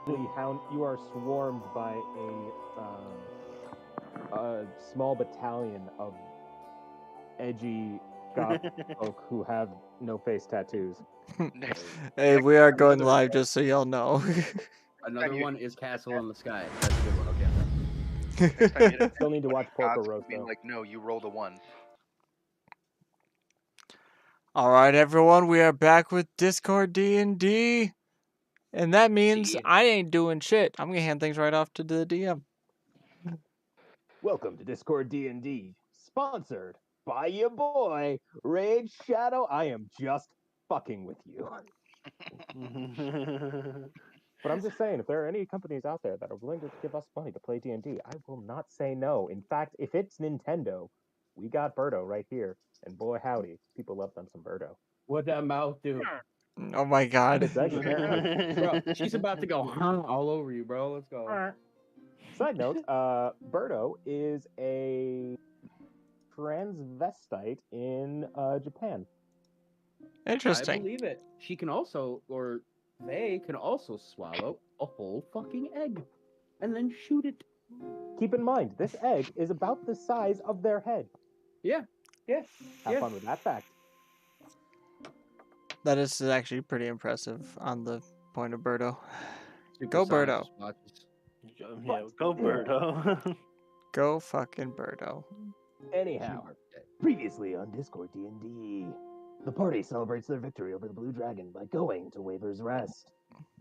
You are swarmed by a small battalion of edgy goth folk who have no face tattoos. Hey, we are going live, just so y'all know. Another one is Castle in the Sky. That's a good one. Okay. Still need to watch Porco Roast, Be though. like, no, you rolled a 1. All right, everyone, we are back with Discord D&D, and that means I ain't doing shit. I'm gonna hand things right off to the DM. Welcome to Discord D&D, sponsored by your boy Rage Shadow. I am just fucking with you. But I'm just saying, if there are any companies out there that are willing to give us money to play D&D, I will not say no. In fact, if it's Nintendo, we got Birdo right here. And boy, howdy, people love them some Birdo. What that mouth do? Oh my god. Bro, she's about to go all over you, bro. Let's go. Side note, Birdo is a transvestite in Japan. Interesting. I believe it. She can also, or they can also swallow a whole fucking egg and then shoot it. Keep in mind, this egg is about the size of their head. Yeah. Have fun with that fact. That is actually pretty impressive on the point of Birdo. Go Supersonic Birdo. responses. Yeah, go Birdo. Go fucking Birdo. Anyhow, previously on Discord D&D, the party celebrates their victory over the Blue Dragon by going to Waver's Rest.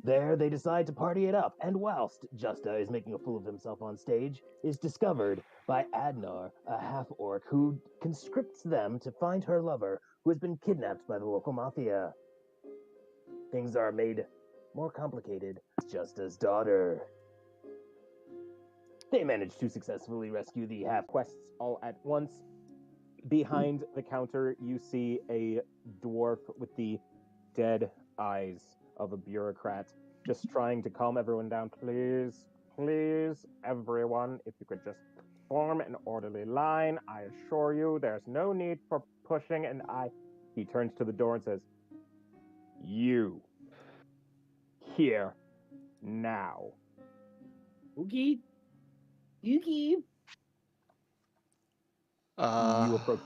There, they decide to party it up, and whilst Justa is making a fool of himself on stage, is discovered by Adnar, a half-orc who conscripts them to find her lover, who has been kidnapped by the local mafia. Things are made more complicated. Justa's daughter. They manage to successfully rescue the half-quests all at once. Behind the counter, you see a dwarf with the dead eyes of a bureaucrat, just trying to calm everyone down. Please, everyone, if you could just form an orderly line. I assure you, there's no need for pushing. And he turns to the door and says, "You, here, now." Oogie. You approach.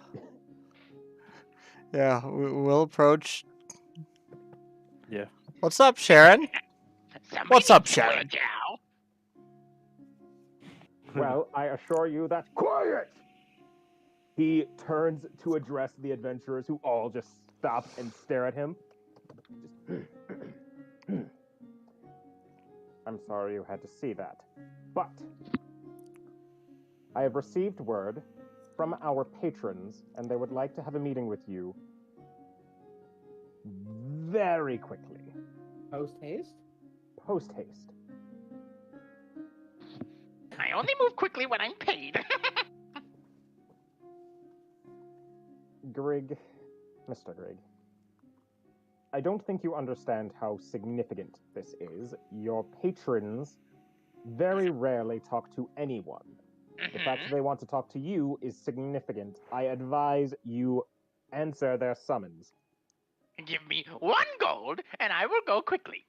Yeah, we'll approach. Yeah. What's up, Sharon? What's up, Sharon? Well, I assure you that. Quiet! He turns to address the adventurers, who all just stop and stare at him. I'm sorry you had to see that. But I have received word from our patrons, and they would like to have a meeting with you very quickly. Post haste? Post haste. I only move quickly when I'm paid. Mr. Grigg, I don't think you understand how significant this is. Your patrons very rarely talk to anyone. The fact that they want to talk to you is significant. I advise you answer their summons. Give me 1 gold, and I will go quickly.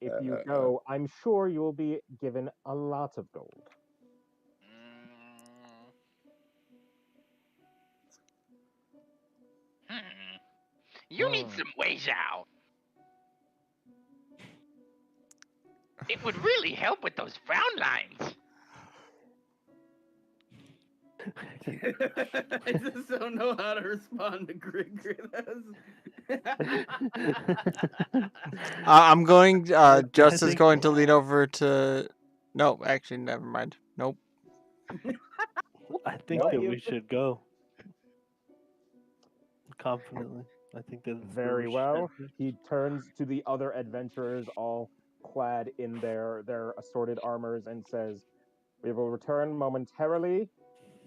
If you go, I'm sure you will be given a lot of gold. You need some ways out. It would really help with those frown lines. I just don't know how to respond to Grig. I'm going. Justin's going to lean over to. No, actually, never mind. Nope. I think that we should go confidently. I think that's very well. He turns to the other adventurers, all clad in their assorted armors, and says, "We will return momentarily,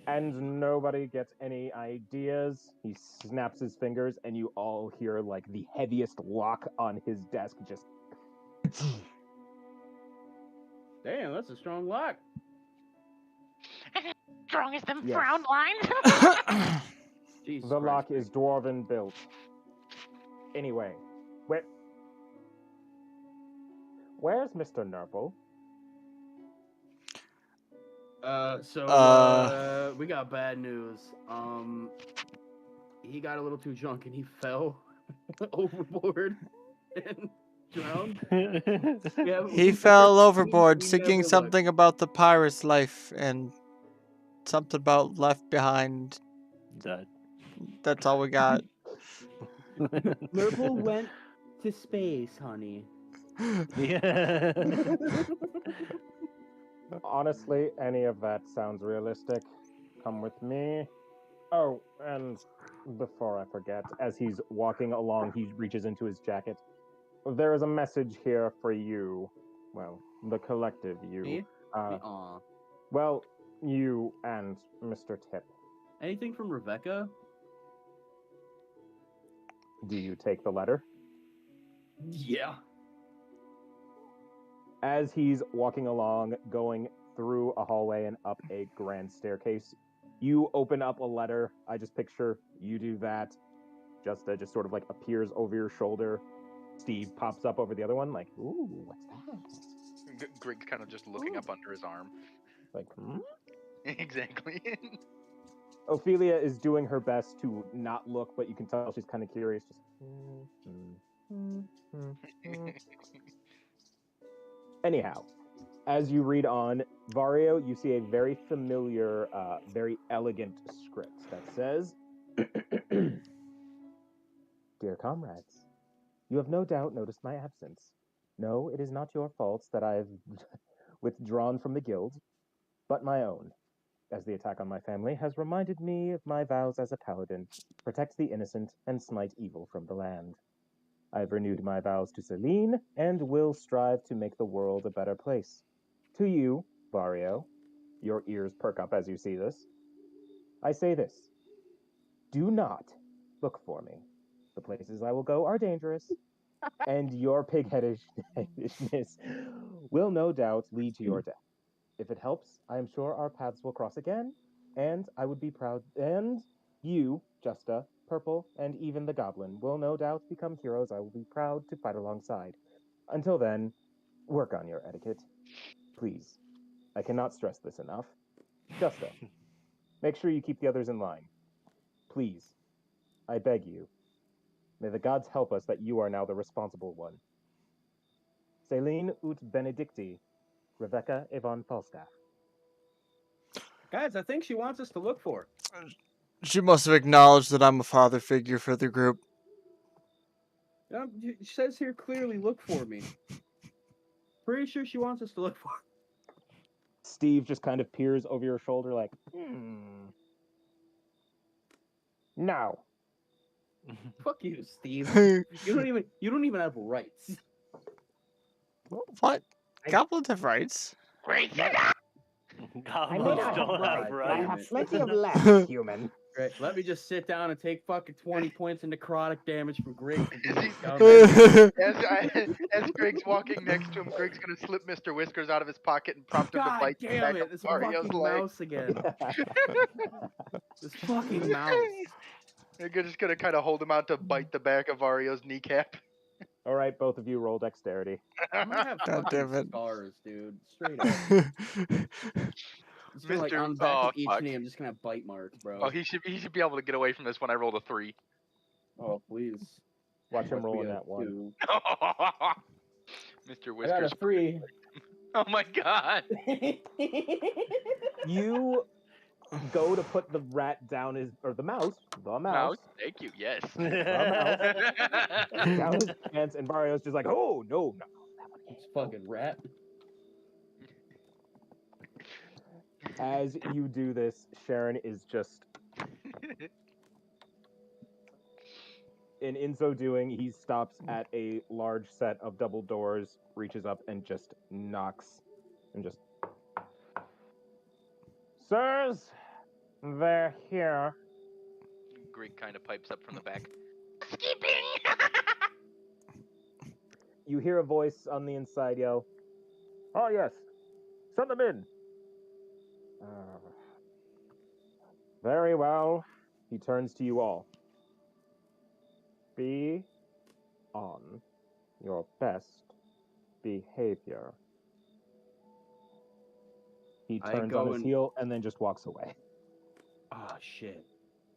and nobody gets any ideas." He snaps his fingers, and you all hear like the heaviest lock on his desk just. Damn, that's a strong lock. Strong as them Yes. frown lines. Jesus The Christ. lock is dwarven built. Anyway, Where's Mr. Nurple? We got bad news. He got a little too drunk and he fell overboard and drowned. Yeah, He fell overboard singing something about the pirate's life and something about left behind. Dead. That's all we got. Nurple went to space, honey. Yeah. Honestly, any of that sounds realistic. Come with me. Oh, and before I forget, as he's walking along, he reaches into his jacket. There is a message here for you. Well, the collective you. Me? Uh, Aw. well, you and Mr. Tip. Anything from Rebecca? Do you take the letter? Yeah. As he's walking along, going through a hallway and up a grand staircase, you open up a letter. I just picture you do that. Just sort of like appears over your shoulder. Steve pops up over the other one, like, ooh, what's that? Grig's kind of just looking up under his arm. Like, Exactly. Ophelia is doing her best to not look, but you can tell she's kind of curious. Anyhow, as you read on, Vario, you see a very familiar, very elegant script that says, Dear comrades, you have no doubt noticed my absence. No, it is not your fault that I have withdrawn from the guild, but my own, as the attack on my family has reminded me of my vows as a paladin, protect the innocent and smite evil from the land. I have renewed my vows to Celine and will strive to make the world a better place. To you, Vario, your ears perk up as you see this, I say this. Do not look for me. The places I will go are dangerous, and your pig-headedness will no doubt lead to your death. If it helps, I am sure our paths will cross again, and I would be proud. And you, Justa, Purple, and even the Goblin will no doubt become heroes I will be proud to fight alongside. Until then, work on your etiquette. Please. I cannot stress this enough. Justa, make sure you keep the others in line. Please. I beg you. May the gods help us that you are now the responsible one. Celine ut benedicti, Rebecca Yvonne Falstaff. Guys, I think she wants us to look for her. She must have acknowledged that I'm a father figure for the group. It says here clearly, look for me. Pretty sure she wants us to look for her. Steve just kind of peers over your shoulder like, No. Fuck you, Steve. You don't even have rights. What? Goblins have rights. Great. Goblins may not don't have have rights, but I have rights. plenty of left, human. Right, let me just sit down and take fucking 20 points of necrotic damage from Greg for being As Grig's walking next to him, Grig's gonna slip Mr. Whiskers out of his pocket and prompt him to God bite the damn back it, of this Mario's fucking leg. mouse again. This fucking mouse. They're just gonna kind of hold him out to bite the back of Vario's kneecap. All right, both of you roll dexterity. I'm gonna have God fucking damn it. scars, dude. Straight up. Just feel like on the back of each fuck. knee, I'm just gonna have bite marks, bro. Oh, he should be able to get away from this when I rolled a 3. Oh, please. Watch him Must roll be in a that one. 2. Mr. I got Whiskers. a 3. Oh my god. You go to put the rat down the mouse, Mouse. Thank you. Yes. down his pants, and Mario's just like, oh, no. It's fucking rat. As you do this, Sharon is just... And in so doing, he stops at a large set of double doors, reaches up, and just knocks. And just... Sirs, they're here. Grig kind of pipes up from the back. Skipping. You hear a voice on the inside yell, oh, yes. Send them in. Very well. He turns to you all. Be on your best behavior. He I turns go on his and- heel and then just walks away. Oh shit!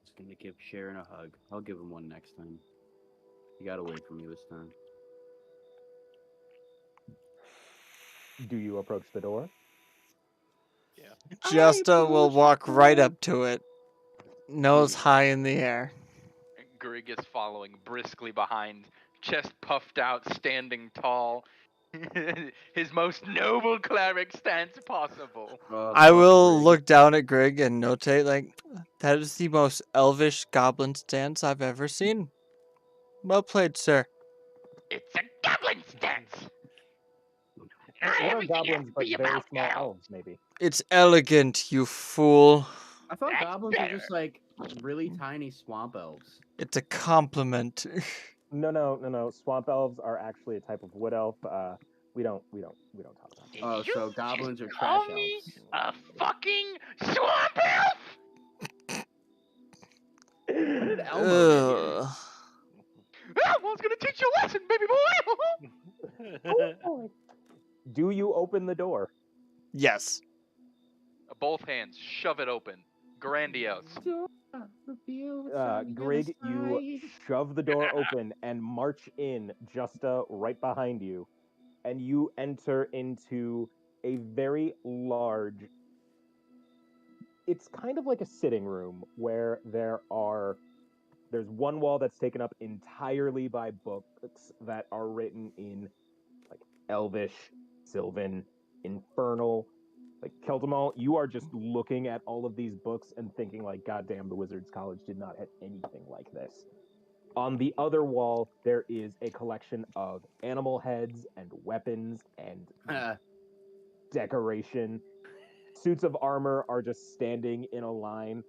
Just gonna give Sharon a hug. I'll give him one next time. He got away from me this time. Do you approach the door? Justa will walk right up to it, nose high in the air. Grig is following briskly behind, chest puffed out, standing tall. His most noble cleric stance possible. I will look down at Grig and notate, like, that is the most elvish goblin stance I've ever seen. Well played, sir. It's a goblin stance. What are Everything has goblins to but be very about small now. elves, maybe? It's elegant, you fool. I thought That's goblins better. are just like really tiny swamp elves. It's a compliment. No. Swamp elves are actually a type of wood elf. We don't talk about that. Did Oh, you so goblins just are call trash me elves. a fucking swamp elf? When did Elmo get here? Ugh. Ah, well, I was gonna teach you a lesson, baby boy. Do you open the door? Yes. Both hands, shove it open. Grandiose. Grig, you shove the door open and march in, Justa right behind you, and you enter into a very large. It's kind of like a sitting room where there's one wall that's taken up entirely by books that are written in like Elvish, Sylvan, Infernal, like Keldamal. You are just looking at all of these books and thinking like, God damn, the Wizards College did not have anything like this. On the other wall, there is a collection of animal heads and weapons and decoration. Suits of armor are just standing in a line.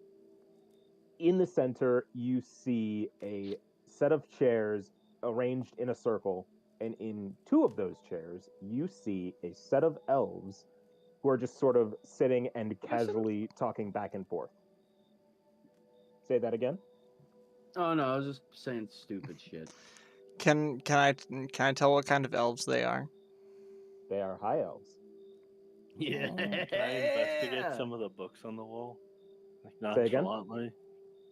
In the center, you see a set of chairs arranged in a circle, and in two of those chairs, you see a set of elves who are just sort of sitting and casually talking back and forth. Say that again? Oh no, I was just saying stupid shit. Can I tell what kind of elves they are? They are high elves. Yeah. Can I investigate some of the books on the wall? Like Say again? nonchalantly.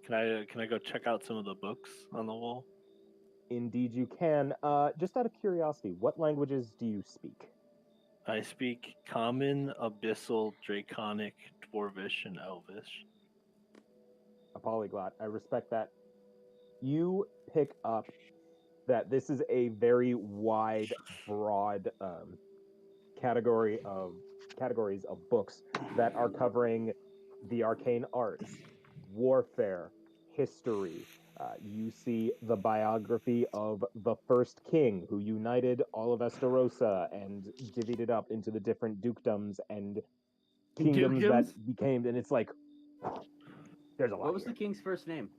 Can I go check out some of the books on the wall? Indeed, you can. Just out of curiosity, what languages do you speak? I speak Common, Abyssal, Draconic, Dwarvish, and Elvish. A polyglot. I respect that. You pick up that this is a very wide, broad categories of books that are covering the arcane arts, warfare, history. You see the biography of the first king who united all of Esterosa and divvied it up into the different dukedoms and kingdoms that became. And it's like, there's a lot. What was here. the king's first name?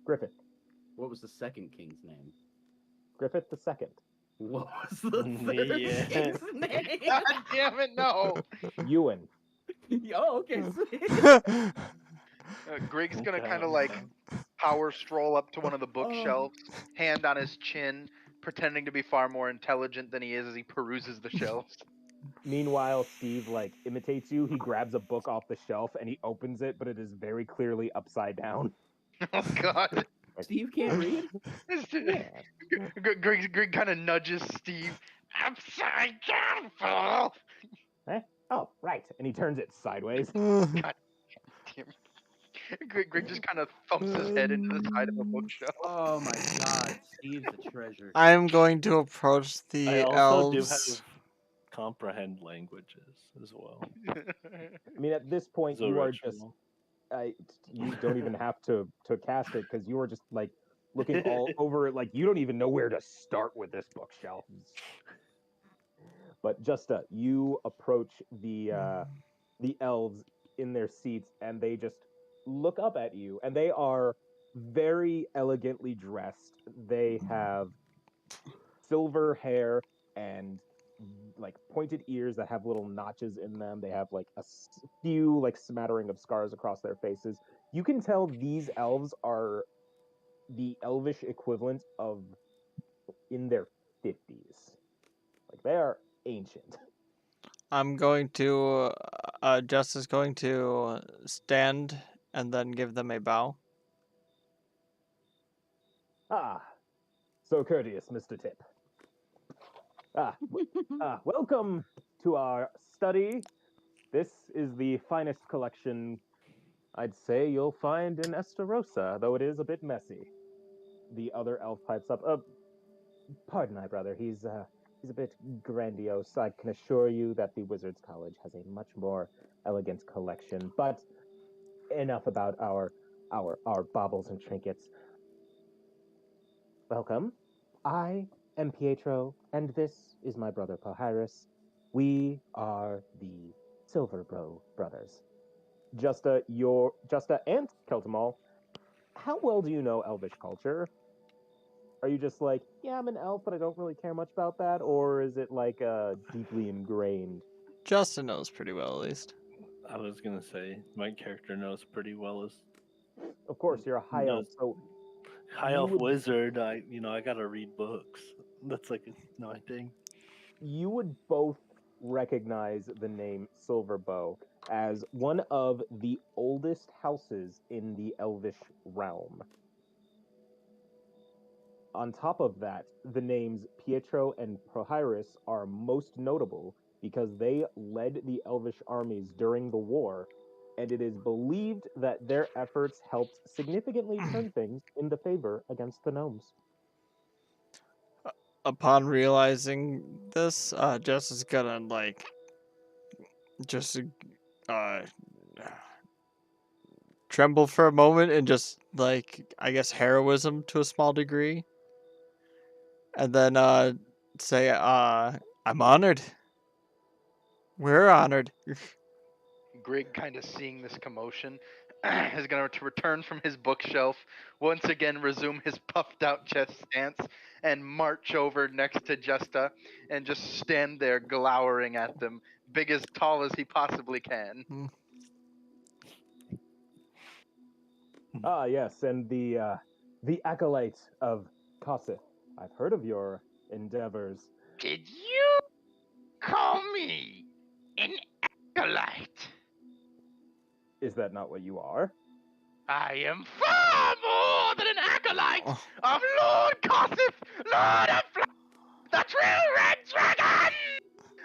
Griffith? What was the second king's name? Griffith the Second. What was the third Yeah. king's name? God damn it, no. Ewan. Oh, okay. Grig's gonna kind of like power stroll up to one of the bookshelves, Oh. hand on his chin, pretending to be far more intelligent than he is as he peruses the shelves. Meanwhile, Steve like imitates you. He grabs a book off the shelf and he opens it, but it is very clearly upside down. Oh God. Steve can't read? Grig kind of nudges Steve. Upside down, fool! Oh, right. And he turns it sideways. Grig just kind of thumps his head into the side of a bookshelf. Oh my god, Steve's a treasure. I am going to approach I the also do elves. have comprehend languages as well. I mean, at this point, As a you are just ritual. you don't even have to cast it because you are just like looking all over it. Like you don't even know where to start with this bookshelf. But Justa, you approach the elves in their seats, and they just look up at you, and they are very elegantly dressed. They have silver hair and like pointed ears that have little notches in them. They have like a few like smattering of scars across their faces. You can tell these elves are the elvish equivalent of in their 50s. Like, they are ancient. I'm going to, Jess is going to stand and then give them a bow. Ah, so courteous, Mr. Tip. Welcome to our study. This is the finest collection I'd say you'll find in Estarossa, though it is a bit messy. The other elf pipes up. Pardon my brother, he's a bit grandiose. I can assure you that the Wizards College has a much more elegant collection. But enough about our baubles and trinkets. Welcome. I am Pietro, and this is my brother Pohyrus. We are the Silverbro brothers. Justa and Keltamal, how well do you know Elvish culture? Are you just like, yeah, I'm an elf, but I don't really care much about that? Or is it like deeply ingrained? Justin knows pretty well, at least. I was gonna say my character knows pretty well as Of course, you're a high elf, so high you elf would- wizard. I gotta read books. That's like my thing. you would both recognize the name Silverbow as one of the oldest houses in the Elvish realm. On top of that, the names Pietro and Pohyrus are most notable because they led the Elvish armies during the war, and it is believed that their efforts helped significantly turn things into favor against the gnomes. Upon realizing this, Jess is gonna, like, just, tremble for a moment and just, like, I guess heroism to a small degree. And then, say, I'm honored. We're honored. Grig, kind of seeing this commotion, is going to return from his bookshelf, once again resume his puffed out chest stance, and march over next to Justa and just stand there glowering at them, big as tall as he possibly can. Ah, yes, and the acolyte of Kosith. I've heard of your endeavors. Did you call me an acolyte? Is that not what you are? I am far more than an acolyte of Lord Gossip, Lord of the True Red Dragon!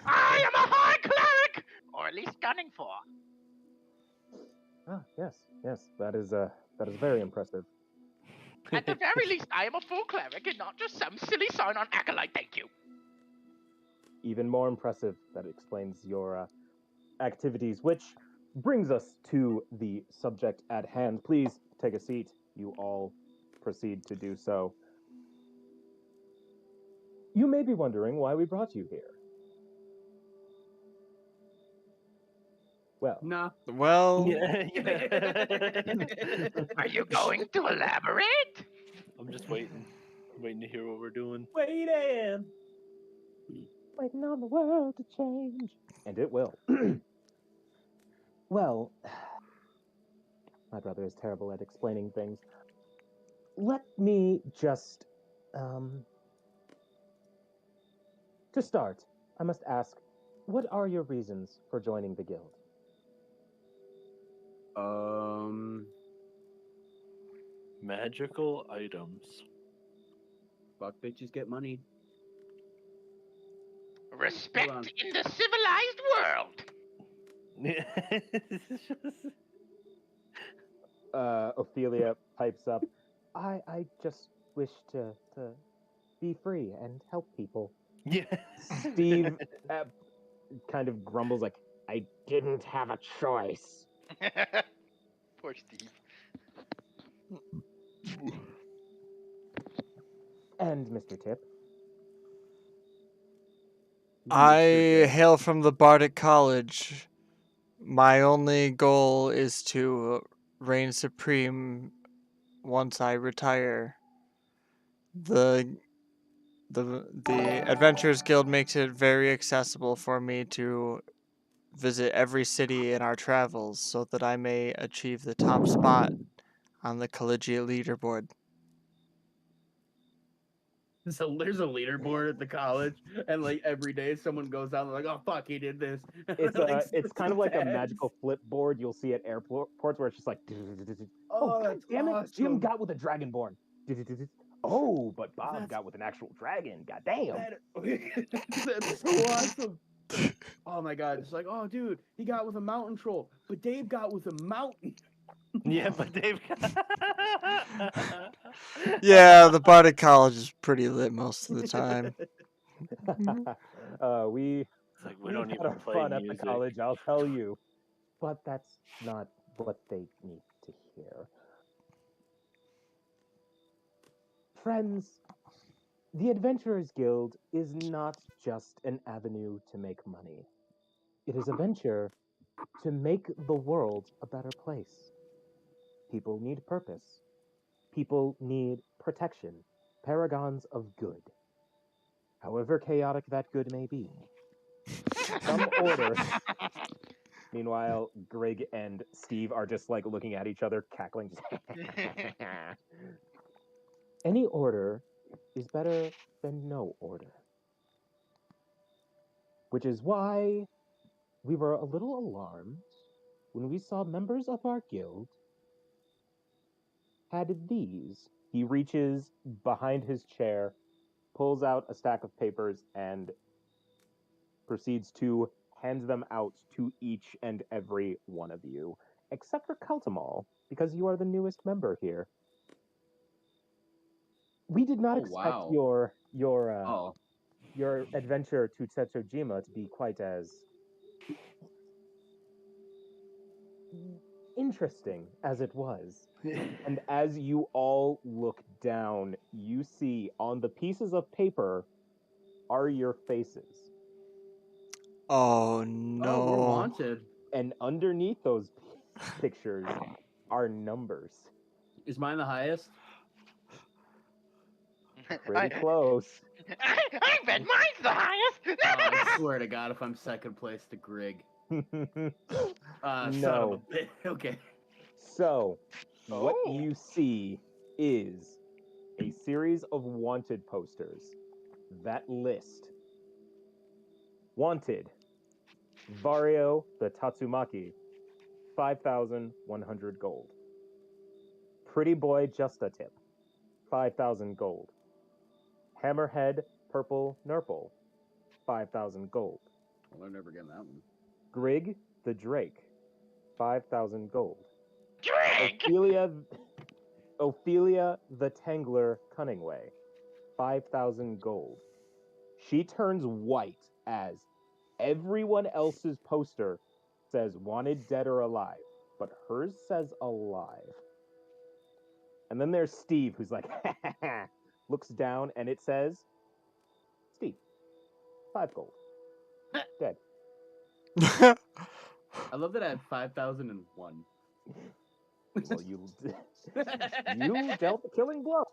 I am a high cleric! Or at least gunning for. Ah, yes, that is very impressive. At the very least, I am a full cleric and not just some silly sign on acolyte, thank you. Even more impressive. That explains your activities, which brings us to the subject at hand. Please take a seat. You all proceed to do so. You may be wondering why we brought you here. Well, Nah. Well, Are you going to elaborate? I'm just waiting to hear what we're doing. Waiting on the world to change. And it will. Well, my brother is terrible at explaining things. Let me just, to start, I must ask, what are your reasons for joining the guild? Magical items. Fuck bitches get money. Respect Hold on. in the civilized world. Ophelia pipes up. I just wish to be free and help people. Yeah. Steve kind of grumbles like, I didn't have a choice. Poor Steve. And Mr. Tip? I hail from the Bardic College. My only goal is to reign supreme once I retire. The Adventurers Guild makes it very accessible for me to visit every city in our travels so that I may achieve the top spot on the collegiate leaderboard. So there's a leaderboard at the college, and like every day someone goes out and like, oh fuck, he did this. It's kind of like a magical flip board you'll see at airports where it's just like, oh god that's damn it, Jim awesome. got with a dragonborn. Oh, but Bob That's- got with an actual dragon. God damn. That's so awesome. Oh my god, it's like, oh dude, he got with a mountain troll, but Dave got with a mountain. Yeah, but Dave. Yeah, the Bardic College is pretty lit most of the time. We It's like we we've don't had even our play fun at music. the college, I'll tell you. But that's not what they need to hear. Friends, the Adventurers Guild is not just an avenue to make money. It is a venture to make the world a better place. People need purpose. People need protection. Paragons of good. However chaotic that good may be. Some order. Meanwhile, Greg and Steve are just like looking at each other, cackling. Any order is better than no order. Which is why we were a little alarmed when we saw members of our guild had these. He reaches behind his chair, pulls out a stack of papers, and proceeds to hand them out to each and every one of you, except for Kaltamal, because you are the newest member here. We did not Oh, expect wow. your adventure to Tetsujima to be quite as interesting as it was. And as you all look down, you see on the pieces of paper are your faces. Oh Oh, we're no. wanted. And underneath those pictures are numbers. Is mine the highest? Pretty close. I bet mine's the highest. Oh, I swear to God, if I'm second place to Grig. Son of a No. bitch. Okay. So, what Oh. you see is a series of wanted posters that list wanted Vario the Tatsumaki, 5,100 gold. Pretty Boy Just a Tip, 5,000 gold. Hammerhead Purple Nurple, 5,000 gold. Well, I'm never getting that one. Grig the Drake, 5,000 gold. Drink. Ophelia the Tangler Cunningway, 5,000 gold. She turns white as everyone else's poster says wanted dead or alive, but hers says alive. And then there's Steve, who's like, looks down, and it says, Steve, 5 gold. Dead. I love that I had 5,001. Well, you dealt the killing blow.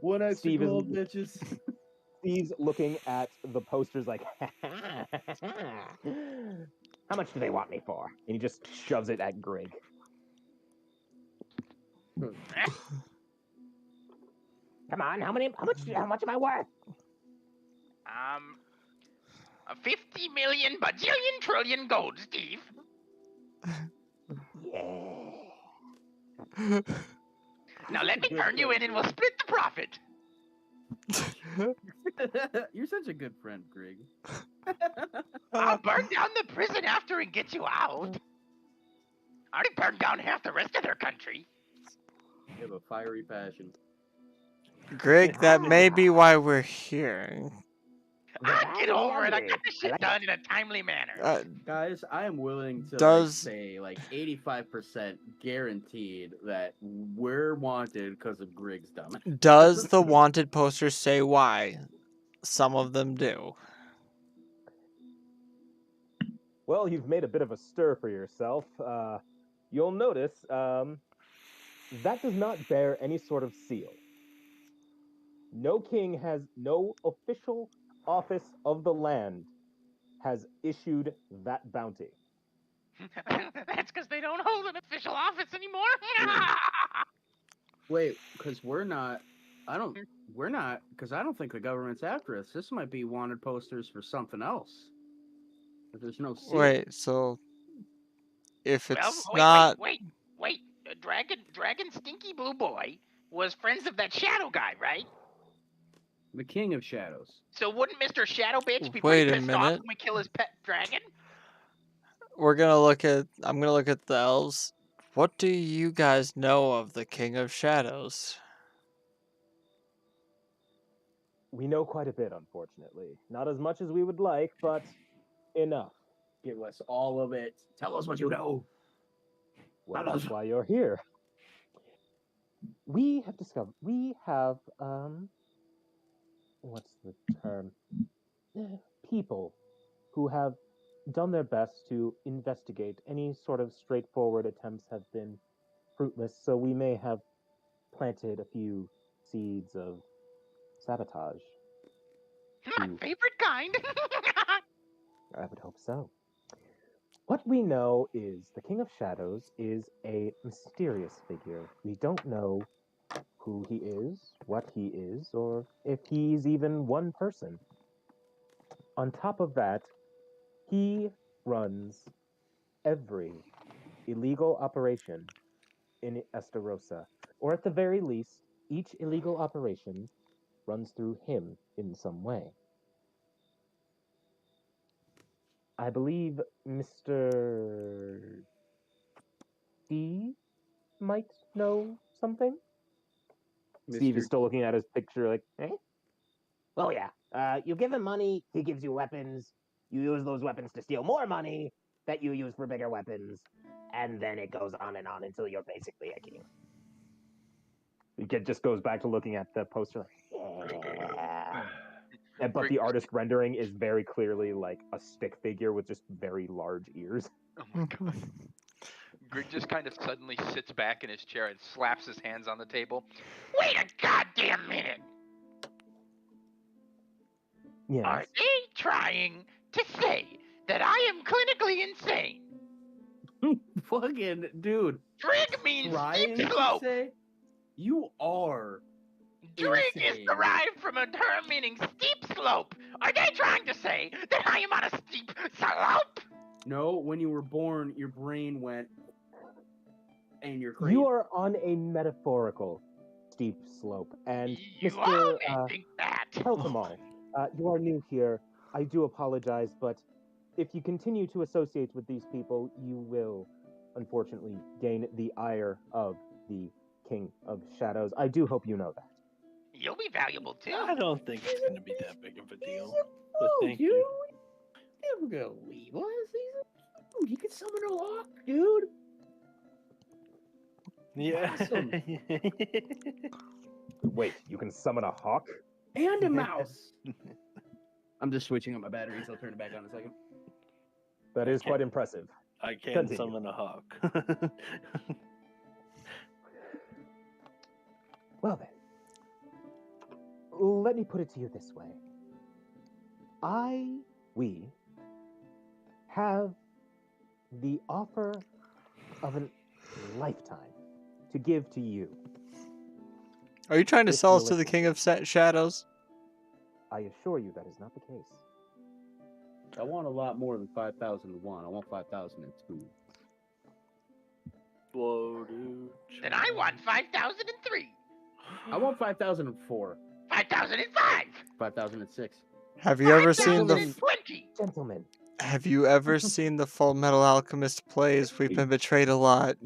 One extra Steve is- gold, bitches. Steve's looking at the posters like, how much do they want me for? And he just shoves it at Greg. Come on, how much am I worth? 50 million bajillion trillion gold, Steve. Yeah. Now let me turn you in and we'll split the profit. You're such a good friend, Grig. I'll burn down the prison after and get you out. I already burned down half the rest of their country. You have a fiery passion. Greg, that may be why we're here. Get over it. I got this shit done in a timely manner. Guys, I am willing to Does- say 85% guaranteed that we're wanted because of Grig's dumb. Does the wanted poster say why? Some of them do. Well, you've made a bit of a stir for yourself. You'll notice that does not bear any sort of seal. No king has no official office of the land has issued that bounty. That's because they don't hold an official office anymore. Wait, because we're not. We're not, because I don't think the government's after us. This might be wanted posters for something else. But there's no seal. Wait, so if Well, it's wait, not, wait. Dragon Stinky Blue Boy was friends of that Shadow guy, right? The King of Shadows. So wouldn't Mr. Shadow Bitch be Wait pretty a pissed off minute. when we kill his pet dragon? I'm gonna look at the elves. What do you guys know of the King of Shadows? We know quite a bit, unfortunately. Not as much as we would like, but enough. Give us all of it. Tell us what you know. Well, that's why you're here. We have what's the term? People who have done their best to investigate. Any sort of straightforward attempts have been fruitless, so we may have planted a few seeds of sabotage. My favorite kind. I would hope so. What we know is the King of Shadows is a mysterious figure. We don't know who he is, what he is, or if he's even one person. On top of that, he runs every illegal operation in Estarossa, or at the very least, each illegal operation runs through him in some way. I believe Mr. D might know something. Steve is still looking at his picture like, eh? Well, yeah. You give him money, he gives you weapons. You use those weapons to steal more money that you use for bigger weapons. And then it goes on and on until you're basically a king. It just goes back to looking at the poster like, yeah. But the artist rendering is very clearly like a stick figure with just very large ears. Oh my god. Grig just kind of suddenly sits back in his chair and slaps his hands on the table. Wait a goddamn minute. Yes. Are they trying to say that I am clinically insane? Fucking dude. Drig means Trying steep to slope. say you are. Drig is insane. derived from a term meaning steep slope. Are they trying to say that I am on a steep slope? No, when you were born, your brain went, and you're crazy. You are on a metaphorical steep slope, and You all Mr. may think that. Peltamal, you are new here. I do apologize, but if you continue to associate with these people, you will, unfortunately, gain the ire of the King of Shadows. I do hope you know that. You'll be valuable too. I don't think it's going to be that big of a deal. But Oh, thank dude. you. Never gonna leave us. Dude, you can summon a lock, dude. Yeah. Awesome. Wait, you can summon a hawk? And a mouse. I'm just switching up my batteries. I'll turn it back on in a second. That is quite impressive. I can Continue. summon a hawk. Well then, let me put it to you this way. We have the offer of a lifetime to give to you. Are you trying to If sell us you'll to the listen. King of Shadows? I assure you that is not the case. I want a lot more than 5,001. I want 5,002. Whoa, dude. Then I want 5,003. I want 5,004. 5,005. 5,006. Have you ever seen the 5,020. Gentlemen, Have you ever seen the Full Metal Alchemist plays? We've been betrayed a lot.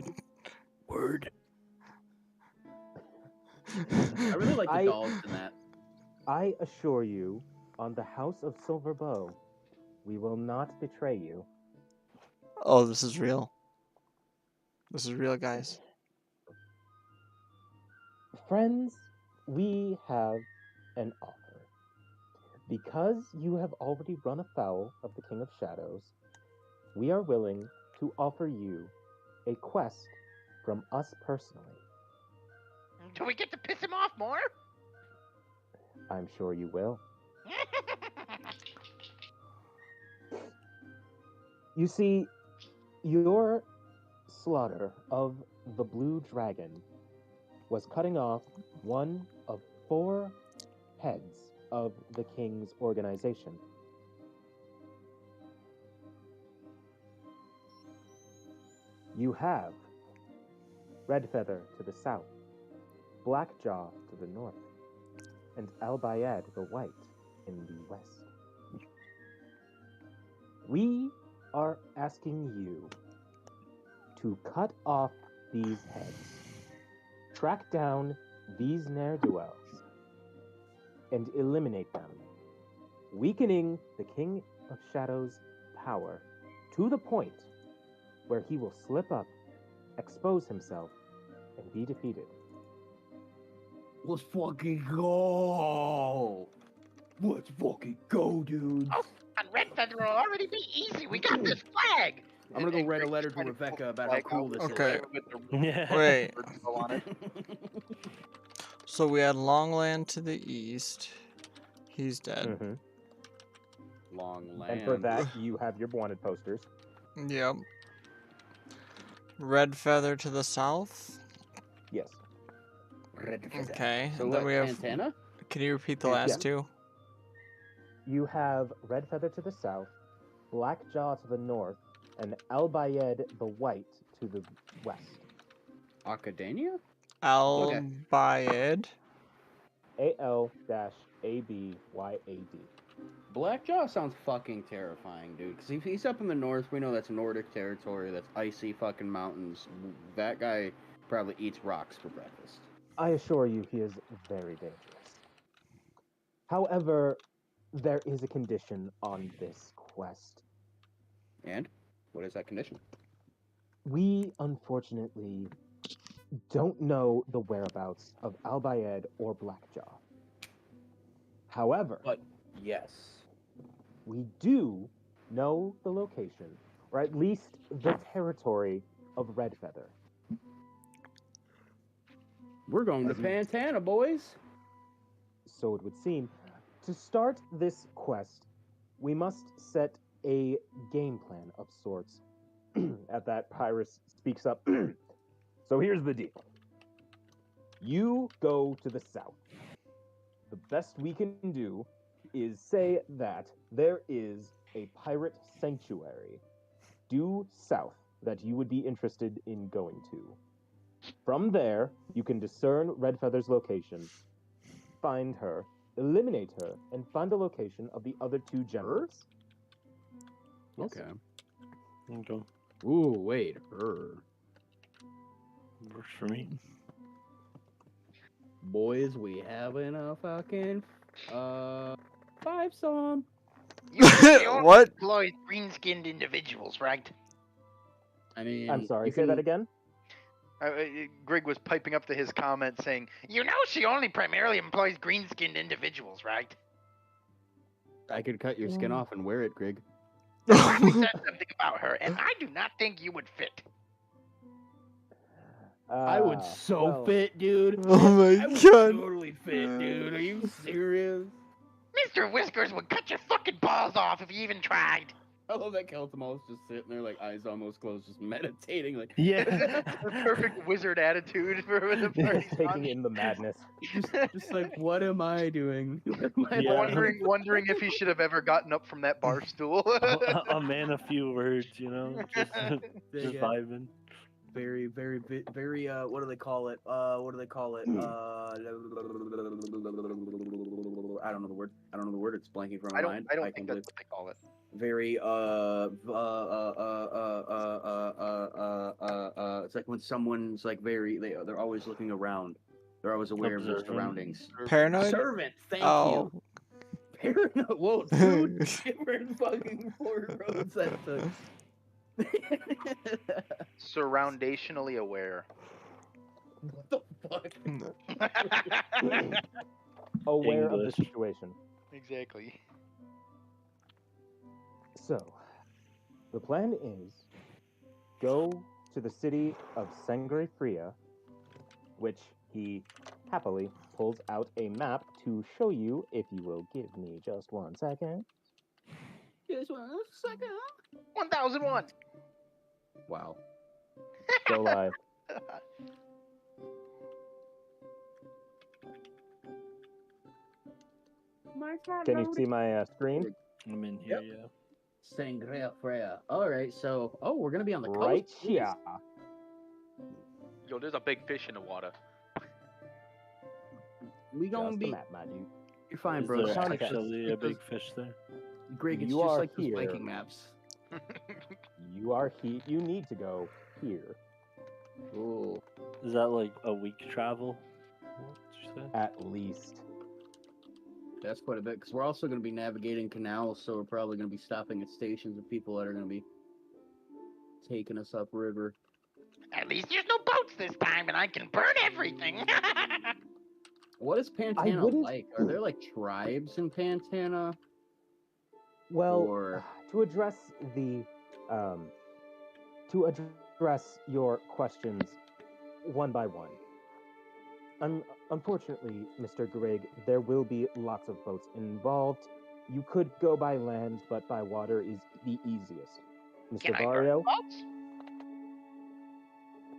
Word. I really like the dolls in that. I assure you, on the House of Silver Bow, we will not betray you. Oh, this is real. This is real, guys. Friends, we have an offer. Because you have already run afoul of the King of Shadows, we are willing to offer you a quest from us personally. Do we get to piss him off more? I'm sure you will. You see, your slaughter of the blue dragon was cutting off one of 4 heads of the king's organization. You have Redfeather to the south, Blackjaw to the north, and Al-Bayed the White in the west. We are asking you to cut off these heads, track down these ne'er-do-wells, and eliminate them, weakening the King of Shadows' power to the point where he will slip up, expose himself, and be defeated. Let's fucking go! Let's fucking go, dudes! Oh, and Red Feather will already be easy. We got this flag. I'm gonna go And write a Greg's letter to trying Rebecca about how flag cool out this Okay. with the Yeah. Wait. logo on it. So we had Longland to the east. He's dead. Mhm. Long land. And for that, you have your wanted posters. Yep. Red Feather to the south. Yes. Okay. So and what, then we have. Santana? Can you repeat the Yeah. last two? You have Redfeather to the south, Blackjaw to the north, and Al-Bayed the White to the west. Academia? Al Bayed. AL-ABYAD. Blackjaw sounds fucking terrifying, dude. Because if he's up in the north, we know that's Nordic territory, that's icy fucking mountains. That guy probably eats rocks for breakfast. I assure you, he is very dangerous. However, there is a condition on this quest. And? What is that condition? We, unfortunately, don't know the whereabouts of Al-Bayed or Blackjaw. However, But, yes. we do know the location, or at least the territory of Redfeather. We're going to As you- Pantana, boys. So it would seem. To start this quest, we must set a game plan of sorts. At that, Pyrus speaks up. So here's the deal. You go to the south. The best we can do is say that there is a pirate sanctuary due south that you would be interested in going to. From there, you can discern Redfeather's location, find her, eliminate her, and find the location of the other two generals. Yes. Okay. Okay. Ooh, wait, her. Works for me. Boys, we having a fucking, 5-song. You only What? employ green-skinned individuals, right? I mean, I'm sorry, you say that can- again? Greg was piping up to his comment saying, You know she only primarily employs green-skinned individuals, right? I could cut your skin off and wear it, Greg. We said something about her, and I do not think you would fit. I would so well, fit, dude. Oh my I would God. totally fit, dude. Are you serious? Mr. Whiskers would cut your fucking balls off if you even tried. I love that Keltamal's just sitting there, like eyes almost closed, just meditating, like Yeah. the perfect wizard attitude for the party. taking in the madness. just like, what am I doing? with my Yeah. life? Wondering if he should have ever gotten up from that bar stool. A man, a few words, you know, just Dig it. vibing. Very, very, very. What do they call it? What do they call it? I don't know the word. I don't know the word. It's blanking from my mind. I don't think can that's what they call it. very it's like when someone's like they're always looking around. They're always aware of their Observant. surroundings. Paranoid? Servant, thank Oh. you. Paranoid. Whoa, dude, different fucking four roads that took. Surroundationally aware. What the fuck? Aware of the English. situation. Exactly. So, the plan is go to the city of Sangre Fria, which he happily pulls out a map to show you, if you will give me just 1 second. Just 1 second. 1001. Wow. Go live. Can you see my screen? I'm in here, Yep. yeah. Sangria Freya. All right, so we're gonna be on the Right coast. here. Yo, there's a big fish in the water. We gonna Just be. a map, my dude. You're fine, Is bro. there Context. actually a big fish there? Greg, it's You just are like those here. Viking maps. You are here. You need to go here Ooh. Is that like a week travel? What did you say? at least. That's quite a bit, because we're also going to be navigating canals, so we're probably going to be stopping at stations of people that are going to be taking us upriver. At least there's no boats this time, and I can burn everything. What is Pantana wouldn't- like? Are there like tribes in Pantana? Well, Or- to address the to address your questions one by one. Unfortunately, Mr. Greg, there will be lots of boats involved. You could go by land, but by water is the easiest. Mr. Can I burn Vario, boats?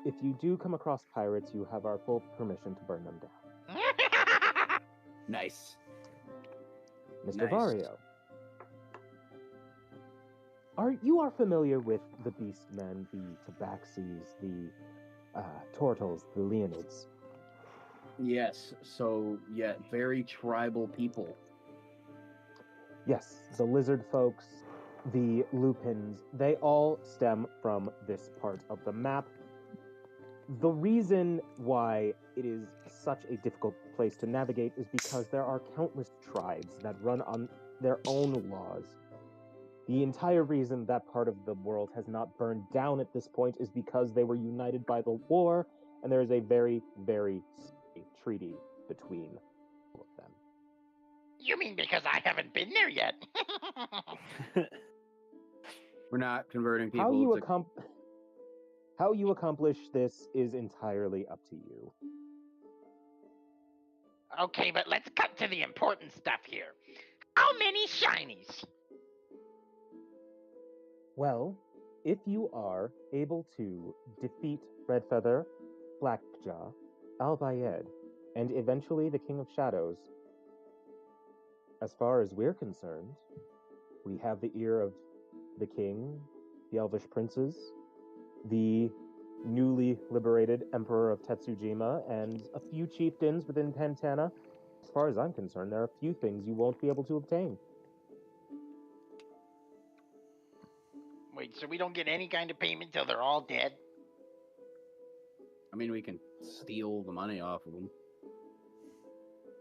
if you do come across pirates, you have our full permission to burn them down. Nice. Mr. Nice. Vario, you are familiar with the Beastmen, the Tabaxis, the Tortles, the Leonids? Yes, so, yeah, very tribal people. Yes, the lizard folks, the lupins, they all stem from this part of the map. The reason why it is such a difficult place to navigate is because there are countless tribes that run on their own laws. The entire reason that part of the world has not burned down at this point is because they were united by the war, and there is a very, very safe treaty between all of them. You mean because I haven't been there yet? We're not converting people How you accomplish this is entirely up to you. Okay, but let's cut to the important stuff here. How many shinies? Well, if you are able to defeat Redfeather, Blackjaw, Al-Bayed, and eventually the King of Shadows, as far as we're concerned, we have the ear of the king, the Elvish princes, the newly liberated Emperor of Tetsujima, and a few chieftains within Pantana. As far as I'm concerned, there are a few things you won't be able to obtain. Wait, so we don't get any kind of payment till they're all dead? I mean, we can steal the money off of them.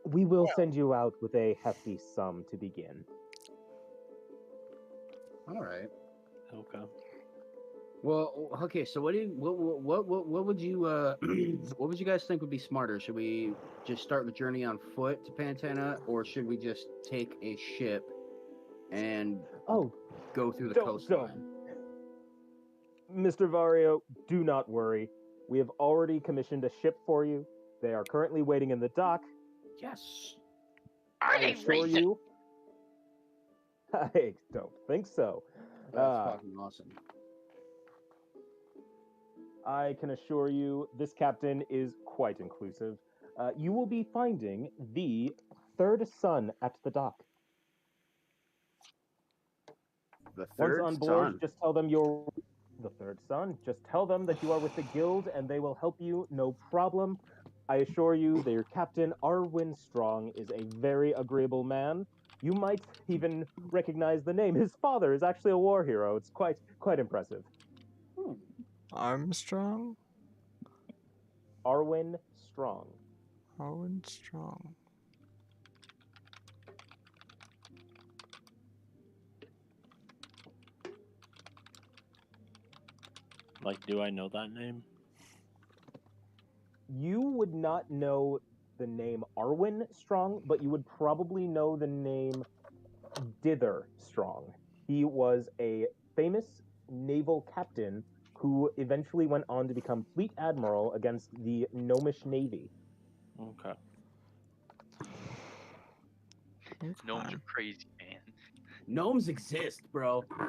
We will send you out with a hefty sum to begin. All right. Okay. Well, okay. So, what would you what would you guys think would be smarter? Should we just start the journey on foot to Pantana, or should we just take a ship and go through the coastline? Mr. Vario, do not worry. We have already commissioned a ship for you. They are currently waiting in the dock. Yes. Are I they assure racing? you. I don't think so. That's fucking awesome. I can assure you, this captain is quite inclusive. You will be finding the third son at the dock. The Once third on board, son. just tell them you're the third son. Just tell them that you are with the guild, and they will help you, no problem. I assure you, their captain, Arwen Strong, is a very agreeable man. You might even recognize the name. His father is actually a war hero. It's quite impressive. Armstrong? Arwen Strong. Arwen Strong. Like, do I know that name? You would not know the name Arwen Strong, but you would probably know the name Dither Strong. He was a famous naval captain who eventually went on to become fleet admiral against the Gnomish Navy. Okay. Gnomes are crazy, man. Gnomes exist, bro. Yeah,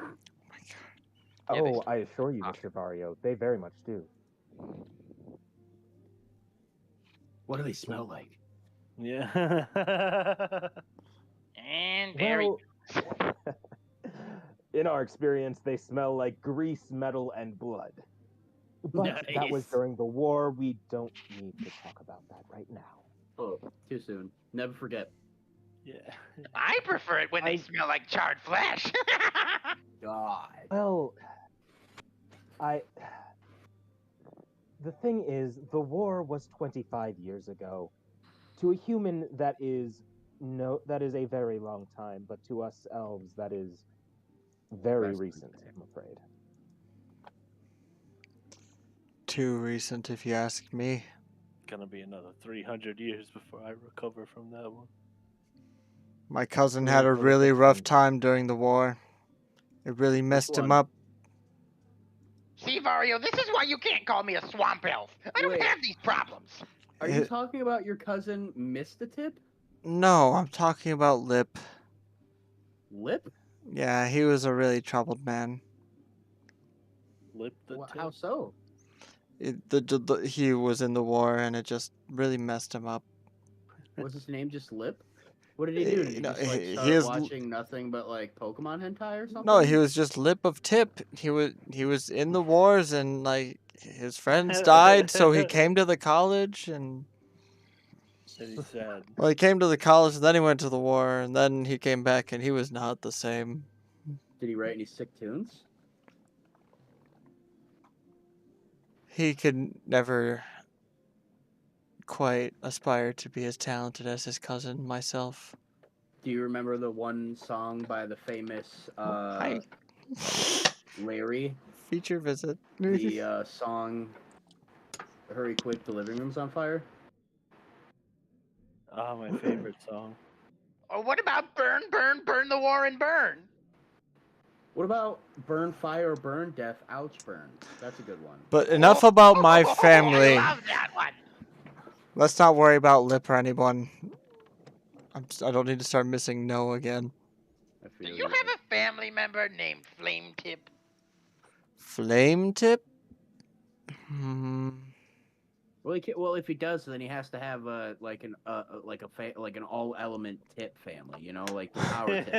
they Oh, I assure you, Mr. Vario, they very much do. What do they smell like? Yeah. And there he Well, in our experience, they smell like grease, metal, and blood. But that was Nice. during the war. We don't need to talk about that right now. Oh, too soon. Never forget. Yeah. I prefer it when they smell like charred flesh. God. Well, the thing is, the war was 25 years ago. To a human, that is a very long time, but to us elves, that is very recent, I'm afraid. Too recent, if you ask me. Gonna be another 300 years before I recover from that one. My cousin had a really rough time during the war. It really messed him up. See, Vario, this is why you can't call me a swamp elf. I don't have these problems. Are you talking about your cousin missed the tip? No, I'm talking about Lip. Lip? Yeah, he was a really troubled man. Lip the tip? How so? He was in the war, and it just really messed him up. Was his name just Lip? What did he do? Did he just like start watching nothing but like Pokemon hentai or something? No, he was just Lip of Tip. He was in the wars, and like his friends died, so he came to the college and. And he's sad. Well, he came to the college, and then he went to the war, and then he came back, and he was not the same. Did he write any sick tunes? He could never quite aspire to be as talented as his cousin, myself. Do you remember the one song by the famous Larry? Feature visit. The song Hurry Quick, the Living Room's on Fire? Ah, my favorite song. Or what about burn, burn, burn the war and burn? What about Burn Fire, Burn Death, Ouch Burn? That's a good one. But enough about my family. I love that one. Let's not worry about Lip or anyone. I don't need to start missing No again. Do you have a family member named Flame Tip? Flame Tip? Well, if he does, then he has to have like an all element tip family, you know, like the power tip,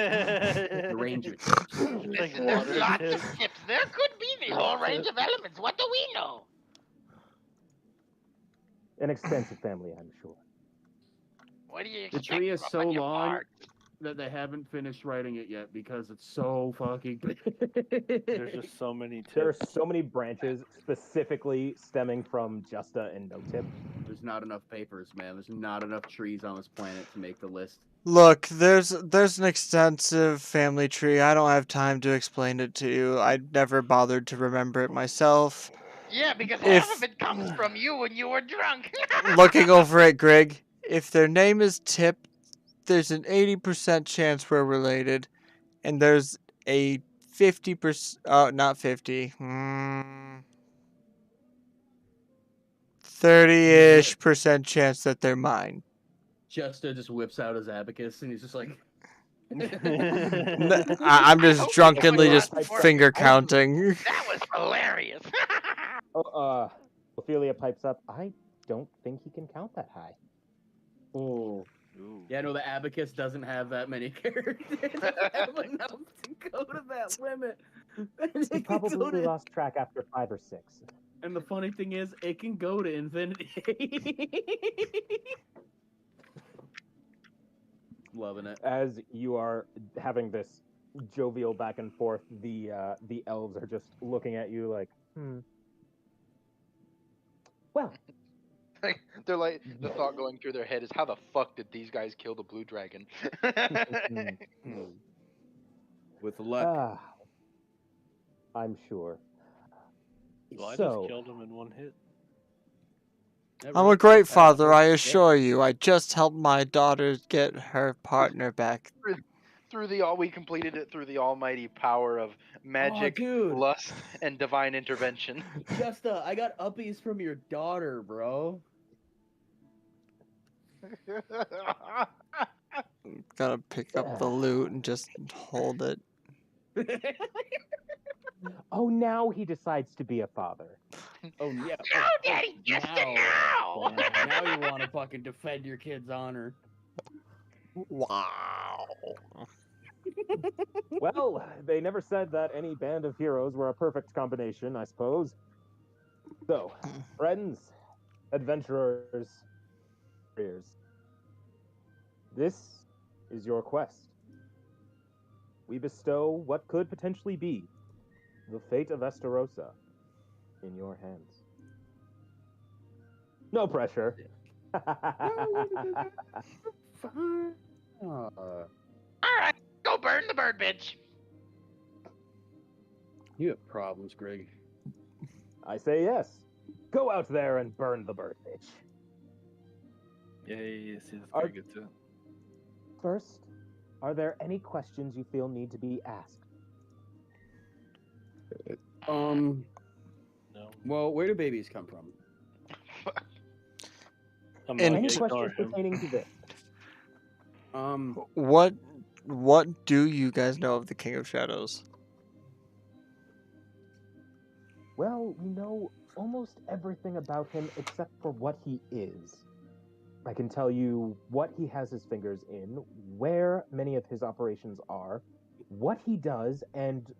the ranger tips. Listen, there's lots of tips. There could be the whole range of elements. What do we know? An extensive family, I'm sure. What do you The expect tree is from so your long part? that they haven't finished writing it yet because it's so fucking big. There's just so many tips. There are so many branches specifically stemming from Justa and No Tip. There's not enough papers, man. There's not enough trees on this planet to make the list. Look, there's an extensive family tree. I don't have time to explain it to you. I never bothered to remember it myself. Yeah, because half of it comes from you when you were drunk. Looking over at Greg, if their name is Tip, there's an 80% chance we're related, and there's a 50%, not 50, 30-ish% chance that they're mine. Justa just whips out his abacus and he's just like... I'm just drunkenly just finger counting. That was hilarious. Ophelia pipes up. I don't think he can count that high. Oh. Yeah, no, the abacus doesn't have that many characters. It doesn't have enough to go to that limit. He probably lost track after 5 or 6. And the funny thing is, it can go to infinity. Loving it. As you are having this jovial back and forth, the elves are just looking at you like, Well. They're like, the thought going through their head is, how the fuck did these guys kill the blue dragon? With luck. I'm sure. Well, I So, just killed him in one hit. I'm a great father, I assure you. I just helped my daughter get her partner back. We completed it through the almighty power of magic, lust, and divine intervention. Justa, I got uppies from your daughter, bro. Gotta pick up the loot and just hold it. Oh, now he decides to be a father. Oh, yeah. No, Daddy, just now. Now you want to fucking defend your kid's honor. Wow. Well, they never said that any band of heroes were a perfect combination, I suppose. So, friends, adventurers, warriors, this is your quest. We bestow what could potentially be the fate of Esterosa in your hands. No pressure. Fine. All right, go burn the bird, bitch. You have problems, Greg. I say yes. Go out there and burn the bird, bitch. Yay, see, that's Are- pretty good too. First, are there any questions you feel need to be asked? No. Well, where do babies come from? I'm And- like, Any ignore questions him. pertaining to this? What do you guys know of the King of Shadows? Well, we know almost everything about him except for what he is. I can tell you what he has his fingers in, where many of his operations are, what he does, and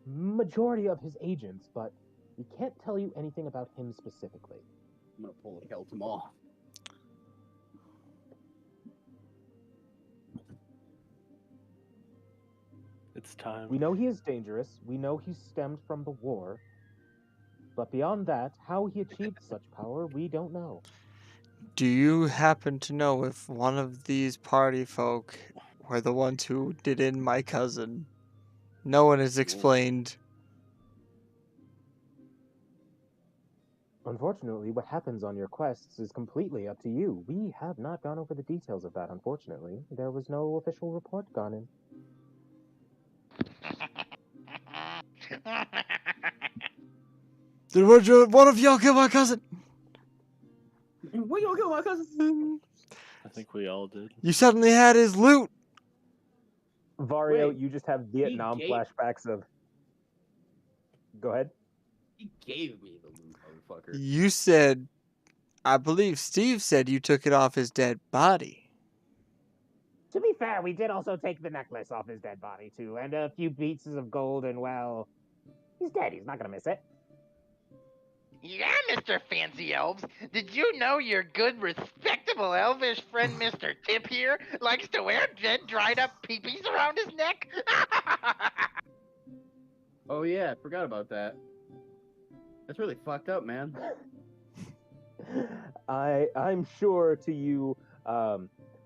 majority of his agents, but we can't tell you anything about him specifically. I'm gonna pull a Kelton off. It's time. We know he is dangerous, we know he stemmed from the war, but beyond that, how he achieved such power, we don't know. Do you happen to know if one of these party folk were the ones who did in my cousin? No one has explained. Unfortunately, what happens on your quests is completely up to you. We have not gone over the details of that, unfortunately. There was no official report gone in. Did one of y'all kill my cousin? What you gonna my cousin? I think we all did. You suddenly had his loot. Vario, Wait, you just have Vietnam gave- flashbacks of. Go ahead. He gave me the loot, motherfucker. You said, I believe Steve said you took it off his dead body. To be fair, we did also take the necklace off his dead body, too, and a few pieces of gold, and well, he's dead. He's not gonna miss it. Yeah, Mr. Fancy Elves. Did you know your good, respectable elvish friend, Mr. Tip here, likes to wear dead, dried up peepees around his neck? Oh yeah, I forgot about that. That's really fucked up, man. I'm sure to you,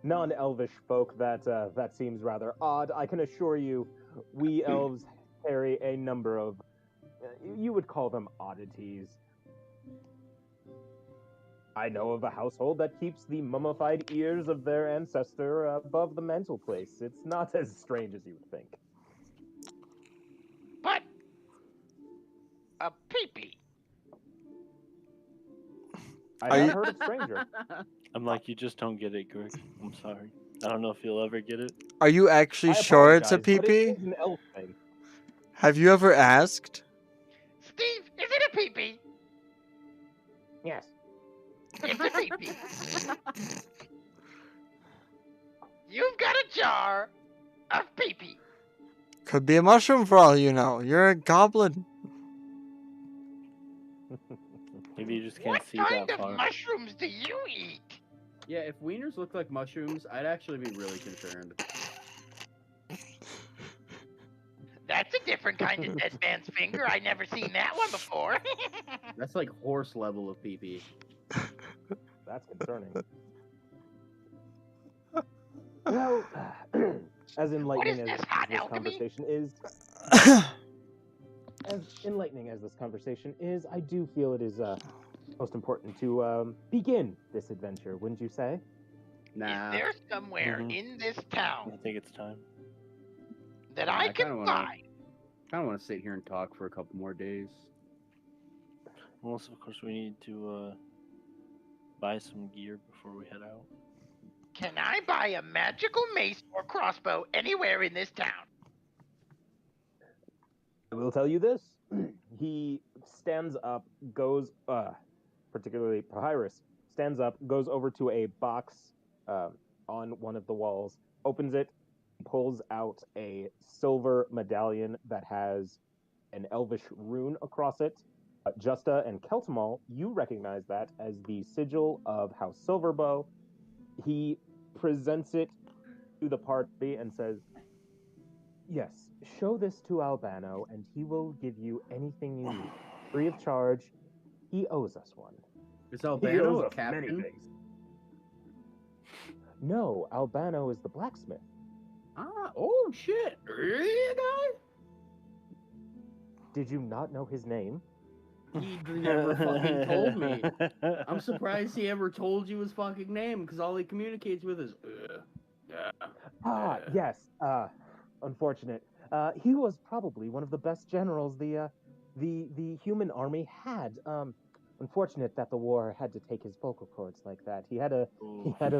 non-elvish folk, that that seems rather odd. I can assure you, we elves carry a number of, you would call them oddities. I know of a household that keeps the mummified ears of their ancestor above the mantelpiece. It's not as strange as you would think. But a peepee. I have heard of stranger. I'm like, you just don't get it, Greg. I'm sorry. I don't know if you'll ever get it. Are you actually I sure it's a apologize, but it peepee? is an elf thing. Have you ever asked? Steve, is it a peepee? Yes. It's a peepee. You've got a jar of peepee. Could be a mushroom for all you know. You're a goblin. Maybe you just can't What see kind that of far. mushrooms do you eat? Yeah, if wieners looked like mushrooms, I'd actually be really concerned. That's a different kind of dead man's finger. I never seen that one before. That's like horse level of pee-pee. That's concerning. Well, as enlightening is as this, hot this alchemy? conversation is, as enlightening as this conversation is, I do feel it is most important to begin this adventure, wouldn't you say? Nah. Is there somewhere Mhm. in this I town think it's time. that Yeah, I I kinda can wanna- find? I don't want to sit here and talk for a couple more days. Unless, of course, we need to buy some gear before we head out. Can I buy a magical mace or crossbow anywhere in this town? I will tell you this. He stands up, goes, particularly Papyrus, stands up, goes over to a box on one of the walls, opens it, pulls out a silver medallion that has an elvish rune across it. Justa and Keltamal, you recognize that as the sigil of House Silverbow. He presents it to the party and says, "Yes, show this to Albano, and he will give you anything you need, free of charge. He owes us one." Is He Albano owes a us many captain? things. No, Albano is the blacksmith. Oh shit! Really, guy? Did you not know his name? He never fucking told me. I'm surprised he ever told you his fucking name, because all he communicates with is, Yes. Unfortunate. He was probably one of the best generals the human army had. Unfortunate that the war had to take his vocal cords like that. He had a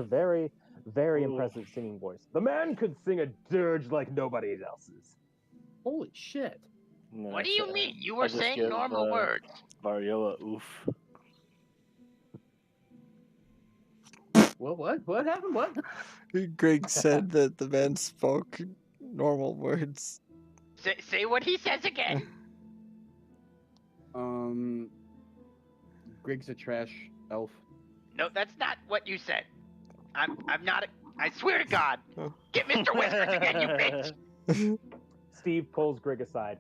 very, very impressive singing voice. The man could sing a dirge like nobody else's. Holy shit! What do you mean? You were I just saying give, normal words. Varioa oof. What happened? What? Greg said that the man spoke normal words. Say what he says again. Grig's a trash elf. No, that's not what you said. I'm not. I swear to God. Get Mr. Whiskers again, you bitch. Steve pulls Grig aside.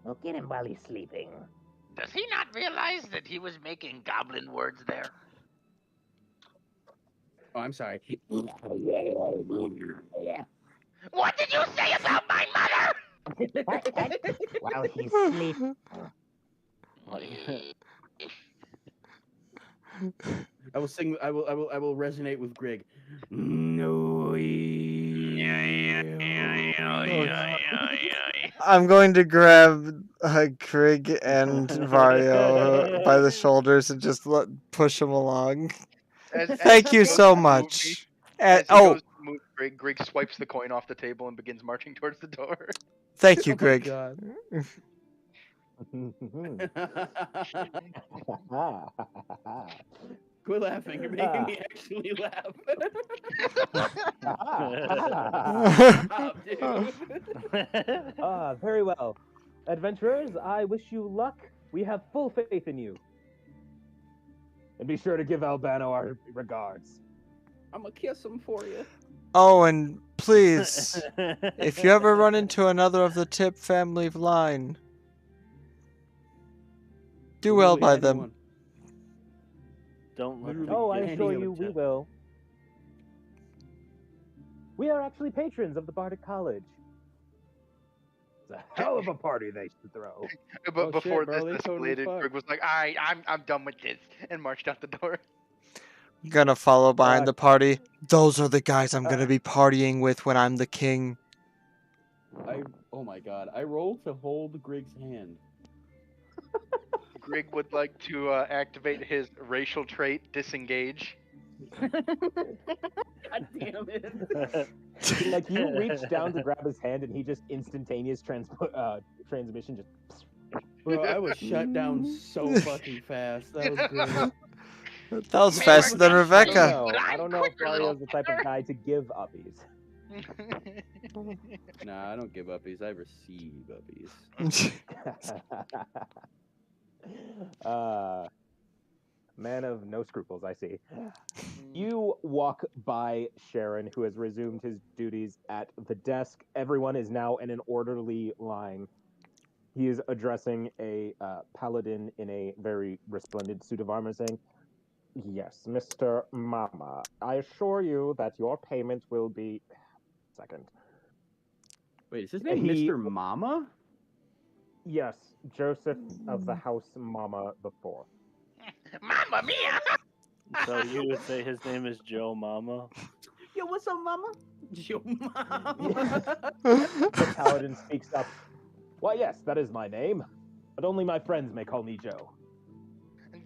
We'll get him while he's sleeping. Does he not realize that he was making goblin words there? Oh, I'm sorry. What did you say about my mother? While he's sleeping. I will sing. I will resonate with Grig. No. I'm going to grab Greg and Vario by the shoulders and just push them along. Thank he you goes so to much. As he goes to move, Greg swipes the coin off the table and begins marching towards the door. Thank you, Oh my Greg. God. Quit laughing. You're making me actually laugh. Stop, dude. Very well. Adventurers, I wish you luck. We have full faith in you. And be sure to give Albano our regards. I'm gonna kiss him for you. Oh, and please, if you ever run into another of the Tip family line, do well by them. Don't let them I get assure any you of we it. will. We are actually patrons of the Bardic College. It's a hell of a party they should throw. But before shit, bro, this they totally escalated, fucked. Greg was like, "Alright, I'm done with this," and marched out the door. Gonna follow behind the party. Those are the guys I'm gonna be partying with when I'm the king. Oh my God! I rolled to hold Grig's hand. Greg would like to activate his racial trait, disengage. God damn it! Like you reach down to grab his hand, and he just instantaneous transmission just. Bro, I was shut down so fucking fast. That was great. That was faster than Rebecca. I don't know if Mario's the type of guy to give uppies. Nah, I don't give uppies. I receive uppies. Man of no scruples, I see. You walk by Sharon, who has resumed his duties at the desk. Everyone is now in an orderly line. He is addressing a paladin in a very resplendent suit of armor, saying, "Yes, Mr. Mama, I assure you that your payment will be..." Second. Wait, is his name Mr. Mama? Yes, Joseph of the House Mama the Fourth. Mamma mia! So you would say his name is Joe Mama? Yo, what's up, Mama? Joe Mama. The paladin speaks up. "Why, yes, that is my name, but only my friends may call me Joe."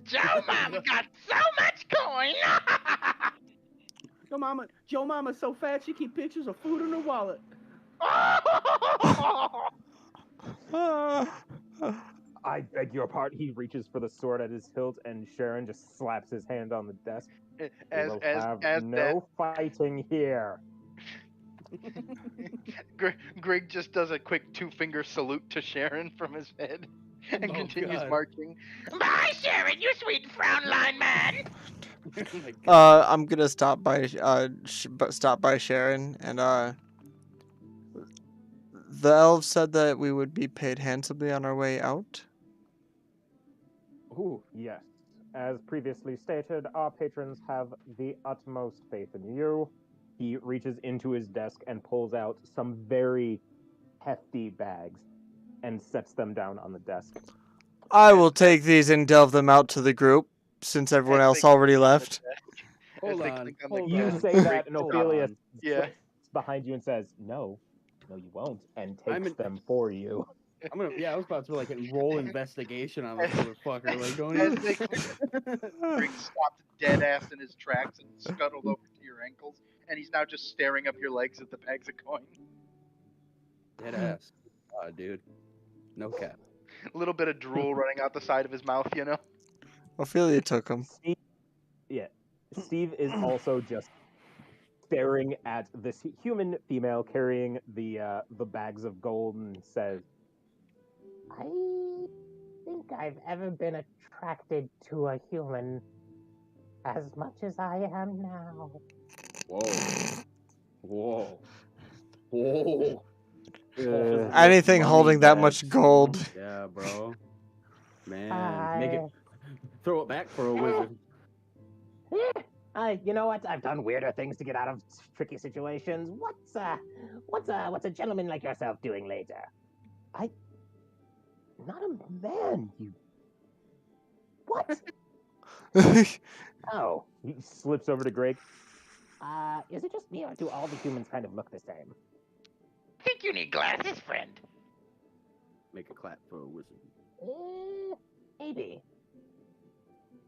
Joe Mama got so much coin! Joe Mama's so fat she keep pictures of food in her wallet. I beg your pardon. He reaches for the sword at his hilt, and Sharon just slaps his hand on the desk. We will have no fighting here. Greg just does a quick 2-finger salute to Sharon from his head and Oh, continues God. marching. Bye, Sharon, you sweet frown line man. Oh my God. I'm gonna stop by Sharon, and the elves said that we would be paid handsomely on our way out. Ooh, yes. As previously stated, our patrons have the utmost faith in you. He reaches into his desk and pulls out some very hefty bags and sets them down on the desk. I will take these and delve them out to the group, since everyone As else they already clink on the left. desk- as Hold they on. clink on the Hold You desk, on. say that, Greg and Hold Ophelia on. Yeah. slips behind you and says, "No, no, you won't," and I'm takes in- them for you. I'm gonna. Yeah, I was about to like roll investigation on this motherfucker. Like, don't As even. they Greg stopped dead ass in his tracks and scuttled over to your ankles, and he's now just staring up your legs at the bags of coin. Dead ass. Dude. No cap. A little bit of drool running out the side of his mouth, you know. Ophelia took them. Steve is also just staring at this human female carrying the bags of gold and says, "I think I've ever been attracted to a human as much as I am now." Whoa. Whoa. Whoa. Anything Money holding that bags, much bro. gold. Yeah, bro. Man, make it. I Throw it back for a wizard. You know what? I've done weirder things to get out of tricky situations. What's a gentleman like yourself doing later? Not a man. You what? Oh, he slips over to Greg. Is it just me, or do all the humans kind of look the same? Think you need glasses, friend. Make a clap for a wizard. Maybe.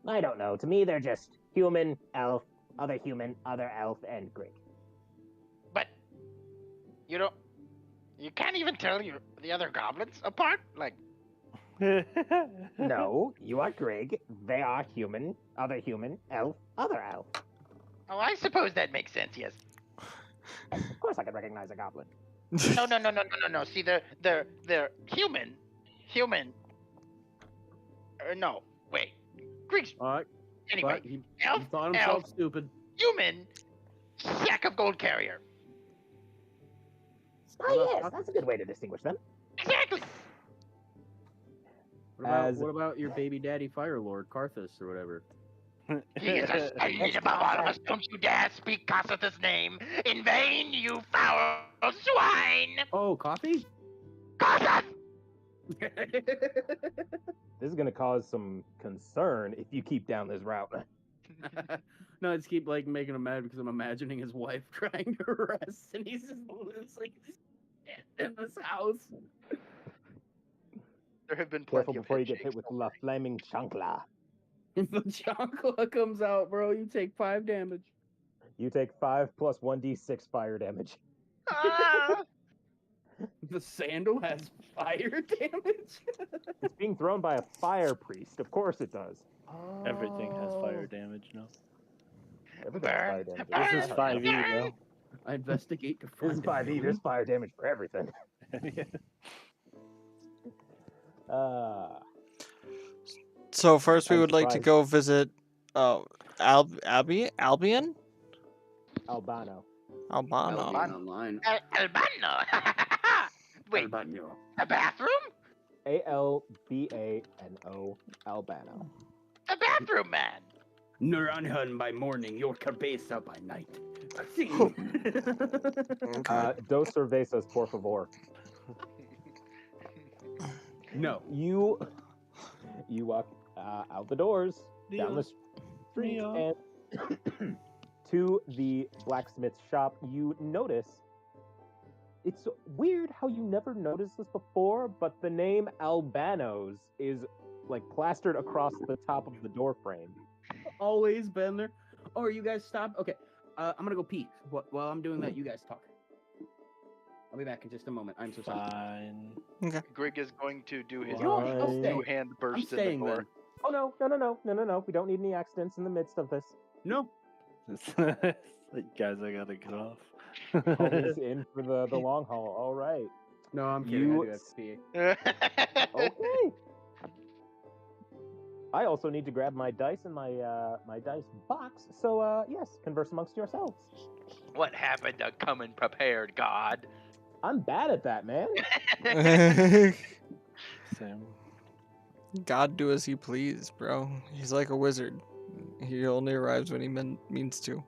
I don't know. To me, they're just human, elf, other elf, and Greg. But you can't even tell the other goblins apart. Like, No, you are Greg. They are human, elf, other elf. oh, I suppose that makes sense. Yes. Of course, I can recognize a goblin. No. See, they're human. No, wait. Greeks. Alright, Anyway, but he elf, thought himself elf, stupid. human, sack of gold carrier. Oh, yes, that's a good way to distinguish them. Exactly. What about your baby daddy Fire Lord, Karthus, or whatever? He is ascended above all of us. Don't you dare speak Cossith's name in vain, you foul swine! Oh, coffee? Cossith! This is going to cause some concern if you keep down this route. No, I just keep like making him mad because I'm imagining his wife trying to rest, and he's just like in this house. There have been Careful plenty of before you get hit head with shakes La Flaming Chancla. If the chancla comes out, bro, you take 5 damage. You take 5 plus 1d6 fire damage. Ah! The sandal has fire damage. It's being thrown by a fire priest. Of course it does. Everything has fire damage, no? Everything has fire Burn, damage. burn, This is 5e, bro. I investigate to This is find 5e. There's fire damage for everything. Yeah. So first, we I'm would like to surprised. go visit Albion? Albano. Albano. online. Albano. Wait, Albano. a bathroom? Albano. Albano. A bathroom man. Naranjan by morning, your cabeza by night. Dos cervezas, por favor. No. You walk out the doors, down the street, and to the blacksmith shop. You notice, it's weird how you never noticed this before, but the name Albanos is like plastered across the top of the door frame. Always been there. Oh, are you guys stop? Okay. I'm gonna go pee. While I'm doing that, you guys talk. I'll be back in just a moment. I'm so sorry. Fine. Grig is going to do his You know what? I'll Fine. stay. two-hand I'm burst in the staying door. then. Oh no! We don't need any accidents in the midst of this. No. It's like, guys, I gotta get off. Homie's in for the long haul. All right. No, I'm kidding. You I do have to pee. Okay. I also need to grab my dice and my my dice box. So yes, converse amongst yourselves. What happened to coming prepared, God? I'm bad at that, man. Same. God do as he please, bro. He's like a wizard. He only arrives when he means to.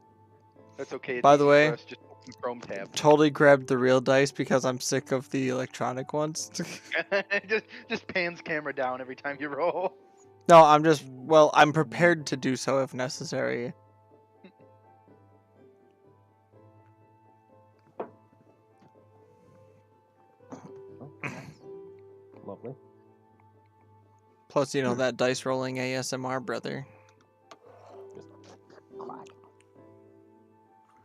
That's okay. It's By the easy way- for us, just open Chrome tab. Totally grabbed the real dice because I'm sick of the electronic ones. just pans camera down every time you roll. No, I'm prepared to do so if necessary. Oh, nice. Lovely. Plus, you know, that dice rolling ASMR, brother. Clack.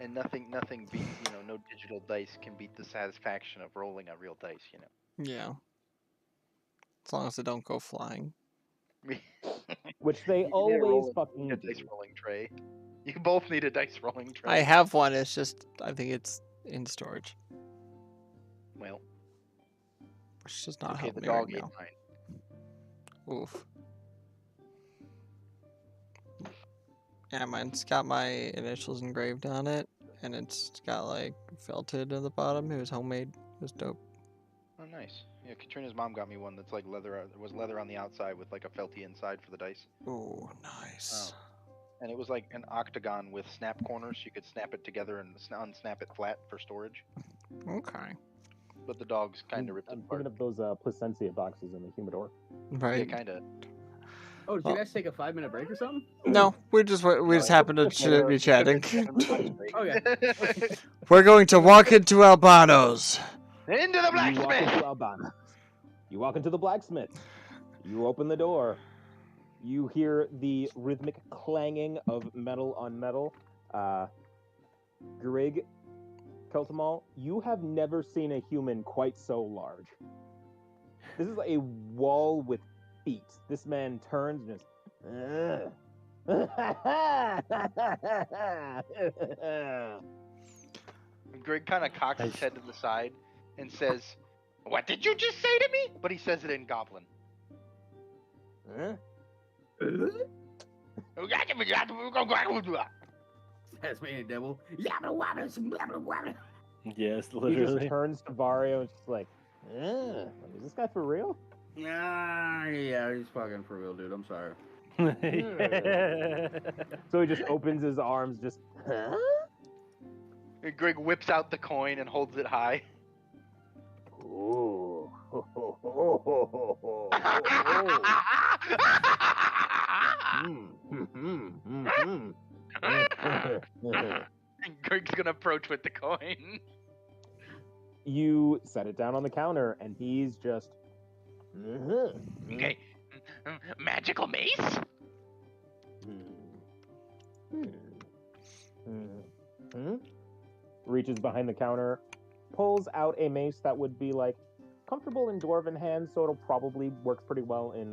And nothing beats, no digital dice can beat the satisfaction of rolling a real dice, Yeah. As long as they don't go flying. Which they You need a always a fucking dice do. doing tray. You both need a dice rolling tray. I have one, it's just, I think it's in storage. Well, Which does not okay, help the me right dog ate now. mine. Oof. Yeah, mine's got my initials engraved on it, and it's got like felted at the bottom. It was homemade. It was dope. Oh, nice. Yeah, Katrina's mom got me one that's like leather. It was leather on the outside with like a felty inside for the dice. Oh, nice. And it was like an octagon with snap corners. You could snap it together and unsnap it flat for storage. Okay. But the dog's kind of ripped it I'm apart. thinking of those Placencia boxes in the humidor. Yeah, Right. kind of. Oh, did you guys take a 5-minute break or something? No, we just happened to be chatting. Okay. We're going to walk into Albano's. Into the You walk blacksmith! into Albana. You walk into the blacksmith. You open the door. You hear the rhythmic clanging of metal on metal. Grig, Keltamal, you have never seen a human quite so large. This is a wall with feet. This man turns and just. Greg kind of cocks his head to the side and says, "What did you just say to me?" But he says it in Goblin. Tasmanian devil. Yes, He literally. just turns to Vario and just like, is this guy for real? Yeah, he's fucking for real, dude. I'm sorry. So he just opens his arms, just, And Greg whips out the coin and holds it high. Ooh. And Greg's gonna approach with the coin. You set it down on the counter, and he's just. Okay. Magical mace? Reaches behind the counter, pulls out a mace that would be like comfortable in dwarven hands, so it'll probably work pretty well in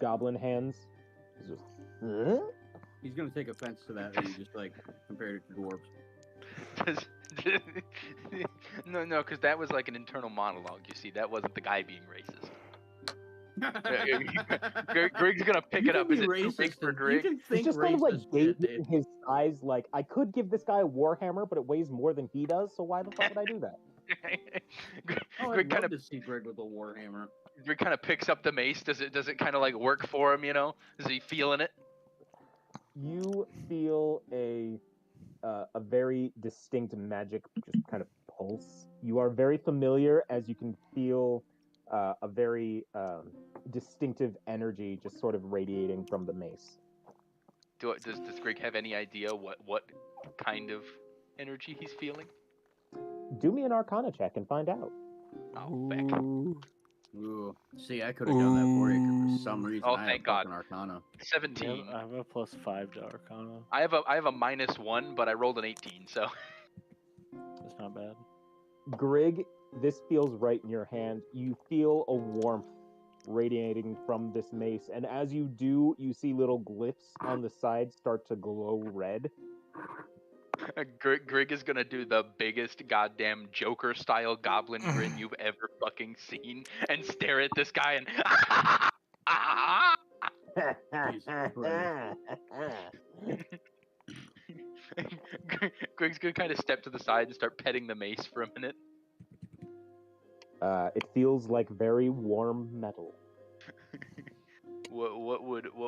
goblin hands. He's just. He's gonna take offense to that, and you just like compared it to dwarves. No, because that was like an internal monologue. You see, that wasn't the guy being racist. Greg's gonna pick You it can up. be Is it too racist big for and- Greg? You can He's think just kind of like racist shit, gauging his size. Like, I could give this guy a warhammer, but it weighs more than he does. So why the fuck would I do that? Oh, Greg I'd kind love of to see Greg with a warhammer. Greg kind of picks up the mace. Does it kind of like work for him? Is he feeling it? You feel a very distinct magic just kind of pulse. You are very familiar as you can feel a very distinctive energy just sort of radiating from the mace. Does Greg have any idea what kind of energy he's feeling? Do me an Arcana check and find out. Oh, feck. Ooh. Ooh. See, I could have done that for you 'cause for some reason Oh, I thank have God. fucking Arcana. 17. I have a +5 to Arcana. I have a -1, but I rolled an 18, so That's not bad. Grig, this feels right in your hand. You feel a warmth radiating from this mace, and as you do, you see little glyphs on the side start to glow red. Grig is gonna do the biggest goddamn Joker-style goblin grin you've ever fucking seen, and stare at this guy and. Grig's gonna kind of step to the side and start petting the mace for a minute. It feels like very warm metal. What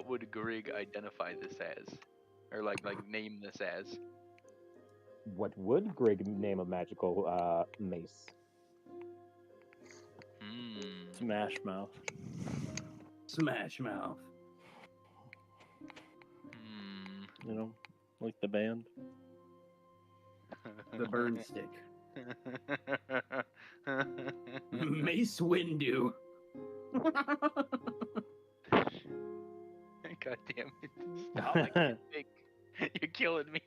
would Grig identify this as, or like name this as? What would Grig name a magical mace? Smash Mouth. Smash Mouth. You know, like the band. The burn stick. Mace Windu. God damn it. Stop, I can't think. You're killing me.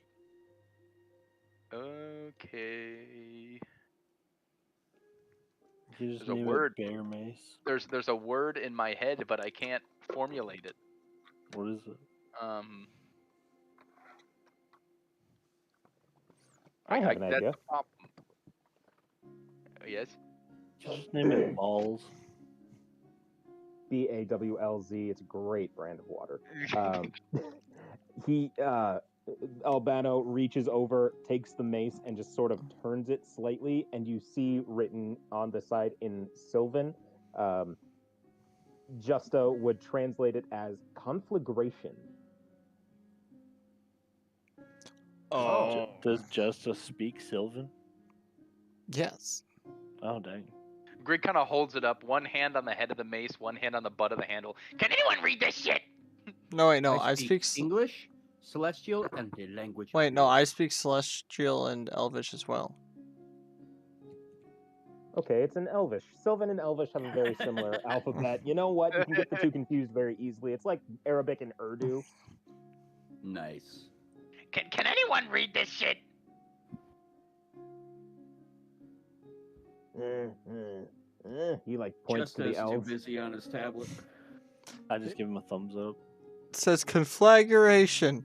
Okay. You just There's a name word. it Bear Mace. There's a word in my head, but I can't formulate it. What is it? I have an that's idea. the problem. Yes? Just name it Balls. BAWLZ. It's a great brand of water. Albano reaches over, takes the mace, and just sort of turns it slightly, and you see written on the side in Sylvan, Justa would translate it as conflagration. Oh. Does Justice speak Sylvan? Yes. Oh, dang. Grig kind of holds it up, one hand on the head of the mace, one hand on the butt of the handle. Can anyone read this shit? No, wait, no. I speak English, Celestial, and the language. Wait, no. I speak Celestial and Elvish as well. Okay, it's an Elvish. Sylvan and Elvish have a very similar alphabet. You know what? You can get the two confused very easily. It's like Arabic and Urdu. Nice. Can anyone read this shit? He like points to the elves. Too busy on his tablet. I just give him a thumbs up. It says conflagration.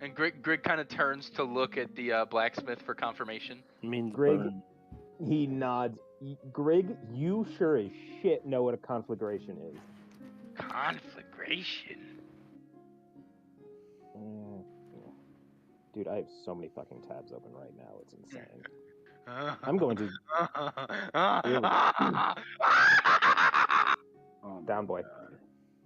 And Grig kind of turns to look at the blacksmith for confirmation. It means Grig, burn. he nods. Grig, you sure as shit know what a conflagration is. Conflagration? Dude, I have so many fucking tabs open right now. It's insane. I'm going to... Down, boy.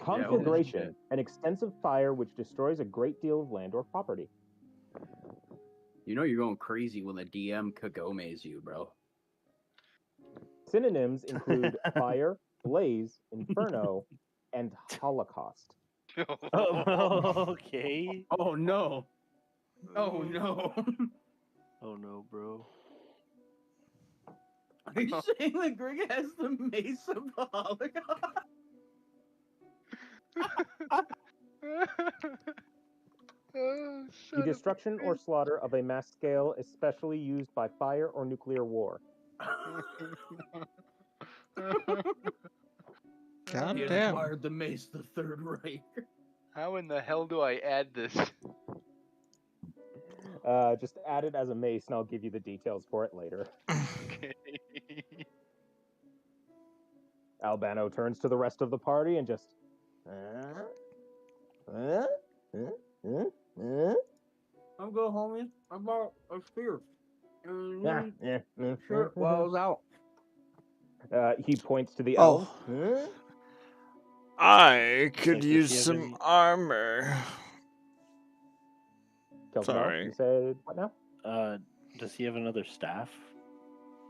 Conflagration, an extensive fire which destroys a great deal of land or property. You know you're going crazy when the DM kagomes you, bro. Synonyms include fire, blaze, inferno, and holocaust. Okay. Oh no. Oh no. Oh no, bro. Are you saying that Grig has the mace of the Holocaust? The destruction or slaughter of a mass scale, especially used by fire or nuclear war. God He damn. acquired the mace, the Third Reich. How in the hell do I add this? Just add it as a mace, and I'll give you the details for it later. Okay. Albano turns to the rest of the party and just... I'm going home. I bought a spear. Sure, while I was out. He points to the Oh. elves. I could Does use he have some any- armor. Kelvin, Sorry. you said what now? Does he have another staff?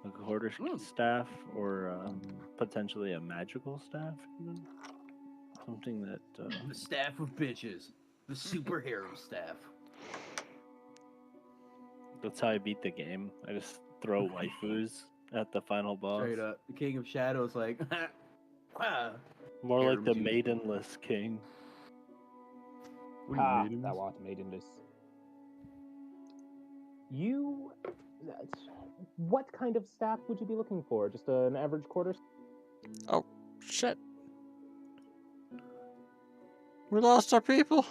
A quarter staff, or potentially a magical staff? Even? Something that. The staff of bitches. The superhero staff. That's how I beat the game. I just throw waifus at the final boss. Straight up. The King of Shadows, like, wow. More like the Harem maidenless king. Thou art maidenless. You What kind of staff would you be looking for? Just an average quarter? Oh, shit. We lost our people.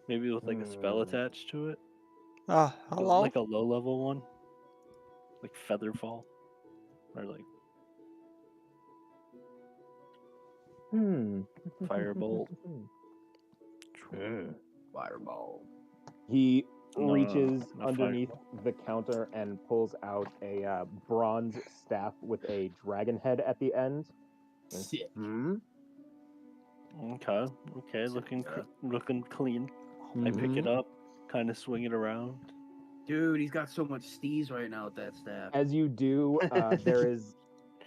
Maybe with like a spell attached to it. Hello? Like a low level one. Like Featherfall. Or like Firebolt. Fireball. He No, reaches no underneath fireball. the counter and pulls out a bronze staff with a dragon head at the end. Sick. Okay, looking clean. I pick it up, kind of swing it around. Dude, he's got so much steez right now with that staff. As you do, there is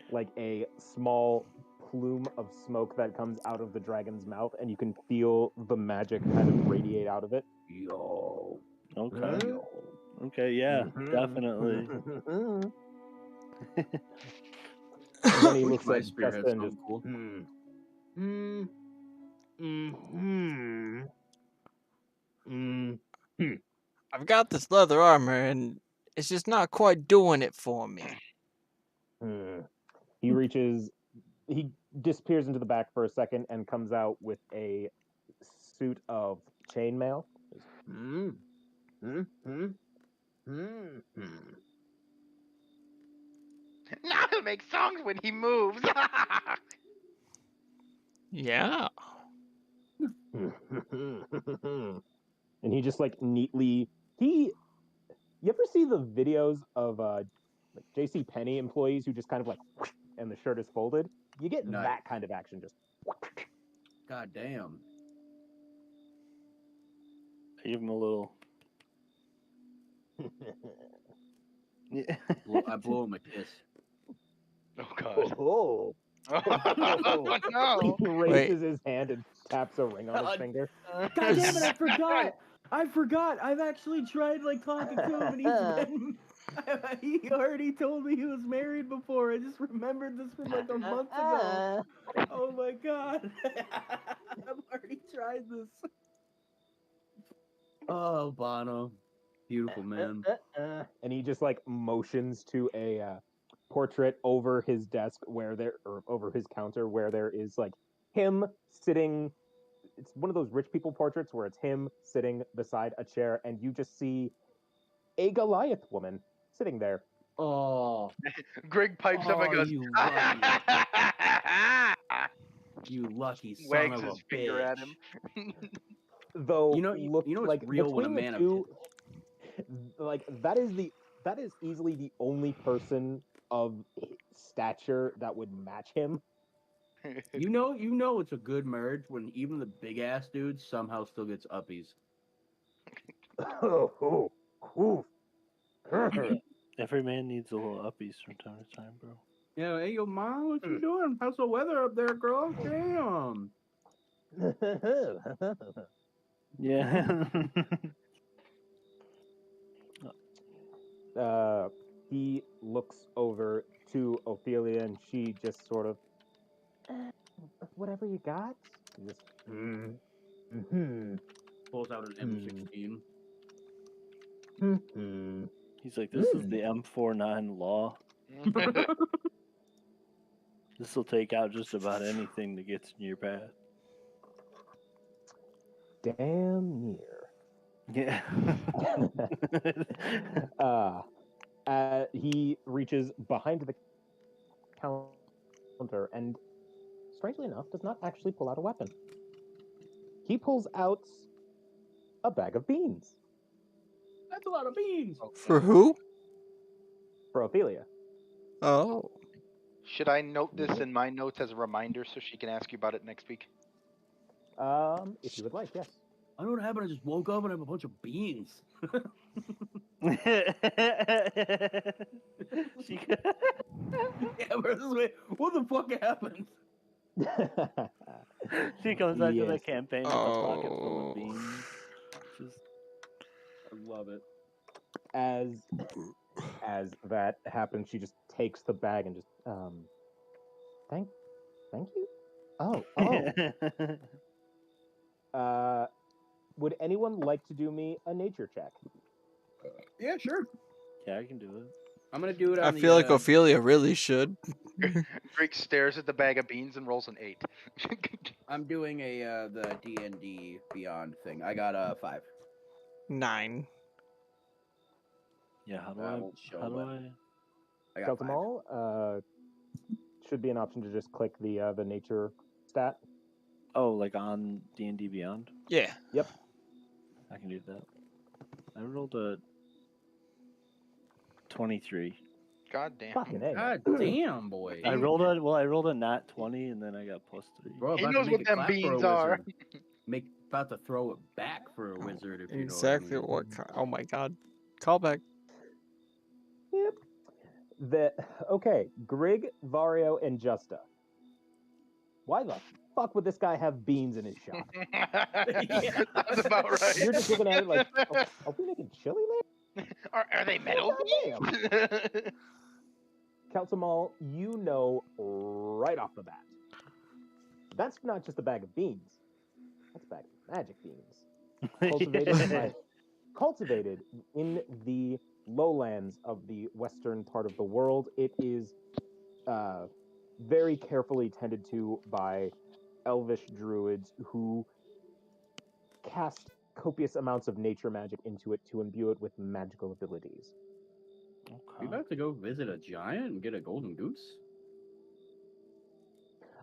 like a small plume of smoke that comes out of the dragon's mouth, and you can feel the magic kind of radiate out of it. Yo. Okay. Okay, yeah, definitely. Then he looks My at spear Jessica head's and so just, cool. I've got this leather armor, and it's just not quite doing it for me. He reaches, he disappears into the back for a second and comes out with a suit of chainmail. Now he'll make songs when he moves. Yeah. And he just like neatly you ever see the videos of like JC Penney employees who just kind of like and the shirt is folded? You get Nice. that kind of action just God damn. I give him a little. Yeah. I blow him a kiss. Oh god. oh. Oh no. He raises his hand and taps a ring on his finger. God damn it, I forgot. I forgot. I've actually tried like talking to him and he's been he already told me he was married before. I just remembered this from like a month ago. Oh my god. I've already tried this. Oh, Bono. Beautiful man. And he just like motions to a portrait over his desk or over his counter where there is like him sitting. It's one of those rich people portraits where it's him sitting beside a chair, and you just see a Goliath woman sitting there. Oh. Greg pipes up and Oh, goes, you You lucky son wags of a his finger bitch. at him. Though You know like what's real when a between man the two, like that is easily the only person of stature that would match him. You know it's a good merge when even the big ass dude somehow still gets uppies. Every man needs a little uppies from time to time, bro. Yeah, hey yo mom, what you doing? How's the weather up there, girl? Damn. Yeah. He looks over to Ophelia, and she just sort of, whatever you got. Just, Pulls out an M16. He's like, this is the M49 law. This will take out just about anything that gets in your path. Damn near. Yeah. He reaches behind the counter and, strangely enough, does not actually pull out a weapon. He pulls out a bag of beans. That's a lot of beans. For who? For Ophelia. Oh. Should I note this in my notes as a reminder so she can ask you about it next week? If you would like, yes. I know what happened. I just woke up and I have a bunch of beans. Yeah, what the fuck happened? She comes out to the Yes. campaign with a pocket full of beans. Just... I love it. As that happens, she just takes the bag and just thank you. Oh. Would anyone like to do me a nature check? Yeah, sure. Yeah, I can do it. I'm gonna do it on I the. feel like Ophelia really should. Greg stares at the bag of beans and rolls an 8. I'm doing the D&D Beyond thing. I got a 5. 9. Yeah, how do I I? won't show How do what- I? I got 5. Keltamal, should be an option to just click the nature stat. Oh, like on D&D Beyond? Yeah. Yep. I can do that. I rolled a 23. God damn. Fucking A. God damn, boy. I rolled a nat 20 and then I got +3. Bro, He about knows to what make it them clap for a beans are. wizard. About to throw it back for a wizard if you Exactly know what I mean. Oh my god. Callback. Yep. Okay, Grig, Vario, and Justa. Why the fuck would this guy have beans in his shop? Sounds about right. You're just looking at it like, are we making chili there? Are they metal God beans? Keltamal, you know right off the bat. That's not just a bag of beans. That's a bag of magic beans. Cultivated in the lowlands of the western part of the world. It is very carefully tended to by elvish druids who cast copious amounts of nature magic into it to imbue it with magical abilities. You about to go visit a giant and get a golden goose?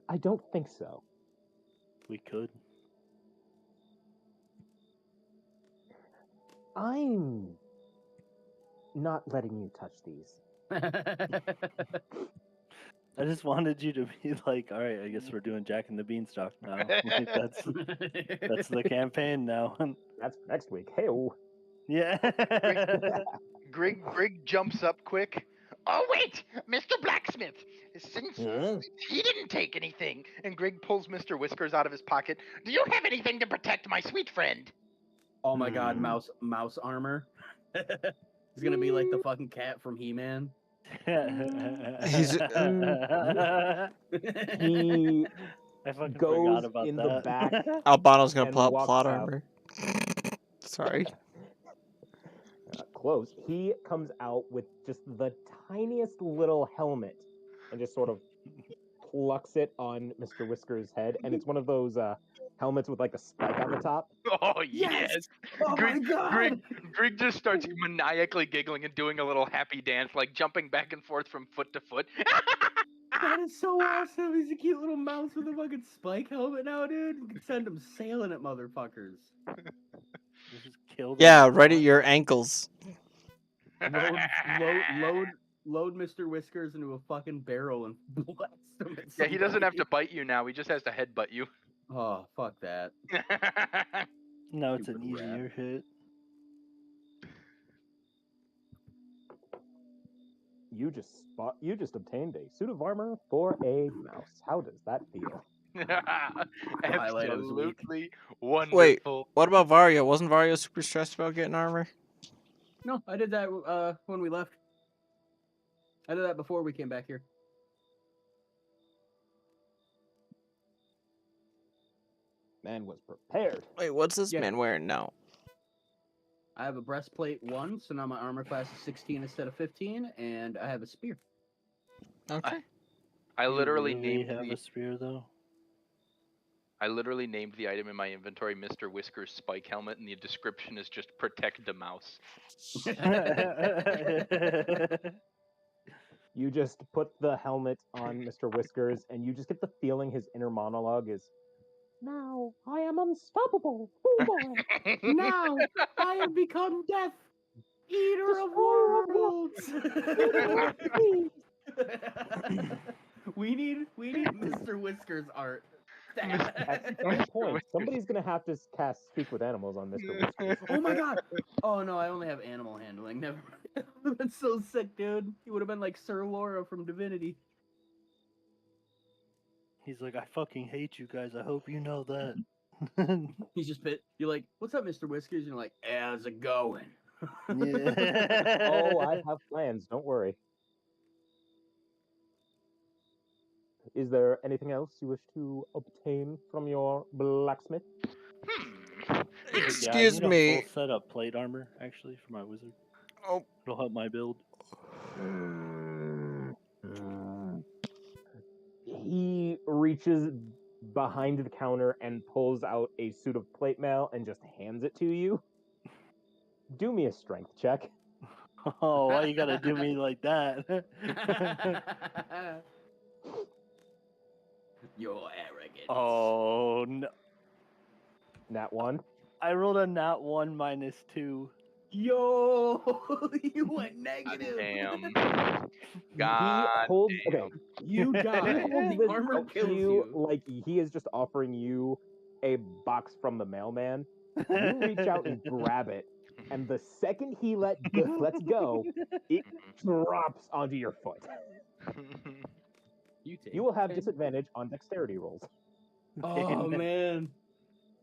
I don't think so. We could. I'm not letting you touch these. I just wanted you to be like, all right, I guess we're doing Jack and the Beanstalk now. Like, that's the campaign now. That's next week. Hey-oh. Yeah. Grig jumps up quick. Oh wait, Mr. Blacksmith. Since Yeah. he didn't take anything, And Grig pulls Mr. Whiskers out of his pocket. do you have anything to protect my sweet friend? Oh my god, mouse armor. He's gonna be like the fucking cat from He-Man. He's He I fucking goes forgot about in that. the back. Albano's gonna And pull out walks plot out. armor. Sorry. Close. He comes out with just the tiniest little helmet and just sort of plucks it on Mr. Whisker's head. And it's one of those helmets with like a spike on the top. Oh yes. Oh my god! Grig just starts maniacally giggling and doing a little happy dance, like jumping back and forth from foot to foot. That is so awesome. He's a cute little mouse with a fucking spike helmet now, dude. You can send him sailing at motherfuckers. Just kill them Yeah, all. right at your ankles. Load Mr. Whiskers into a fucking barrel and blast him at Yeah, he doesn't have to somebody. bite you now. He just has to headbutt you. Oh, fuck that. No, it's an Stupid rat. easier hit. You just obtained a suit of armor for a mouse. How does that feel? Highlight of the week. Absolutely wonderful. Wait, what about Vario? Wasn't Vario super stressed about getting armor? No, I did that when we left. I did that before we came back here. Man was prepared. Wait, what's this Yeah. man wearing now? I have a breastplate 1, so now my armor class is 16 instead of 15, and I have a spear. Okay. I literally Do you really named have the a spear though. I literally named the item in my inventory Mr. Whisker's spike helmet, and the description is just protect the mouse. You just put the helmet on Mr. Whiskers, and you just get the feeling his inner monologue is, "Now I am unstoppable. Oh boy. Now I have become death, eater of Destroyer of worlds. Please." we need Mr. Whiskers art. At some point, somebody's gonna have to cast Speak with Animals on Mr. Whiskers. Oh my god! Oh no, I only have animal handling. Never mind. That's so sick, dude. He would have been like Sir Laura from Divinity. He's like, I fucking hate you guys. I hope you know that. He's just bit. You're like, "What's up, Mr. Whiskers?" And you're like, "How's it going?" Oh, I have plans. Don't worry. is there anything else you wish to obtain from your blacksmith? Hmm. I Excuse need a me. full set of plate armor, actually, for my wizard. Oh, It'll help my build. He reaches behind the counter and pulls out a suit of plate mail and just hands it to you. Do me a strength check. Oh, why you gotta do me like that? Your arrogance. Oh no! Nat 1. I rolled a nat 1 -2. Yo, you went negative. Damn. He God holds. damn. Okay. You He died. holds The this armor out to kills you you. like he is just offering you a box from the mailman. You reach out and grab it, and the second he lets go, it drops onto your foot. You take. You will have 10. disadvantage on dexterity rolls. Oh man,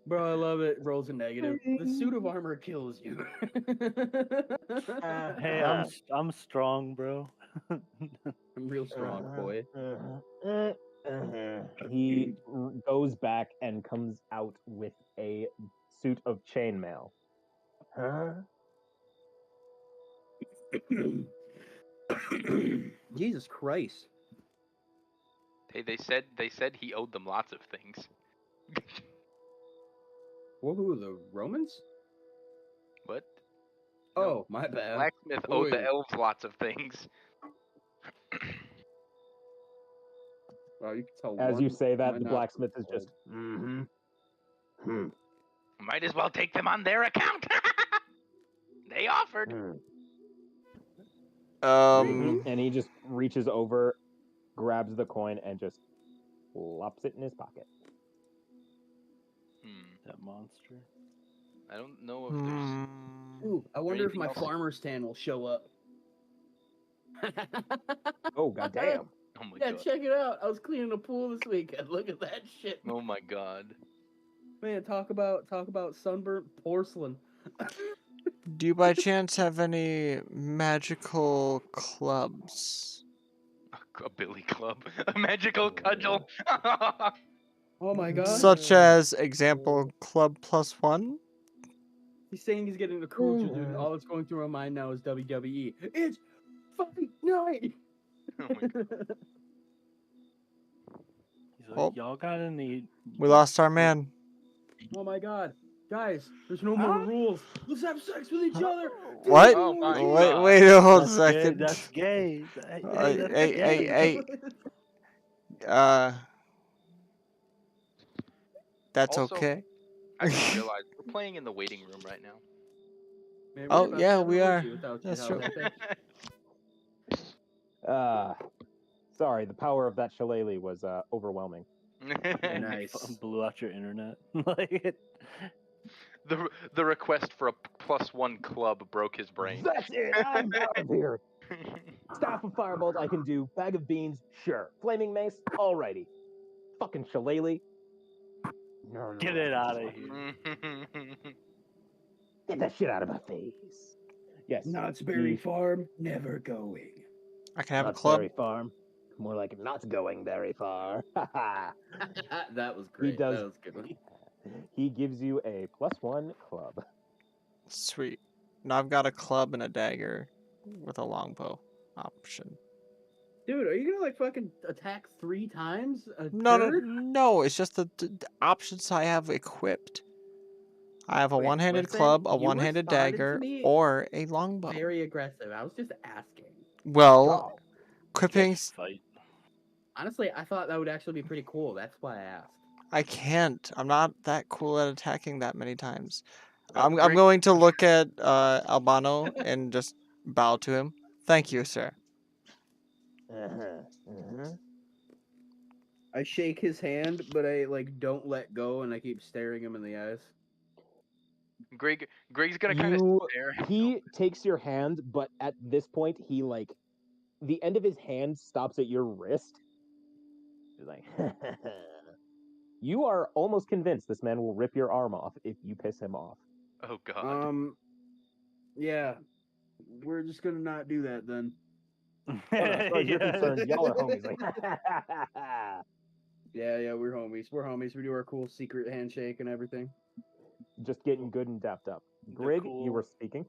bro, I love it. Rolls a negative. The suit of armor kills you. Hey, I'm strong, bro. I'm real strong, boy. He goes back and comes out with a suit of chainmail. Huh? Jesus Christ. Hey, they said he owed them lots of things. Who, the Romans? What? Oh, my bad. Blacksmith owed the Wait. elves lots of things. Wow, you can tell As one. you say that, Why the not blacksmith is twelve? just. Hmm. Might as well take them on their account. They offered. And he just reaches over, grabs the coin, and just plops it in his pocket. That monster. I don't know if there's. Ooh, I wonder if anything my else? farmer stand will show up. Oh, goddamn. Oh my Yeah, god. check it out. I was cleaning a pool this weekend. Look at that shit. Oh my god. Man, talk about sunburnt porcelain. do you by chance have any magical clubs? A billy club. A magical cudgel. Oh my god. Such as example club +1? He's saying he's getting the crucial, dude. And all that's going through my mind now is WWE. It's fight night. Oh my god. He's like, Oh. y'all got any? We lost our man. Oh my god. Guys, there's no more rules. Let's have sex with each other. What? Oh my Wait, god. wait, hold a That's gay. second. That's gay. Hey, that's Hey, gay. hey. That's Also, okay. I just realized we're playing in the waiting room right now. Man, Oh, we're about yeah, to have an we are. orgy without you. That's How's true. that, bitch? Sorry, the power of that shillelagh was overwhelming. Nice. Blew out your internet. Like, The request for a +1 club broke his brain. That's it. I'm out of here. Staff of firebolt, I can do. Bag of beans, sure. Flaming mace, alrighty. Fucking shillelagh. No. get it out of here. Get that shit out of my face. Yes. Knott's Berry Farm, never going. I can have a Knott's club. Berry Farm. More like not going very far. That was great. does. That was a good one. He gives you a +1 club. Sweet. Now I've got a club and a dagger with a longbow option. Dude, are you gonna like fucking attack 3 times? No. It's just the options I have equipped. I have a Wait, one-handed listen, club, a you one-handed responded to dagger, me or a longbow. Very aggressive. I was just asking. Well, equipping. Yes, fight. Honestly, I thought that would actually be pretty cool. That's why I asked. I can't. I'm not that cool at attacking that many times. Oh, I'm Greg- going to look at Albano and just bow to him. Thank you, sir. I shake his hand, but I like don't let go, and I keep staring him in the eyes. Greg's gonna kind of stare. He takes your hand, but at this point, he like the end of his hand stops at your wrist. He's like, you are almost convinced this man will rip your arm off if you piss him off. Oh god. Yeah, we're just gonna not do that then. Oh, no, as far as you're concerned, y'all are homies. Like, Yeah, we're homies. We're homies. We do our cool secret handshake and everything. just getting good and dapped up. The Grig, you cool- were speaking.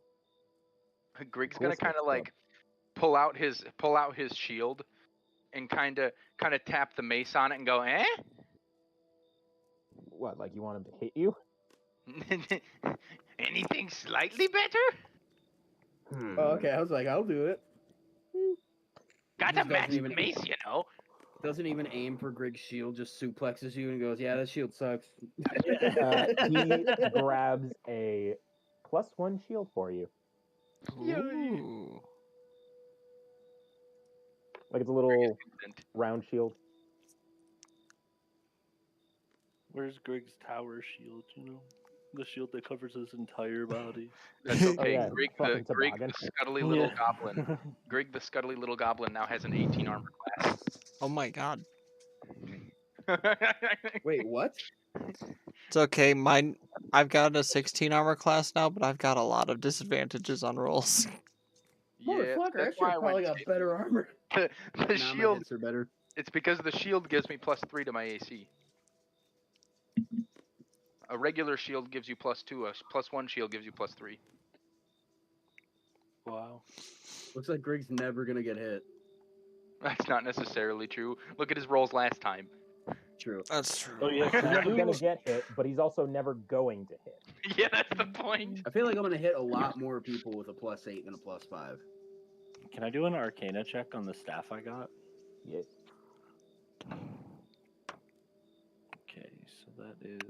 Grig's Cool gonna kind stuff, of like pull out his shield and kind of tap the mace on it and go, eh? What, like you want him to hit you? Anything slightly better? Oh, okay. I was like, I'll do it. Got Just to match doesn't the even- mace, you know. Doesn't even aim for Grig's shield, just suplexes you and goes, yeah, that shield sucks. He grabs a +1 shield for you. Ooh. Like it's a little round shield. Where's Grig's tower shield? You know, the shield that covers his entire body. That's okay. yeah, Grig, fucking the toboggan. scuttly little Yeah. goblin. Grig, the scuttly little goblin, now has an 18 armor class. Oh my god. Wait, what? It's okay. I've got a 16 armor class now, but I've got a lot of disadvantages on rolls. Yeah, Motherfucker, I that's should why have probably went got better armor. the Nah, my shield. hits are better. It's because the shield gives me +3 to my AC. A regular shield gives you +2. A +1 shield gives you +3. Wow. Looks like Grig's never gonna get hit. That's not necessarily true. Look at his rolls last time. True. That's true. Oh yeah. He's never gonna get hit, but he's also never going to hit. Yeah, that's the point. I feel like I'm gonna hit a lot more people with a +8 than a +5. Can I do an Arcana check on the staff I got? Yes. Okay, so that is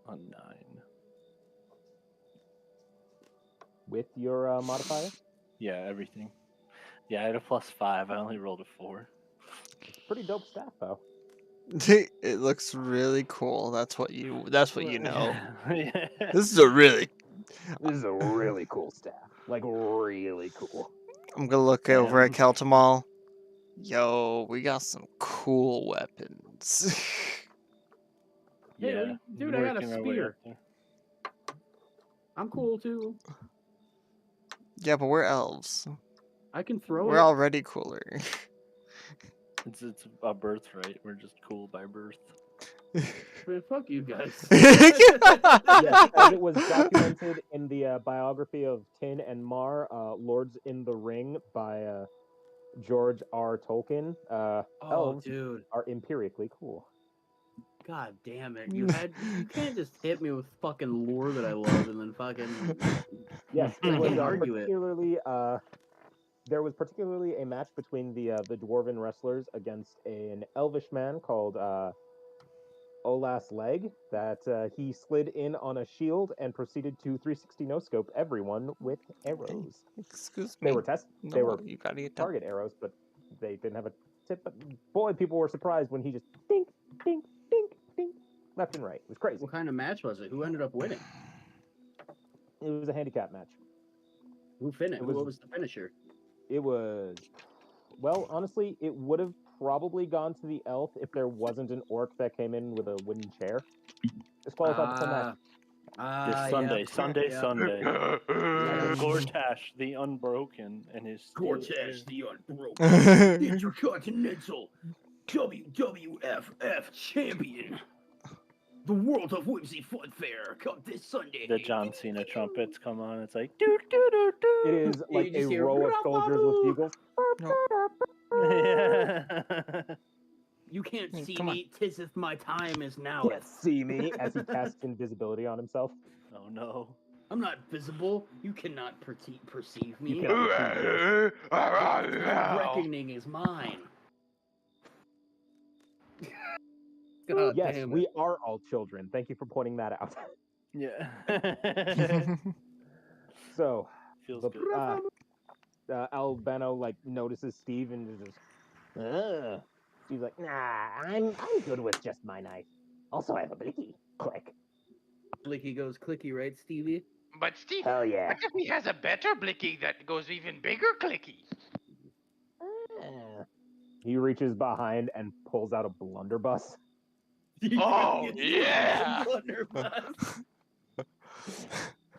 a 9. With your modifier? Yeah, everything. Yeah, I had a +5. I only rolled a 4. Pretty dope staff, though. It looks really cool. That's what you know. Yeah. This is a really This is a really cool staff. Like, really cool. I'm gonna look over at Keltamal. Yo, we got some cool weapons. Hey, Yeah. dude, I got a working our way spear. up there. I'm cool too. Yeah, but we're elves. I can throw We're it. already cooler. It's a birthright. We're just cool by birth. Man, fuck you guys. Yes, as it was documented in the biography of Tin and Mar, Lords in the Ring by George R. Tolkien, Oh, elves dude. are empirically cool. God damn it. You can't just hit me with fucking lore that I love and then fucking Yes, I it was can't argue it. particularly. There was particularly a match between the dwarven wrestlers against an elvish man called Olas Leg that he slid in on a shield and proceeded to 360 no scope everyone with arrows. Excuse me. They were No, they were you gotta get down. target arrows, but they didn't have a tip. But boy, people were surprised when he just dink, dink, dink, dink, left and right. It was crazy. What kind of match was it? Who ended up winning? It was a handicap match. Who finished? It was- What was the finisher? It was, well, honestly, it would have probably gone to the elf if there wasn't an orc that came in with a wooden chair. Disqualified the whole match. This Sunday, yeah. Sunday, Yeah. Sunday. Yeah. Gortash, the Unbroken, and his Cortez, the Unbroken, Intercontinental WWFF Champion. The World of Whimsy Fun Fair come this Sunday. The John Cena trumpets come on. It's like doo doo doo doo. It is like you a just hear, row of soldiers with bugles. Yeah. You can't Hey, see come on. me. 'Tis if my time is now. Can't see me as he casts invisibility on himself. Oh no. I'm not visible. You cannot perceive me. You cannot Reckoning is mine. God Yes, damn it. we are all children. Thank you for pointing that out. Yeah. So, Feels the, good. Albano like notices Steve and is just, Steve's like, nah, I'm good with just my knife. Also, I have a blicky. Click. Blicky goes clicky, right, Stevie? But Steve, Hell yeah. what if he has a better blicky that goes even bigger clicky? He reaches behind and pulls out a blunderbuss. Oh, yeah!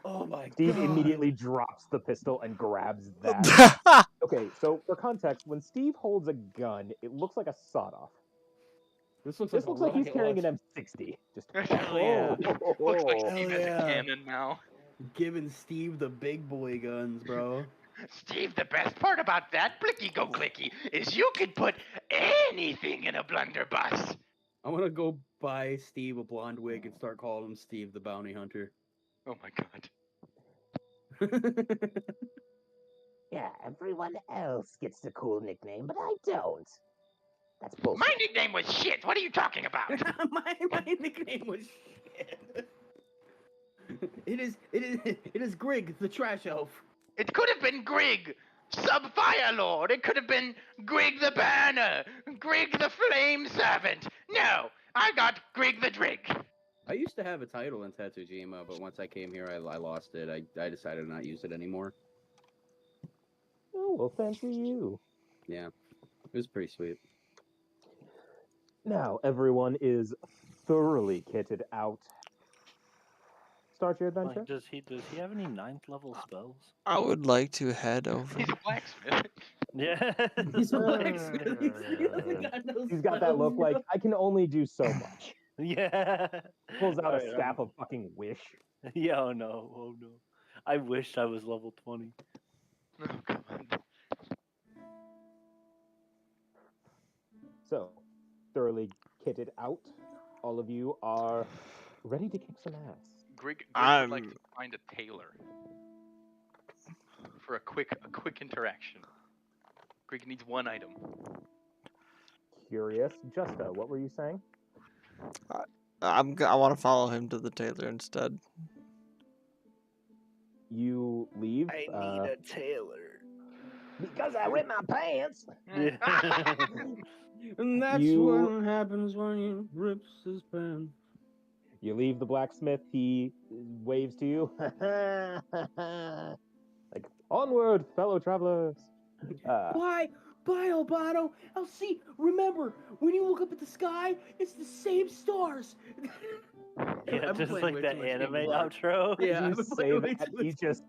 Oh my Steve God. immediately drops the pistol and grabs that. Okay, so for context, when Steve holds a gun, it looks like a sawed-off. This looks This looks like he's carrying rocket an M60. Just Hell yeah. Looks like Hell Steve has yeah. a cannon now. launch. Giving Steve the big boy guns, bro. Steve, the best part about that blicky go clicky is you can put anything in a blunderbuss. I want to go buy Steve a blonde wig and start calling him Steve the Bounty Hunter. Oh my god. Yeah, everyone else gets the cool nickname, but I don't. That's bullshit. My nickname was shit. What are you talking about? my nickname was shit. It is Grig, the trash elf. It could have been Grig, Sub-Fire Lord. It could have been Grig the Banner, Grig the Flame Servant. No, I got Grig the Drig. I used to have a title in Tatsujima, but once I came here, I lost it. I decided to not use it anymore. Oh, well, fancy you. Yeah, it was pretty sweet. Now, everyone is thoroughly kitted out. Start your adventure. Like, does he have any 9th level spells? I would like to head over. He's a blacksmith. Yeah. He's a blacksmith. He's got that look like, I can only do so much. Yeah. Pulls out Alright, a staff of fucking wish. Yeah, oh no. I wished I was level 20. Oh god. So, thoroughly kitted out. All of you are ready to kick some ass. Grig would like to find a tailor for a quick interaction. Grig needs one item. Curious. Justa, what were you saying? I want to follow him to the tailor instead. You leave. a tailor. Because I rip my pants. And that's what happens when he rips his pants. You leave the blacksmith. He waves to you. Like, onward, fellow travelers. Bye, Albano. I'll see. Remember, when you look up at the sky, it's the same stars. Yeah, I've been just playing like way that too much Game anime of Life. outro. Yeah, You I've been say playing way that, too he much. just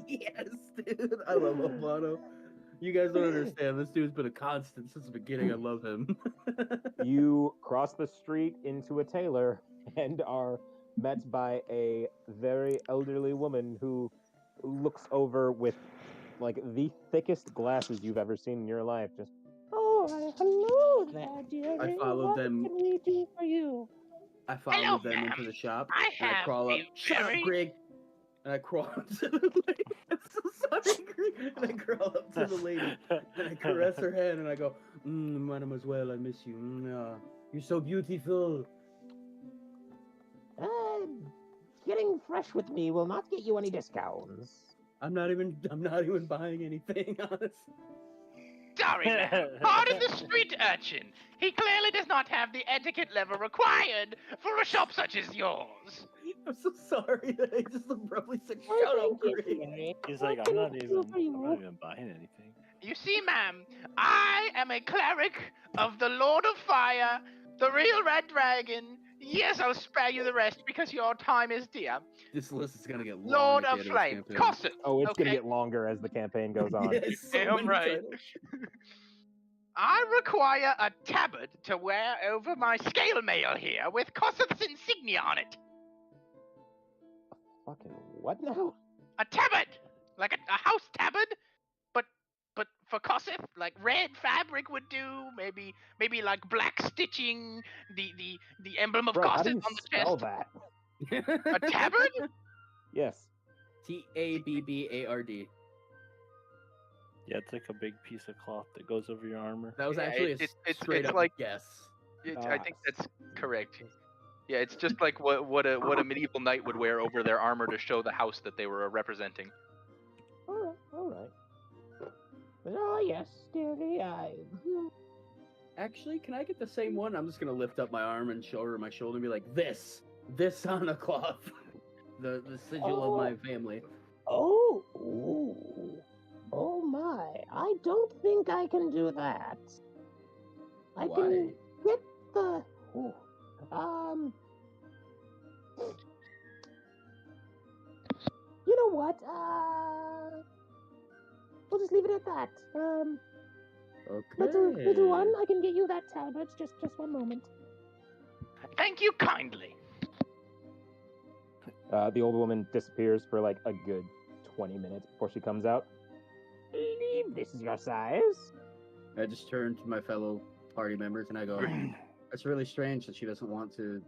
Yes, dude. I love Albano. You guys don't understand. This dude's been a constant since the beginning. I love him. you cross the street into a tailor and are met by a very elderly woman who looks over with like the thickest glasses you've ever seen in your life. Just, oh, hello there, dearie. I followed them. What can we do for you? I followed Hello, them ma'am. into the shop. I and I have crawl up. a Shut up, very- Greg. And I crawl up to the lady. I'm so sorry, Greg. And I crawl up to the lady and I caress her hand and I go, Mademoiselle, I miss you. You're so beautiful. Getting fresh with me will not get you any discounts. I'm not even buying anything, honest. Sorry, ma'am. Pardon the street urchin. He clearly does not have the etiquette level required for a shop such as yours. I'm so sorry that I just abruptly said, shut up, Greg. He's like, I'm not even buying anything. You see, ma'am, I am a cleric of the Lord of Fire, the real Red Dragon. Yes, I'll spare you the rest because your time is dear. This list is gonna get long. Lord at of the end this Flame, campaign. Cosset. Oh, it's gonna Okay. get longer as the campaign goes on. Yes, so Damn many right. titles. I require a tabard to wear over my scale mail here with Cosset's insignia on it. Fucking what now? A tabard! Like a house tabard, but for Koseth, like red fabric would do, maybe like black stitching, the emblem of Bro, how do Koseth you on the spell chest. that? A tabard? Yes. Tabbard. Yeah, it's like a big piece of cloth that goes over your armor. That was Yeah, actually it's straight up like- guess. I think that's correct. Yeah, it's just like what a medieval knight would wear over their armor to show the house that they were representing. All right. Oh yes, dearie, Actually, can I get the same one? I'm just gonna lift up my arm and shoulder my shoulder and be like, this on a cloth. the sigil of my family. Oh, oh my! I don't think I can do that. I Why? can get the know what? We'll just leave it at that. Okay. Little one, I can get you that tablet. Just one moment. Thank you kindly. The old woman disappears for like a good 20 minutes before she comes out. Believe this is your size. I just turn to my fellow party members and I go, "That's really strange that she doesn't want to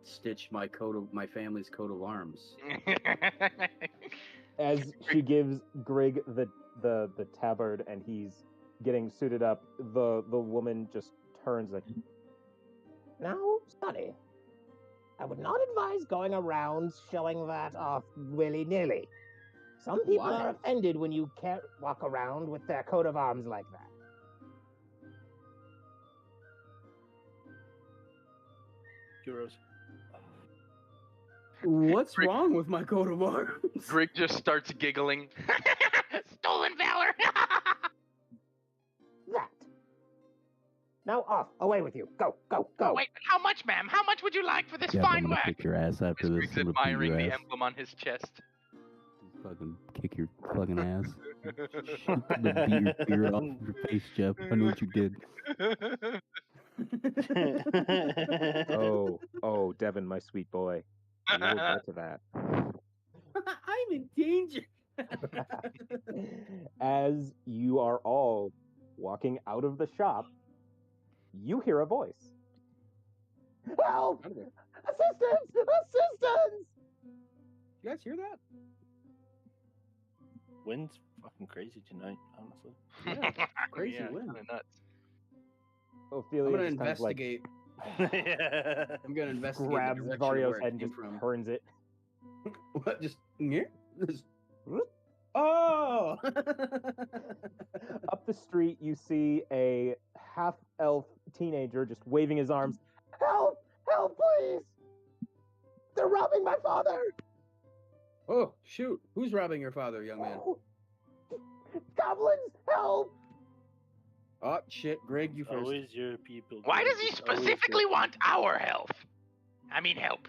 stitch my family's coat of arms." As she gives Grig the tabard and he's getting suited up, the woman just turns like, now, Sonny, I would not advise going around showing that off willy-nilly. Some people are offended when you can't walk around with their coat of arms like that. Heroes. What's wrong with my coat of arms? Grig just starts giggling. Stolen valor. That. Now off, away with you. Go, go, go. Wait, how much, ma'am? How much would you like for this Yeah, fine I'm gonna work? kick your ass after this. Grig's I'm gonna beat admiring your the ass. emblem on his chest. Fucking kick your fucking ass. Beat your beard off your face, Jeff. I know what you did. Oh, Devin, my sweet boy. We will get to that. I'm in danger. As you are all walking out of the shop, you hear a voice. Help! Assistance! Assistance! You guys hear that? Wind's fucking crazy tonight, honestly. Yeah, crazy Yeah, wind. kinda nuts. Ophelia I'm gonna just kind of like investigate. Yeah. I'm gonna investigate. grabs the direction Vario's where it head and came just from. turns it. What? Just here? Oh! Up the street, you see a half-elf teenager just waving his arms. Help! Help, please! They're robbing my father! Oh, shoot. Who's robbing your father, young man? Goblins, help! Oh, shit. Greg, you first. Always your people. Why Greg. does he It's always specifically your want people. our help? I mean, help.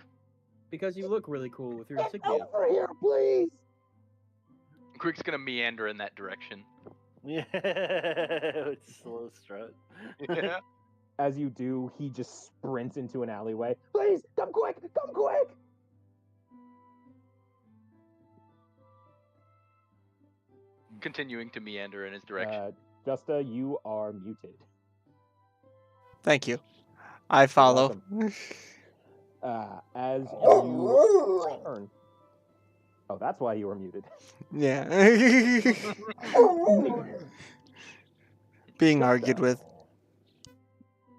Because you look really cool with your Get insignia. over here, please! Grig's gonna meander in that direction. Yeah, it's slow strut. Yeah. As you do, he just sprints into an alleyway. Please, come quick! Come quick! Continuing to meander in his direction. Justa, you are muted. Thank you. I follow. As you turn. Oh, that's why you were muted. Yeah. Being argued with.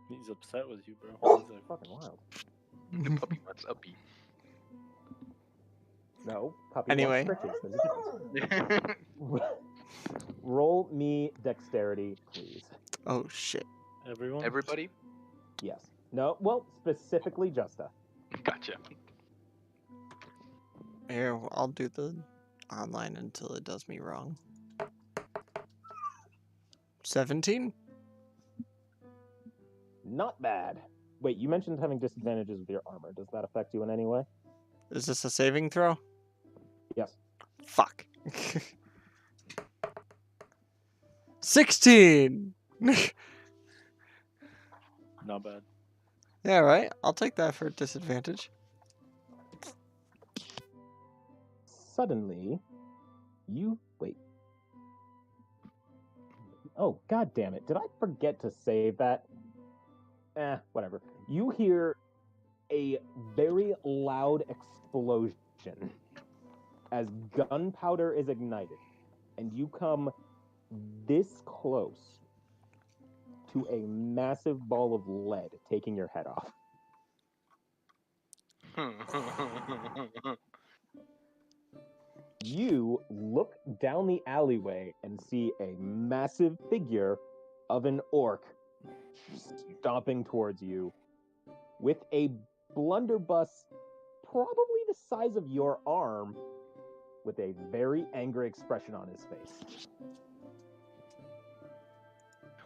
He's upset with you, bro. He's like, Fucking wild. The puppy wants a beat. No, puppy Anyway. wants stretches, then you can- Roll me dexterity, please. Oh shit. everyone. Everybody? Yes. No, well, specifically Justa. Gotcha. Here, I'll do the online until it does me wrong. 17? Not bad. Wait, you mentioned having disadvantages with your armor. Does that affect you in any way? Is this a saving throw? Yes. Fuck. 16! Not bad. Yeah, right? I'll take that for disadvantage. Suddenly, you wait. Oh, god damn it. Did I forget to save that? Whatever. You hear a very loud explosion as gunpowder is ignited, and you come this close to a massive ball of lead taking your head off. You look down the alleyway and see a massive figure of an orc stomping towards you with a blunderbuss probably the size of your arm with a very angry expression on his face.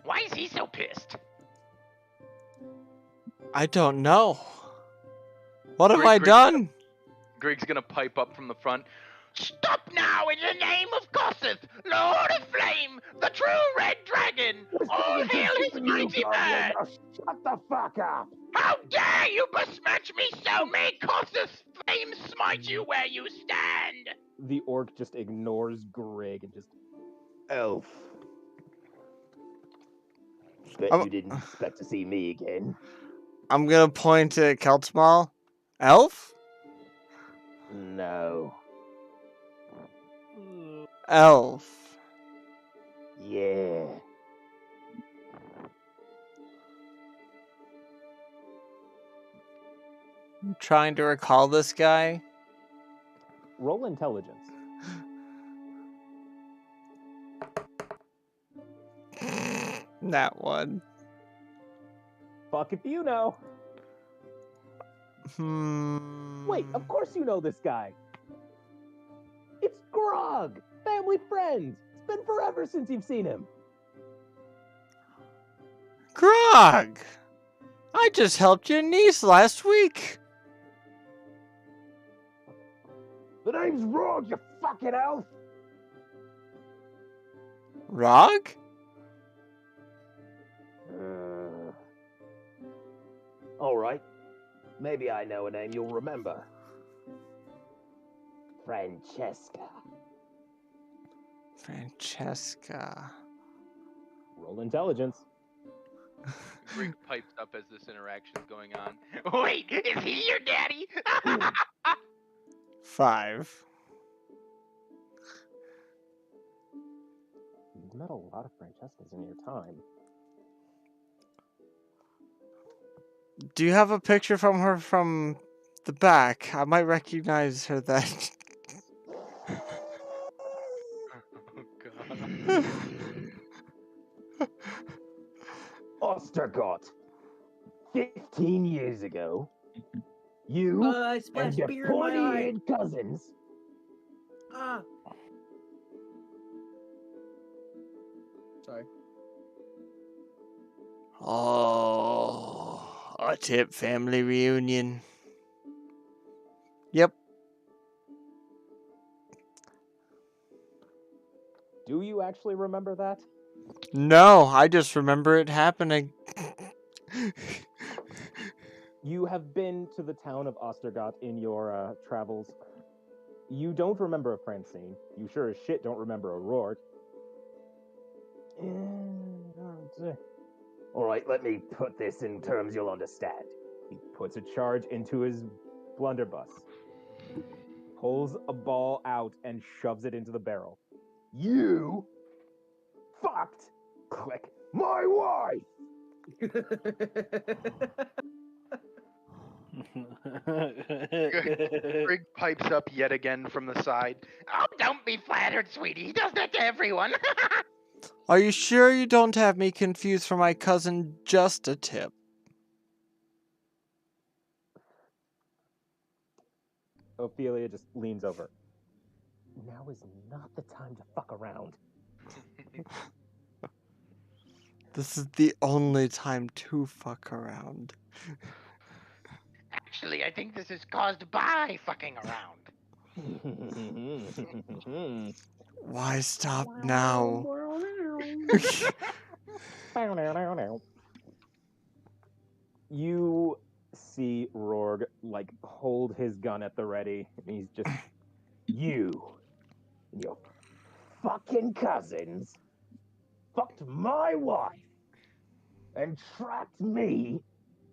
Why is he so pissed? I don't know. What have Greg- I Greg- done? Grig's gonna pipe up from the front. Stop now in the name of Gossip, Lord of Flame, the true red dragon! All hail his mighty bird! Now shut the fuck up! How dare you besmirch me so? May Gossip's flame smite you where you stand! The orc just ignores Grig and just... Elf. Bet I'm- you didn't expect to see me again. I'm gonna point to Keltmal. Elf? No. Elf. Yeah. I'm trying to recall this guy. Roll intelligence. That one. Fuck if you know. Wait, of course you know this guy. It's Grog, family friend. It's been forever since you've seen him. Grog! I just helped your niece last week. The name's Rog, you fucking elf. Rog? All right. Maybe I know a name you'll remember. Francesca. Francesca. Roll intelligence. Grig pipes up as this interaction is going on. Wait, is he your daddy? 5. You've met a lot of Francescas in your time. Do you have a picture from her from the back? I might recognize her then. Oh, God. Ostergott. 15 years ago, you I and splashed your beer in my eye. pointy-eared cousins Ah. Sorry. Oh, a tip family reunion. Yep. Do you actually remember that? No, I just remember it happening. You have been to the town of Ostergott in your travels. You don't remember a Francine. You sure as shit don't remember a Rourke. All right, let me put this in terms you'll understand. He puts a charge into his blunderbuss, pulls a ball out, and shoves it into the barrel. You fucked, click, my wife! Grig pipes up yet again from the side. Oh, don't be flattered, sweetie. He does that to everyone. Are you sure you don't have me confused for my cousin Just a Tip? Ophelia just leans over. Now is not the time to fuck around. This is the only time to fuck around. Actually, I think this is caused by fucking around. Why stop now? You see Rorg like hold his gun at the ready, and he's just you and your fucking cousins fucked my wife and trapped me.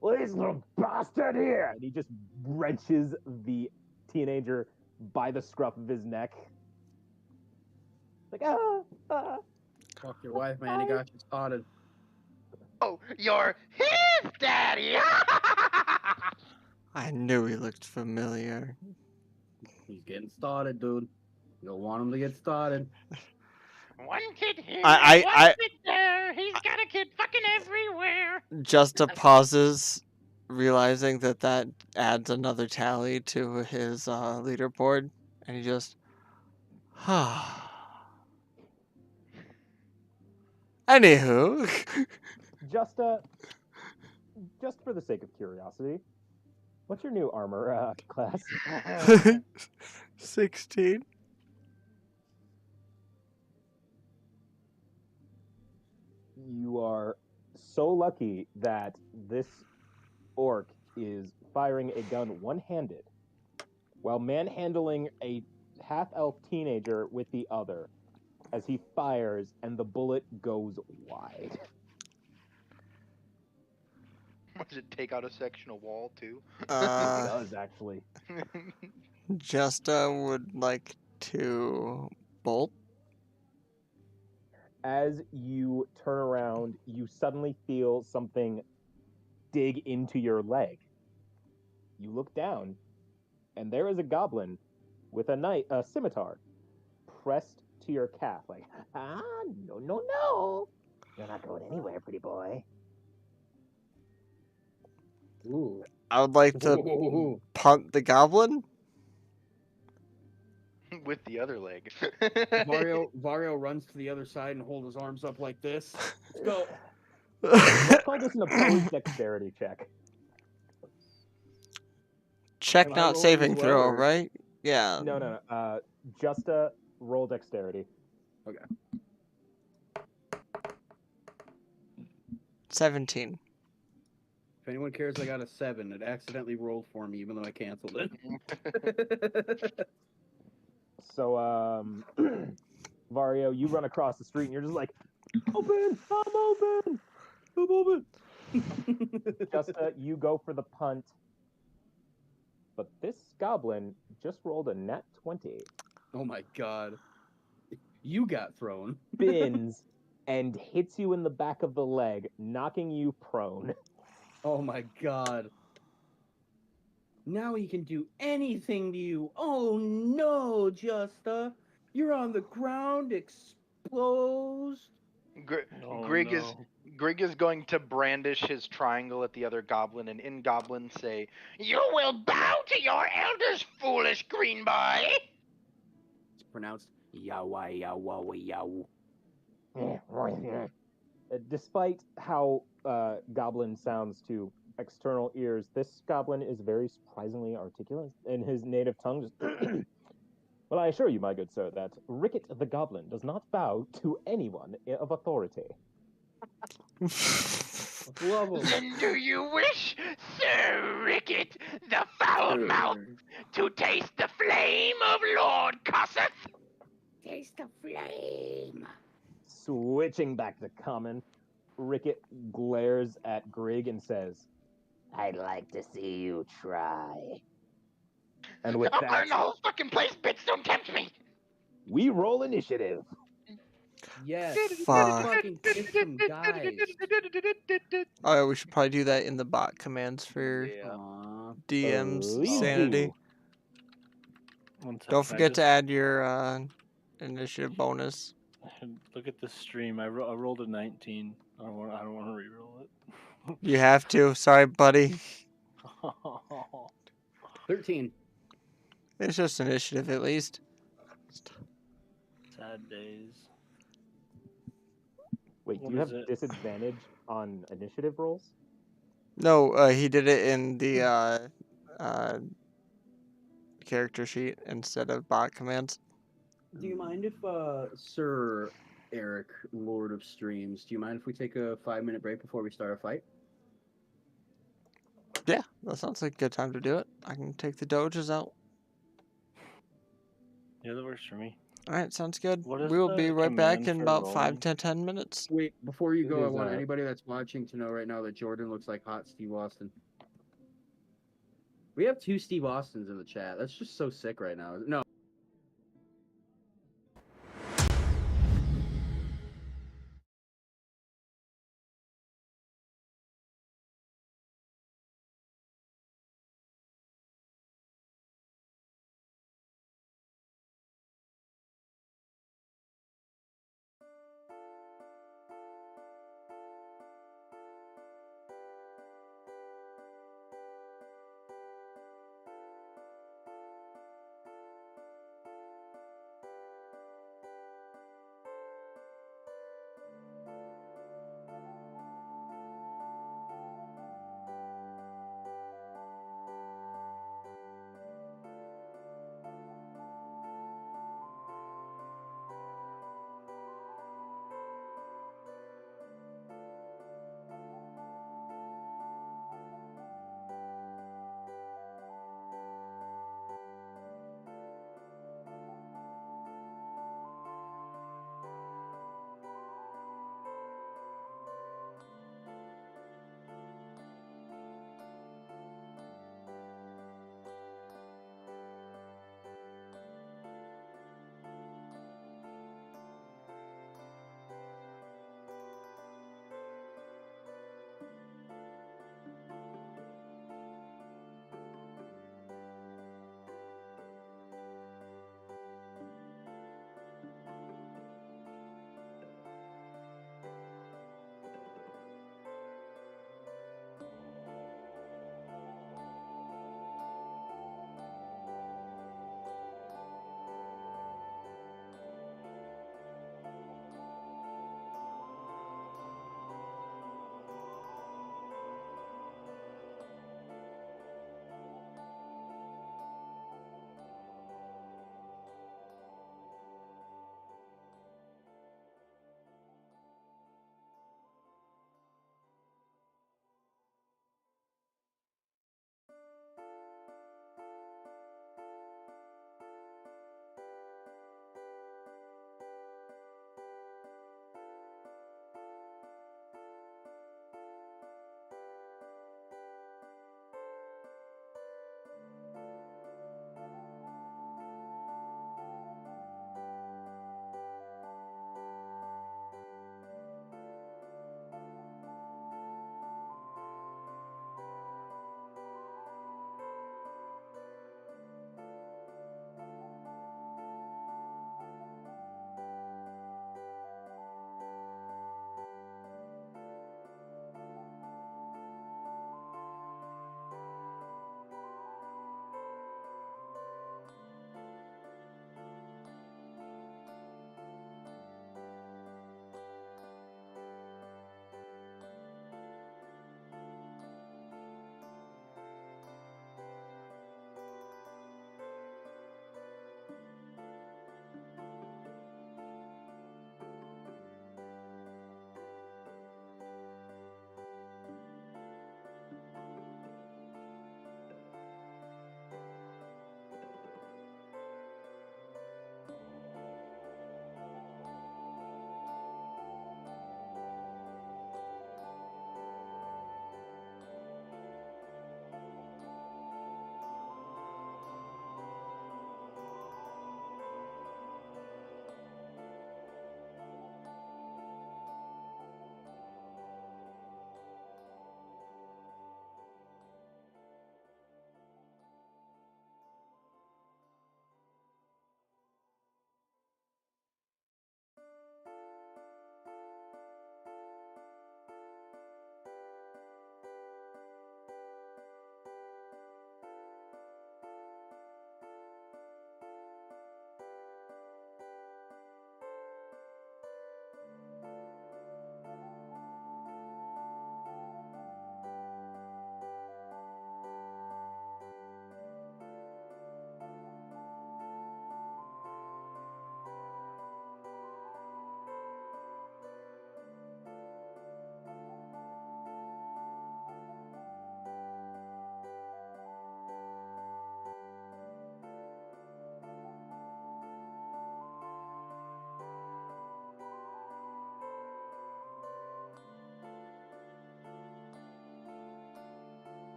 Well, this little bastard here, and he just wrenches the teenager by the scruff of his neck. Like Fuck your wife, man. He got you started. Oh, you're his daddy. I knew he looked familiar. He's getting started, dude. You don't want him to get started. One kid here, I- one kid there. He's got a kid fucking everywhere. Justa pauses, realizing that adds another tally to his leaderboard, and he just, Anywho, just for the sake of curiosity, What's your new armor class? 16. You are so lucky that this orc is firing a gun one-handed while manhandling a half-elf teenager with the other as he fires and the bullet goes wide. Does it take out a section of wall too? It Uh, does, actually. Justa would like to bolt. As you turn around, you suddenly feel something dig into your leg. You look down, and there is a goblin with a scimitar pressed to your calf, like, no. You're not going anywhere, pretty boy. Ooh. I would like to Ooh. punt the goblin. With the other leg. Vario runs to the other side and holds his arms up like this. Let's go. Let's call this an opposed dexterity check. Check Am I not rolling saving as well, throw, or- right? Yeah. No. Just a roll dexterity. 17. If anyone cares, I got a 7. It accidentally rolled for me, even though I canceled it. So, Vario, you run across the street and you're just like, open! I'm open! Just you go for the punt. But this goblin just rolled a nat 20. Oh my god. You got thrown. Spins and hits you in the back of the leg, knocking you prone. Oh my god. Now he can do anything to you. Oh no, Justa. You're on the ground, exposed. Oh, Grig is going to brandish his triangle at the other goblin and in goblin say, You will bow to your elders, foolish green boy. It's pronounced yawa yawa yaw. Despite how goblin sounds to external ears, this goblin is very surprisingly articulate in his native tongue. Just well, I assure you, my good sir, that Ricket the goblin does not bow to anyone of authority. Love him. Then do you wish, Sir Ricket, the foul mouth, to taste the flame of Lord Cosseth? Taste the flame. Switching back to common, Ricket glares at Grig and says, I'd like to see you try. And with I'll burn the that, whole fucking place, bitch. Don't tempt me. we roll initiative. Yes. Fuck. Fucking kick some guys. Oh, yeah, we should probably do that in the bot commands for yeah. Aw. DM's Please sanity. do. One sec, Don't can I forget to just- add your initiative bonus. Look at this stream. I rolled a 19. I don't want to reroll it. You have to. Sorry, buddy. 13. It's just initiative, at least. Sad days. Wait, What do you is have it? disadvantage on initiative rolls? No, he did it in the character sheet instead of bot commands. Do you mind if, Sir Eric, Lord of Streams, do you mind if we take a 5-minute break before we start a fight? Yeah, that sounds like a good time to do it. I can take the doges out. Yeah, that works for me. All right, sounds good. What is We will the be right back command in for about rolling? 5 to 10 minutes. Wait, before you It go, I is, want anybody that's watching to know right now that Jordan looks like hot Steve Austin. We have 2 Steve Austins in the chat. That's just so sick right now. No.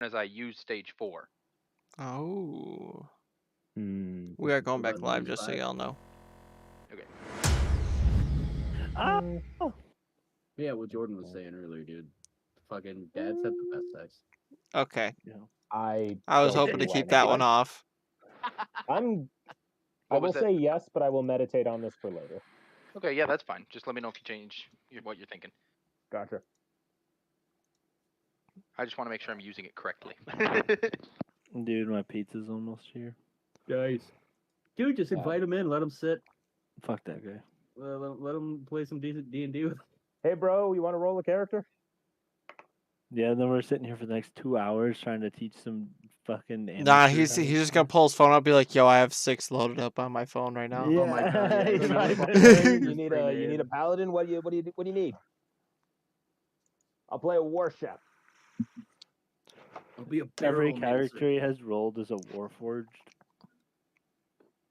as I use stage 4. Oh. Hmm. We are going What back about live, these just so five? y'all know. Okay. Ah! Yeah, what Jordan was saying earlier, dude. Fucking dads have the best sex. Okay. I I was don't hoping see to why keep that not. one off. I What will was that? say yes, but I will meditate on this for later. Okay, yeah, that's fine. Just let me know if you change what you're thinking. Gotcha. I just want to make sure I'm using it correctly. Dude, my pizza's almost here. Guys. Dude, just invite him in. Let him sit. Fuck that guy. Let him play some decent D&D with. Hey, bro, you want to roll a character? Yeah, and then we're sitting here for the next 2 hours trying to teach some fucking Nah, amateurs he's how to just gonna play. pull his phone up and be like, yo, I have 6 loaded up on my phone right now. Yeah. Oh my god, yeah. He's You need, like, You need a paladin. What do you need? I'll play a war chef. I'll be a Every barrel character macer. he has rolled is a Warforged.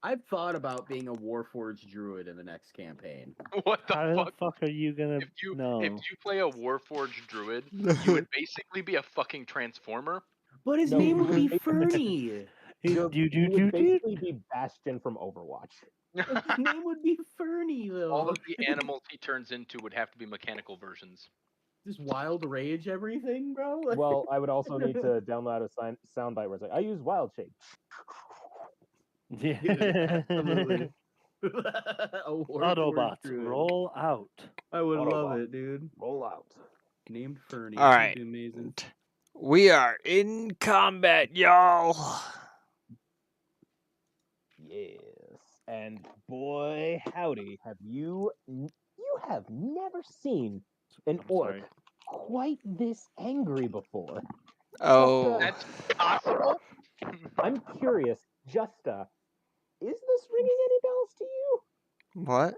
I've thought about being a Warforged druid in the next campaign. What the How the fuck? fuck are you gonna If you know? play a Warforged druid, you would basically be a fucking transformer. But his No, name you would be would Fernie. You would basically be Bastion from Overwatch. His name would be Fernie, though. All of the animals he turns into would have to be mechanical versions. Just wild rage everything, bro. Like- Well, I would also need to download a soundbite where it's like, I use wild shape. Yeah. Absolutely. A Warforged Autobots, druid. roll out. I would love Autobot. it, dude. Roll out. Named Fernie. All That'd right. be amazing. We are in combat, y'all. Yes. And boy, howdy, have you have never seen an I'm orc sorry. quite this angry before. Oh. That's possible. I'm curious, Justa, is this ringing any bells to you? What?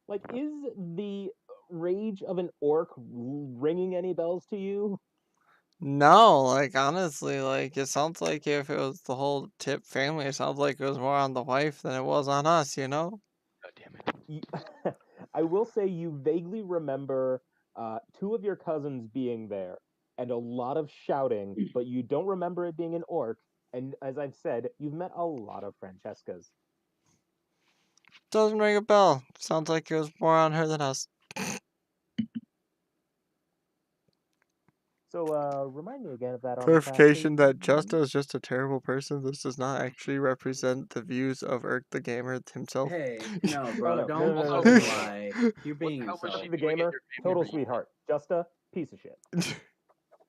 Like, is the rage of an orc ringing any bells to you? No, like honestly, like it sounds like if it was the whole Tip family, it sounds like it was more on the wife than it was on us, you know? God damn it. I will say you vaguely remember 2 of your cousins being there and a lot of shouting, but you don't remember it being an orc. And as I've said, you've met a lot of Francescas. Doesn't ring a bell. Sounds like it was more on her than us. So remind me again of that armor class, Clarification please. that Justa is just a terrible person. This does not actually represent the views of Irk the Gamer himself. Hey, no, bro, no, don't no, no, fucking no, no. lie. You're being What the hell was himself. she The doing at gamer, your family total reunion? sweetheart. Justa, piece of shit.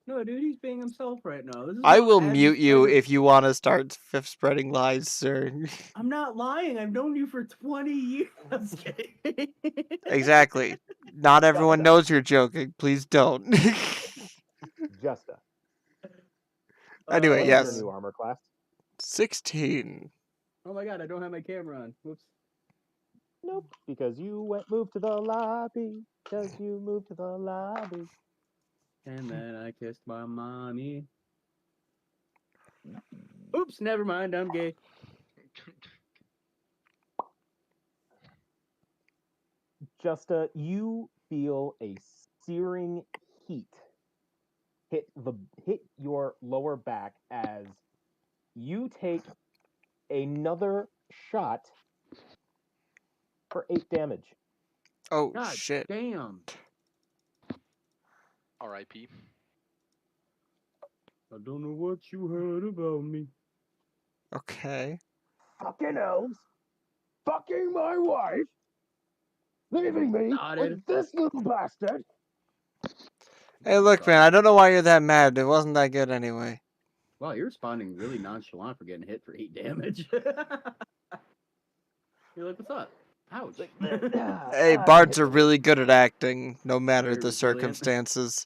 No, dude, he's being himself right now. This is I about will as mute you private- if you want to start spreading lies, sir. I'm not lying. I've known you for 20 years. Exactly. Not everyone Justa. knows you're joking. Please don't. Justa. Anyway, What is yes. your new armor class? 16. Oh my god, I don't have my camera on. Whoops. Nope, because you moved to the lobby. Because you moved to the lobby. And then I kissed my mommy. Oops, never mind. I'm gay. Justa, you feel a searing heat hit your lower back as you take another shot for 8 damage. Oh, God shit. damn. R.I.P. I don't know what you heard about me. Okay. Fucking elves! Fucking my wife! Leaving me Nodded. with this little bastard! Hey, look, man, I don't know why you're that mad. It wasn't that good anyway. Wow, you're responding really nonchalant for getting hit for 8 damage. You're like, what's up? Ouch. Hey, bards are really good at acting, no matter Very the resilient. circumstances.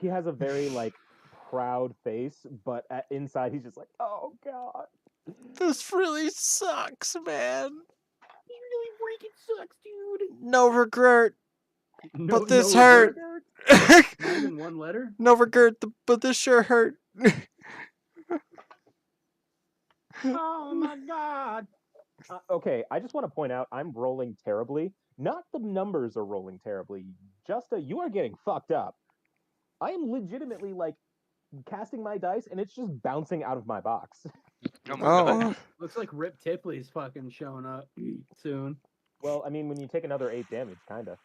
He has a very, proud face, but inside he's just like, oh god. This really sucks, man. He really freaking sucks, dude. No regret. No, But this no hurt. regret? Not even one letter? No regret, but this sure hurt. Oh my god. Okay, I just want to point out I'm rolling terribly. Not the numbers are rolling terribly. Justa, you are getting fucked up. I am legitimately casting my dice, and it's just bouncing out of my box. Oh my god. Oh, Looks like Rip Tipley's fucking showing up soon. Well, I mean, when you take another 8 damage, kinda.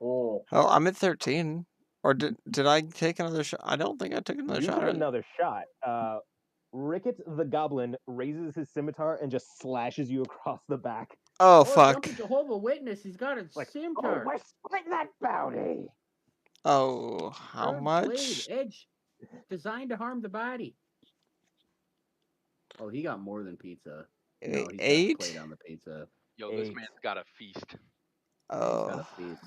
Oh. oh, I'm at 13. Or did I take another shot? I don't think I took another You shot. took Right? another shot. Ricket the goblin raises his scimitar and just slashes you across the back. Oh, Oh, fuck. Jumping Jehovah Witness, he's got a Like, scimitar. oh, we're splitting that bounty. Oh, how Curved much? blade, edge, designed to harm the body. Oh, he got more than pizza. No, he's got a 8? plate on the pizza. Yo, this 8. man's got a feast. He's got Oh, a feast.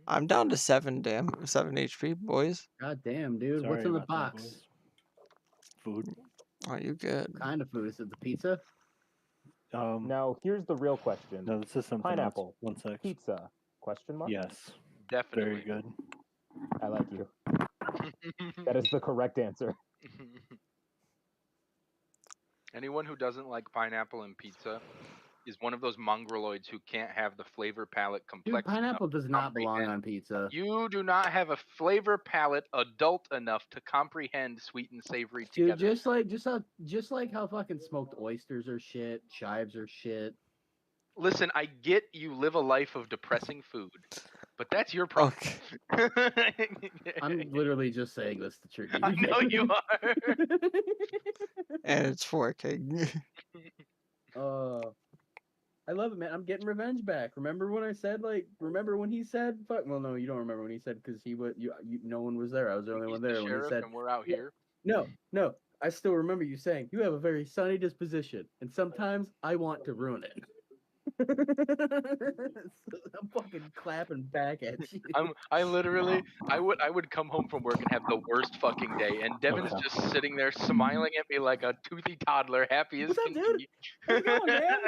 I'm down to 7 HP, boys. God damn, dude. Sorry What's in the about that, box? boys. Food. Are you good? What kind of food? Is it the pizza? Now, here's the real question. No, this is something Pineapple, else. One sec. pizza, question mark? Yes, Definitely. very good. I like you. That is the correct answer. Anyone who doesn't like pineapple and pizza is one of those mongroloids who can't have the flavor palate complex. Dude, pineapple does not belong comprehend. on pizza. You do not have a flavor palate adult enough to comprehend sweet and savory Dude, together. just like how fucking smoked oysters are shit, chives are shit. Listen, I get you live a life of depressing food, but that's your problem. Okay. I'm literally just saying this to trick you. I know you are. And it's working. I love it, man. I'm getting revenge back. Remember when I said remember when he said fuck? Well, no, you don't remember when he said because he was no one was there. I was the only He's one the there when he sheriff said and we're out Yeah. here. no. I still remember you saying you have a very sunny disposition, and sometimes I want to ruin it. So I'm fucking clapping back at you. I literally I would come home from work and have the worst fucking day, and Devin's Okay. just sitting there smiling at me like a toothy toddler, happy as What's up, can dude? be. How's it going, man?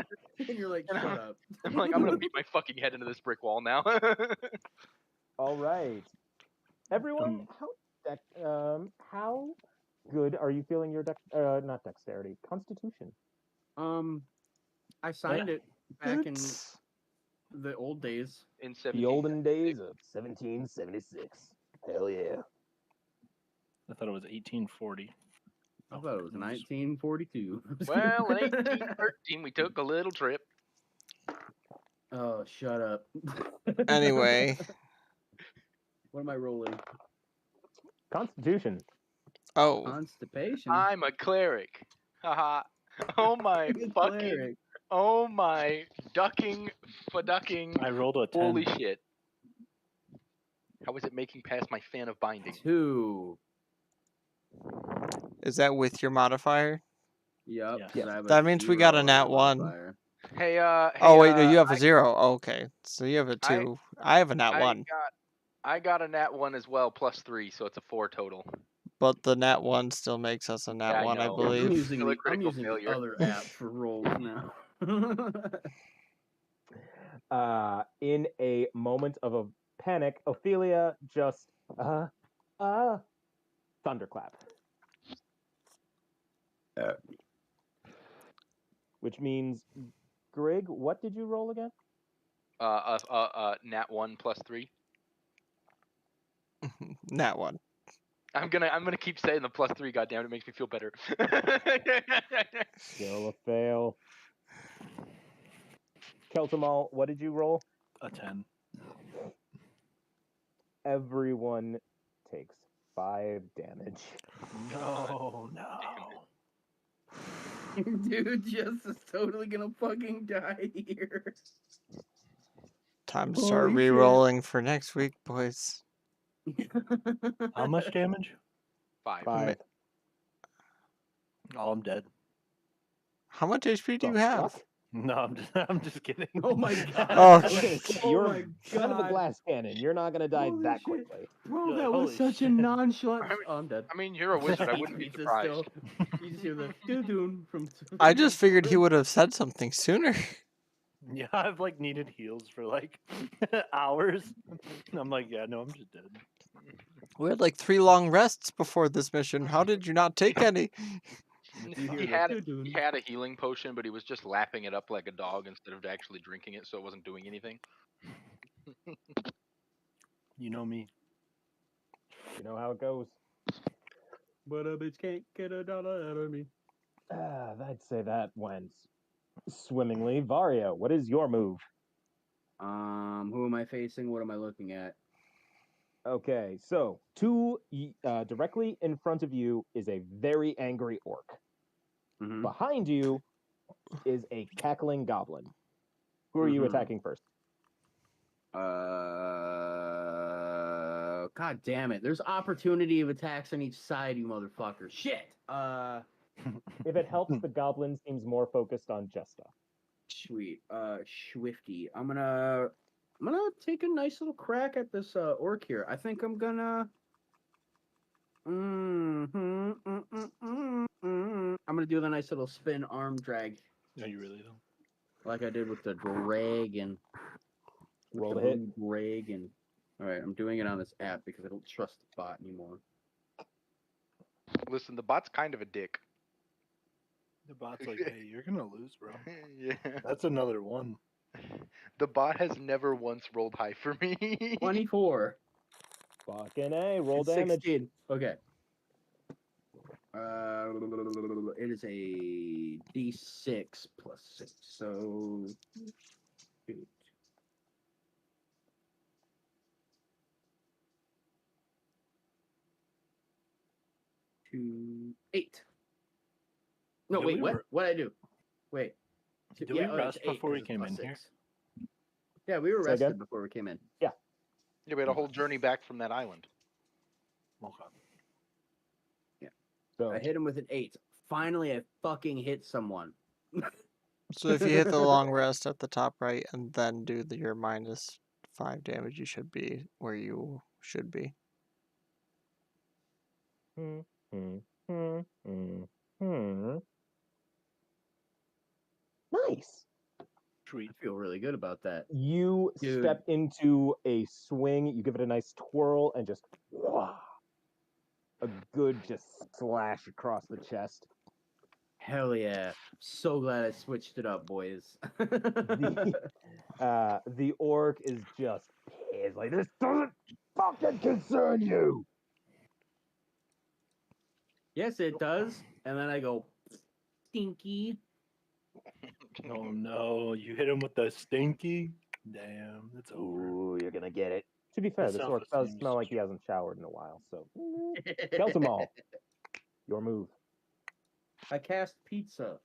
And you're like, And shut up. I'm like, I'm gonna beat my fucking head into this brick wall now. All right. Everyone, how good are you feeling your not dexterity, constitution? I signed it back in It's- the old days. In The 17. olden days of 1776. Hell yeah. I thought it was 1840. I thought it was 1942. Well, in 1813 we took a little trip. Oh, shut up. Anyway. What am I rolling? Constitution. Oh, Constipation. I'm a cleric. Haha. Oh my Good fucking. cleric. Oh my ducking faducking. I rolled a 10. Holy shit. How is it making past my fan of binding? 2. is that with your modifier? Yep. Yes. 'cause I have a That means we got a 0 on nat my 1. modifier. Hey, Oh, wait, no, you have a 0. Oh, okay. So you have a 2. I have a nat 1. I got a nat 1 as well, +3, so it's a 4 total. But the nat 1 still makes us a nat Yeah, I 1, I know. I'm believe. using, Still a I'm critical using failure. the other app for rolls now. In a moment of a panic, Ophelia just thunderclap. Which means, Grig, what did you roll again? Nat 1 +3. Nat 1. I'm gonna keep saying the +3. Goddamn, it makes me feel better. Still a fail. Keltamal, what did you roll? A 10. Everyone takes 5 damage. No, no. Dude, Jess is totally gonna fucking die here. Time to start Holy shit. re-rolling for next week, boys. How much damage? 5. 5. Oh, I'm dead. How much HP do The you have? fuck? No, I'm just kidding. Oh my god. Oh, I was gonna say, Oh you're my kind of a God. glass cannon. You're not gonna die Holy that shit. quickly. Bro, You're like, that was "Holy such a shit." nonchalant. Oh, I'm dead. I mean, you're a wizard. I wouldn't be Pizza surprised. still. You just hear the doo-doon from. I just figured he would have said something sooner. Yeah, I've needed heals for hours. I'm like, yeah, no, I'm just dead. We had 3 long rests before this mission. How did you not take any? You hear He the had doo-doon. he had a healing potion, but he was just lapping it up like a dog instead of actually drinking it, so it wasn't doing anything. You know me. You know how it goes. But a bitch can't get $1 out of me. I'd say that went swimmingly. Vario, what is your move? Who am I facing? What am I looking at? Okay, so directly in front of you is a very angry orc. Mm-hmm. Behind you is a cackling goblin. Who are you Mhm. attacking first? God damn it! There's opportunity of attacks on each side, you motherfucker. Shit. If it helps, the goblin seems more focused on Jesta. Sweet. Swifty. I'm gonna take a nice little crack at this orc here. I think I'm gonna. I'm gonna do the nice little spin arm drag. No, you really don't. Like I did with the dragon. Roll to hit. Dragon. All right, I'm doing it on this app because I don't trust the bot anymore. Listen, the bot's kind of a dick. The bot's like, hey, you're gonna lose, bro. Yeah. That's another one. The bot has never once rolled high for me. 24. Fucking A, roll It's damage. 16. Okay. It is a D6 plus 6. So. Shoot. Two, 8. No, Did wait, we what? re- What'd I do? Wait. Did we it's rest 8 before we 'cause it's came plus in here? 6. Yeah, we were Say again? rested before we came in. Yeah, we had a whole journey back from that island. Okay. So I hit him with an 8. Finally, I fucking hit someone. So if you hit the long rest at the top right and then do your -5 damage, you should be where you should be. Nice. Sweet. I feel really good about that. You Dude. step into a swing, you give it a nice twirl, and just a good just slash across the chest. Hell yeah. So glad I switched it up, boys. The orc is just pissed. Like, this doesn't fucking concern you. Yes, it does. And then I go, stinky. Oh no, you hit him with the stinky? Damn, that's over. Ooh, you're gonna get it. To be fair, His this orc does self-esteem's smell like he hasn't showered in a while, so Keltamal, your move. I cast pizza.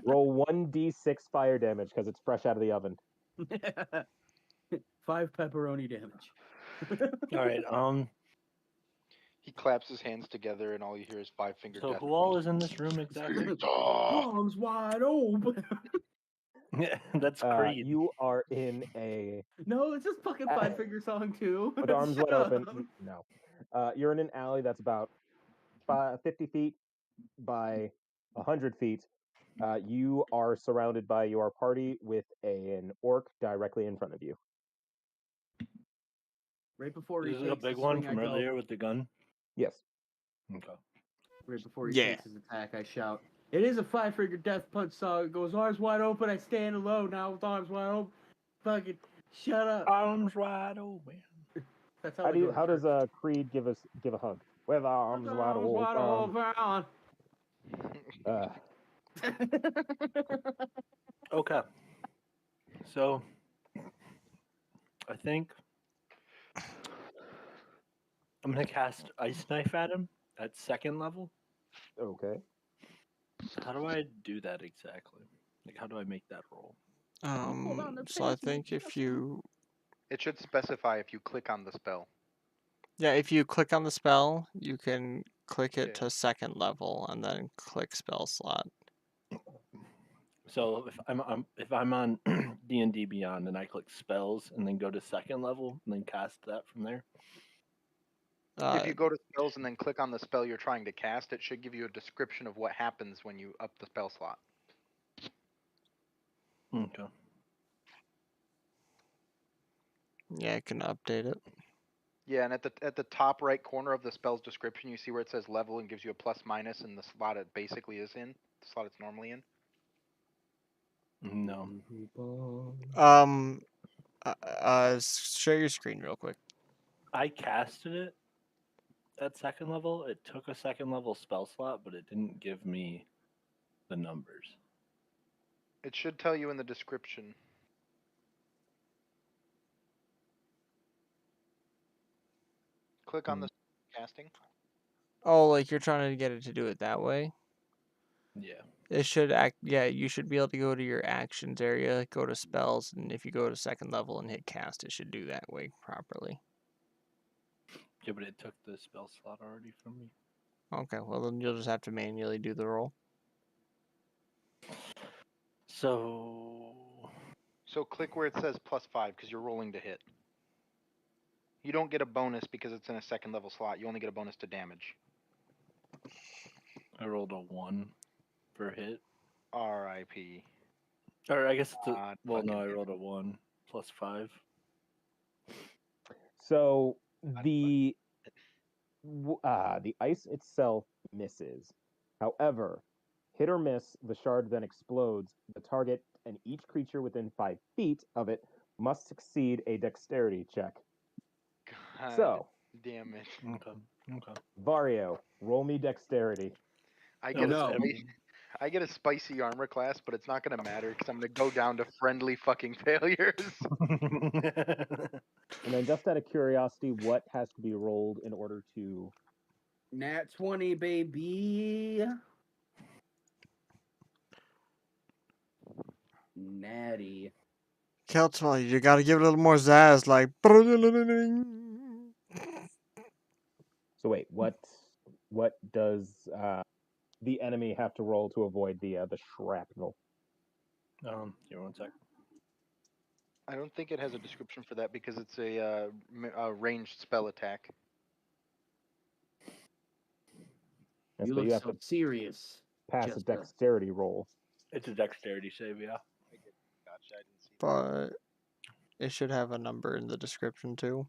Roll 1d6 fire damage because it's fresh out of the oven. 5 pepperoni damage. All right. He claps his hands together, and all you hear is 5-finger So death. who all is in this room exactly? Arms wide open. That's Creed. You are in a No, it's just fucking 5-finger song too. with arms Shut wide open. up. No, you're in an alley that's about 50 feet by 100 feet. You are surrounded by your party with an orc directly in front of you. Right before he This is a takes big the one swing, from I go, earlier with the gun. Yes. Okay. right before he Yeah. takes his attack, I shout, "It is a 5-finger death punch song." It goes, arms wide open, I stand alone now with arms wide open. Fucking shut up. Arms wide open. That's how, How we do go you? to How does church. Creed give a hug? With arms wide Arms open. open. Okay. So, I think I'm gonna cast Ice Knife at him at 2nd level. Okay. How do I do that exactly? Like, how do I make that roll? on, they're So I passing think me, if passing you It should specify if you click on the spell. if you click on the spell, you can click it Yeah. to 2nd level and then click spell slot. So if I'm on D&D Beyond and I click spells and then go to 2nd level and then cast that from there. If you go to spells and then click on the spell you're trying to cast, it should give you a description of what happens when you up the spell slot. Okay. Yeah, I can update it. Yeah, and at the top right corner of the spell's description, you see where it says level and gives you a plus minus in the slot it basically is in, the slot it's normally in. No. Share your screen real quick. I casted it at second level, it took a second level spell slot, but it didn't give me the numbers. It should tell you in the description. Click on the casting. Oh, like you're trying to get it to do it that way? Yeah. It should act. Yeah, you should be able to go to your actions area, go to spells, and if you go to second level and hit cast, it should do that way properly. Yeah, but it took the spell slot already from me. Okay, well then you'll just have to manually do the roll. So click where it says +5 because you're rolling to hit. You don't get a bonus because it's in a second level slot. You only get a bonus to damage. I rolled a 1 for hit. R.I.P. Or I guess it's a, God well, no, I fucking rolled a 1 plus 5. So the ice itself misses. However, hit or miss, the shard then explodes. The target and each creature within 5 feet of it must succeed a dexterity check. God So, damn it. Okay. Vario, roll me dexterity. I get No. I get a spicy armor class, but it's not gonna matter because I'm gonna go down to friendly fucking failures. And then, just out of curiosity, what has to be rolled in order to? Nat 20, baby. Natty. Keltwell, you gotta give it a little more zazz, like. So wait, what does the enemy have to roll to avoid the shrapnel? Here, 1 sec. I don't think it has a description for that because it's a ranged spell attack. Yes, You but look you have so to serious. pass a Jessica. dexterity roll. It's a dexterity save, yeah. Gotcha, I didn't see that. But it should have a number in the description too.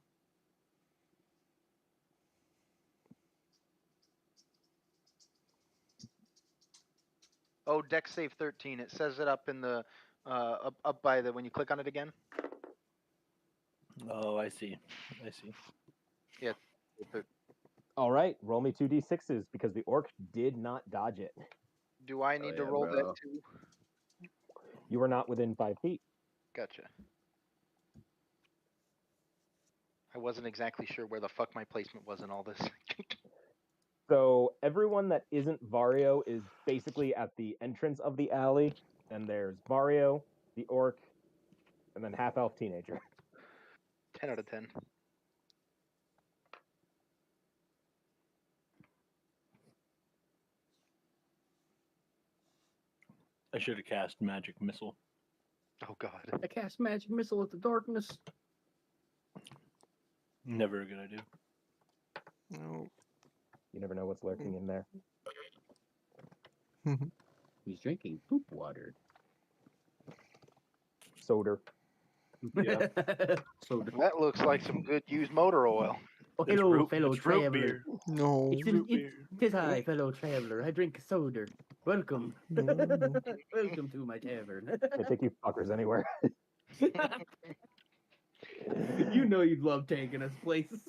Oh, Dex save 13. It says it up in the up by the when you click on it again. Oh, I see. Yeah. All right, roll me 2d6s because the orc did not dodge it. Do I need to yeah, roll that bro. too? You were not within 5 feet. Gotcha. I wasn't exactly sure where the fuck my placement was in all this. So everyone that isn't Vario is basically at the entrance of the alley. And there's Vario, the orc, and then half-elf teenager. 10 out of 10. I should have cast magic missile. Oh god. I cast magic missile at the darkness. Never a good idea. No. You never know what's lurking in there. He's drinking poop water. Soda. Yeah. So That looks like some good used motor oil. oh, It's hello, root- fellow it's root traveler. beer. No. It's Root beer. Tis I, fellow traveler. I drink soda. Welcome. No. Welcome to my tavern. They take you fuckers anywhere. You know you'd love taking us places.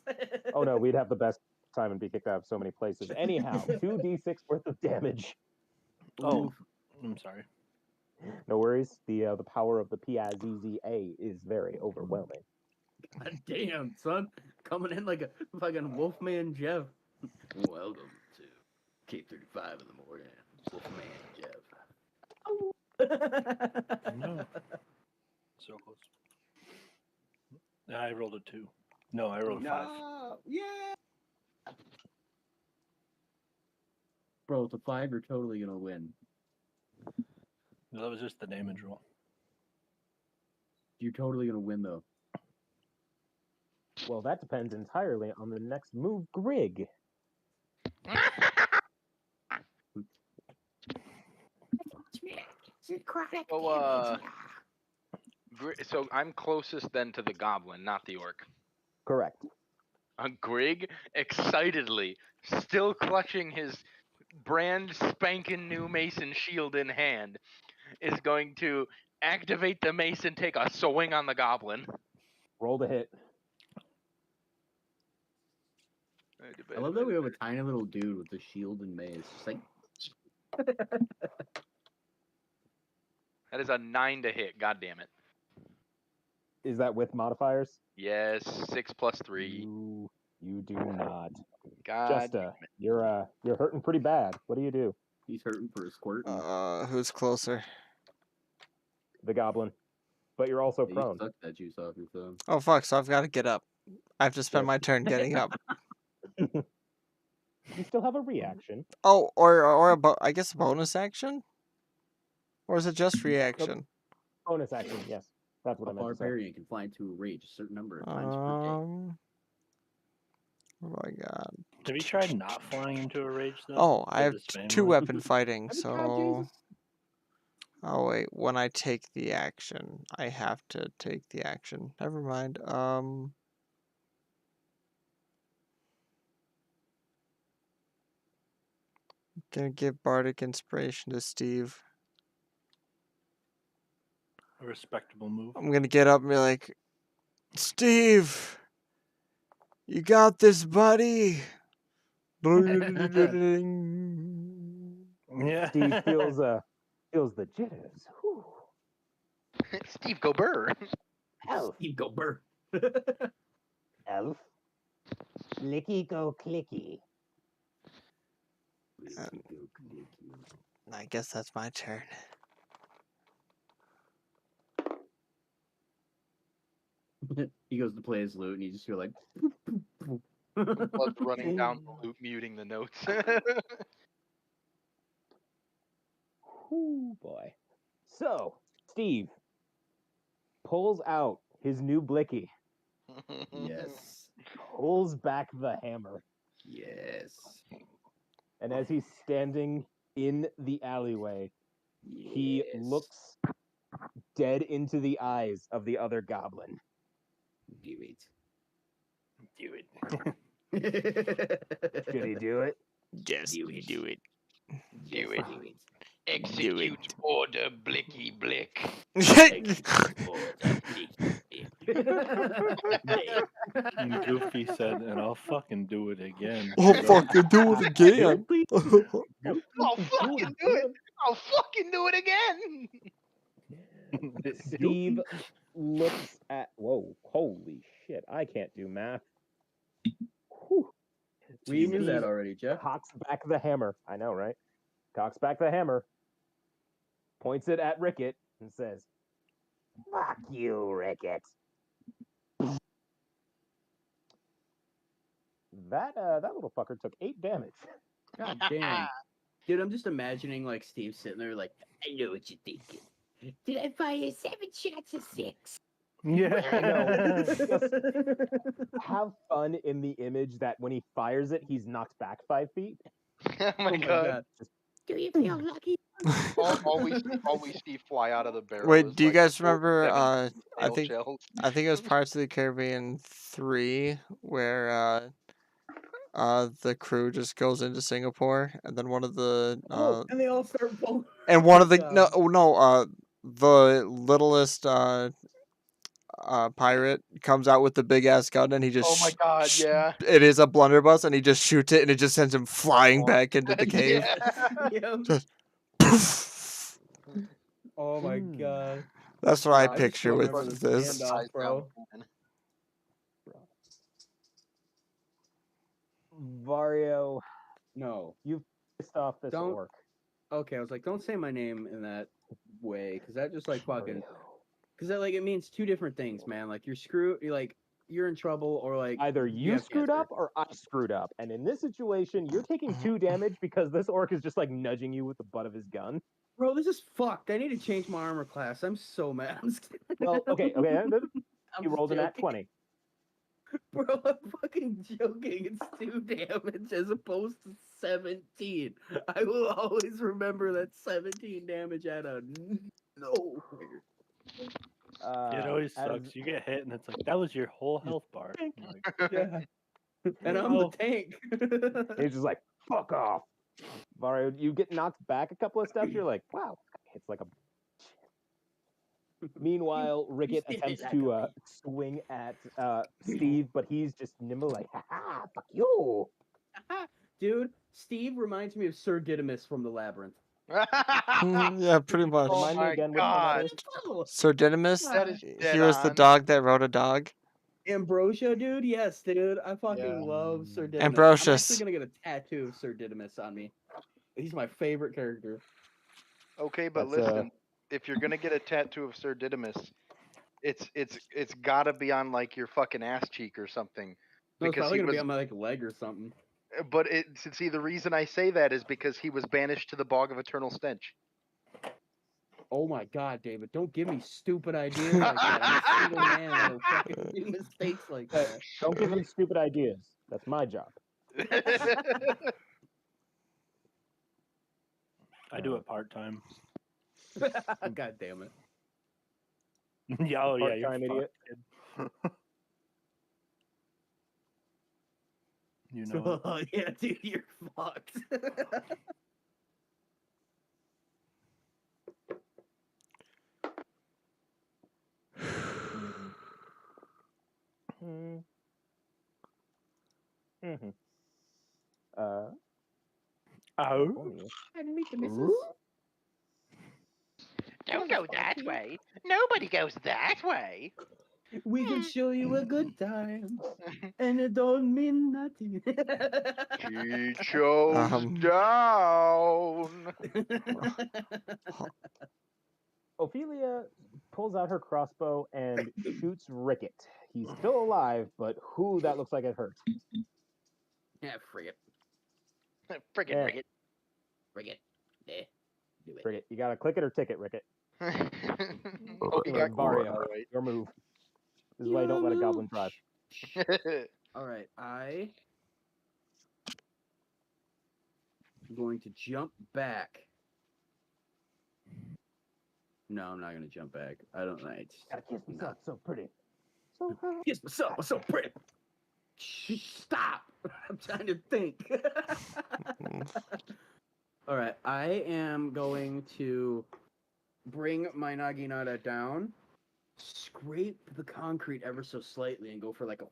Oh no, we'd have the best time and be kicked out of so many places. Anyhow, 2d6 worth of damage. Oh, Oof. I'm sorry. No worries. The power of the PIZZA is very overwhelming. God damn, son. Coming in like a fucking Wolfman Jeff. Welcome to Cape 35 in the morning. Wolfman Jeff. No. So close. I rolled a 2. No, I rolled a 5. No, yeah. Bro, with a 5, you're totally gonna win. That was just the damage roll. You're totally gonna win though. Well, that depends entirely on the next move, Grig. So, so I'm closest then to the goblin, not the orc. Correct. Grig, excitedly, still clutching his brand spanking new mason shield in hand, is going to activate the mace and take a swing on the goblin. Roll to hit. I love that we have a tiny little dude with a shield and mace. Just like That is a 9 to hit. God damn it. Is that with modifiers? Yes, 6 plus 3. You do not. God. Justa, you're hurting pretty bad. What do you do? he's hurting for a squirt. Who's closer? The goblin. But you're also You prone. suck that juice off your thumb. Oh fuck! So I've got to get up. I have to spend Yes. my turn getting up. You still have a reaction. Oh, or I guess a bonus action, or is it just reaction? Bonus action, yes. That's what A I meant to say. barbarian can fly into a rage a certain number of times per day. What do I got? Have you tried not flying into a rage though? Oh, I For have this family? 2-weapon fighting, Have you tried, so. Jesus? Oh wait, when I take the action, I have to take the action. Never mind. Gonna give bardic inspiration to Steve. A respectable move. I'm gonna get up and be like, Steve, you got this, buddy. Yeah. Steve feels the jitters. Whew. Steve go burr. Elf. Steve go burr. Elf. Licky go clicky. I guess that's my turn. He goes to play his lute and you just feel like Blood running down the loop, muting the notes. Ooh, boy. So, Steve pulls out his new blicky, yes. pulls back the hammer, Yes. and as he's standing in the alleyway, he looks dead into the eyes of the other goblin. Do it. Do it. Should he do it? Just Do it. do it. Do it. Do it. Execute order Blicky Blick. And Goofy said, and I'll fucking do it again. I'll fucking do it again. I'll fucking do it. I'll fucking do it again. Steve looks at. Whoa, holy shit! I can't do math. Whew. We knew that Steve already, Jeff. cocks back the hammer. I know, right? Cocks back the hammer, points it at Ricket, and says, "Fuck you, Ricket." That little fucker took 8 damage. God damn. Dude, I'm just imagining like Steve sitting there like, I know what you're thinking. Did I buy you 7 shots of 6? Yeah. I know. Just have fun in the image that when he fires it, he's knocked back 5 feet. Oh my god. Do you feel lucky? All we see fly out of the barrel. Wait, is do you like guys 4 to remember? 7 I tail think shells. it was Pirates of the Caribbean 3 where the crew just goes into Singapore, and then one of the and they all start pulling. and one of the the littlest pirate comes out with the big ass gun, and he just Oh my god, yeah. it is a blunderbuss, and he just shoots it, and it just sends him flying back into the cave. Yeah. Just poof. Oh my god. That's what I I just picture with remember the this. standoff, Eyes bro. down. Vario, No. you've pissed off this Don't- orc. Okay, I was like, don't say my name in that way, because that just like fucking, because that like it means 2 different things, man. Like you're screwed, you're in trouble, or like Either you have screwed cancer. up or I screwed up. And in this situation, you're taking 2 damage because this orc is just like nudging you with the butt of his gun. Bro, this is fucked. I need to change my armor class. I'm so mad. I'm just kidding. Well, okay. I'm He rolled a nat joking. 20. Bro, I'm fucking joking. It's 2 damage as opposed to 17. I will always remember that 17 damage out of nowhere. It always sucks. You get hit, and it's like, that was your whole health bar. Like, Yeah. And I'm the tank. He's just like, fuck off. Vario, you get knocked back a couple of steps. You're like, wow, it's like a. Meanwhile, Ricket did attempts that to to me. swing at Steve, but he's just nimble like, ha ha, fuck you. Dude, Steve reminds me of Sir Didymus from the Labyrinth. Yeah, pretty much. Oh Remind me my again which one that god. is. Sir Didymus, That is he dead was the on. dog that rode a dog. Ambrosia, dude? Yes, dude. I fucking Yeah. love Sir Didymus. Ambrosius. I'm actually gonna get a tattoo of Sir Didymus on me. He's my favorite character. Okay, but That's, listen, if you're gonna get a tattoo of Sir Didymus, it's gotta be on like your fucking ass cheek or something. No, it's Because probably he gonna was be on my leg or something. but see the reason I say that is because he was banished to the bog of eternal stench. Oh my god, David, don't give me stupid ideas like that. I'm a single man. I don't fucking do mistakes like that. Don't give him stupid ideas. That's my job. I do it part time. God damn it. Yeah, oh yeah, you're Part-time idiot. fucked, kid. You know it. Yeah, dude, you're fucked. Mm-hmm. Oh. I meet the missus. Don't go that way. Nobody goes that way. We can show you a good time, and it don't mean nothing. He chose down. Ophelia pulls out her crossbow and shoots Ricket. He's still alive, but who that looks like it hurt. Yeah, frigate. Friggin' Yeah. Ricket. Frigate. Yeah. Do it. Ricket, you gotta click it or ticket, Ricket. Oh, he got Vario, all right. your move. This is why you don't let a goblin drive. All right, I'm going to jump back. No, I'm not gonna jump back. I don't like. Gotta kiss No. myself, so pretty. So Yes, what's up? What's so pretty? Stop! I'm trying to think. All right, I am going to bring my Naginata down, scrape the concrete ever so slightly, and go for like a.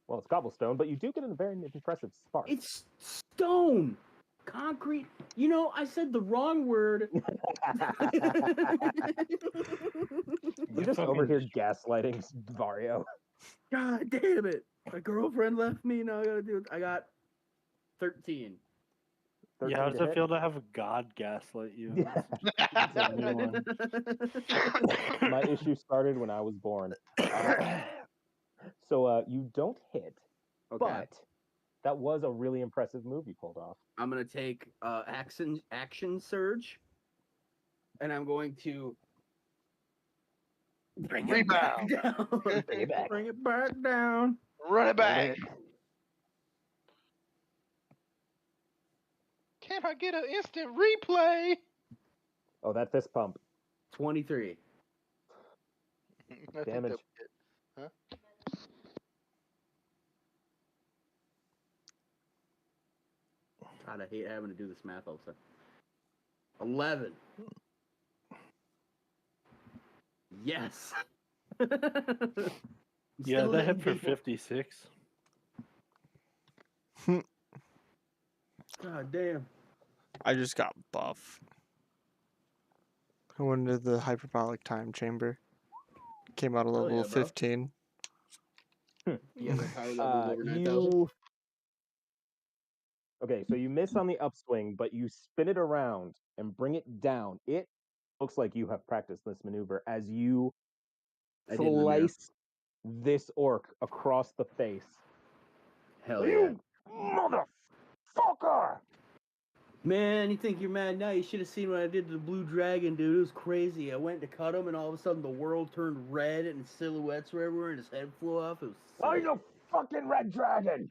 well, it's cobblestone, but you do get a very impressive spark. It's stone, concrete. You know, I said the wrong word. You just over here gaslighting Vario. God damn it! My girlfriend left me. Now I gotta do it. I got 13. Yeah, how 13 does to it hit. feel to have a god gaslight you? Yeah. That's a new one. My issue started when I was born. So you don't hit, Okay. but that was a really impressive move you pulled off. I'm gonna take action surge, and I'm going to bring it back down. Bring it back. Bring it back down. Run it back. It. Can I get an instant replay? Oh, that fist pump. 23. I think Damage. that was it. Huh? God, I hate having to do this math all the time. 11. Yes. Yeah, that hit for people. 56. God damn. I just got buff. I went into the hyperbolic time chamber. Came out a Hell level yeah, bro. 15. You have a power level over 9,000? You. Okay, so you miss on the upswing, but you spin it around and bring it down. It looks like you have practiced this maneuver as you I did in the mirror. slice this orc across the face. Hell yeah. You motherfucker! Man, you think you're mad now? You should have seen what I did to the blue dragon, dude. It was crazy. I went to cut him, and all of a sudden the world turned red, and silhouettes were everywhere, and his head flew off. It was I'm sick. a fucking red dragon!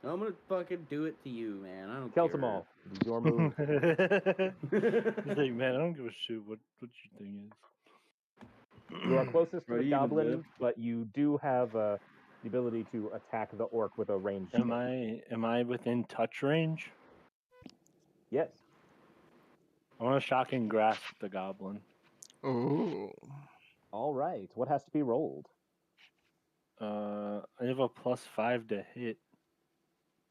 I'm gonna fucking do it to you, man. I don't Kill care. them all. It's your move. He's like, man, I don't give a shit what your thing is. You are closest to Bro, the you even goblin, live? but you do have the ability to attack the orc with a ranged Am hit. I within touch range? Yes. I want to shock and grasp the goblin. Ooh. All right. What has to be rolled? I have a +5 to hit,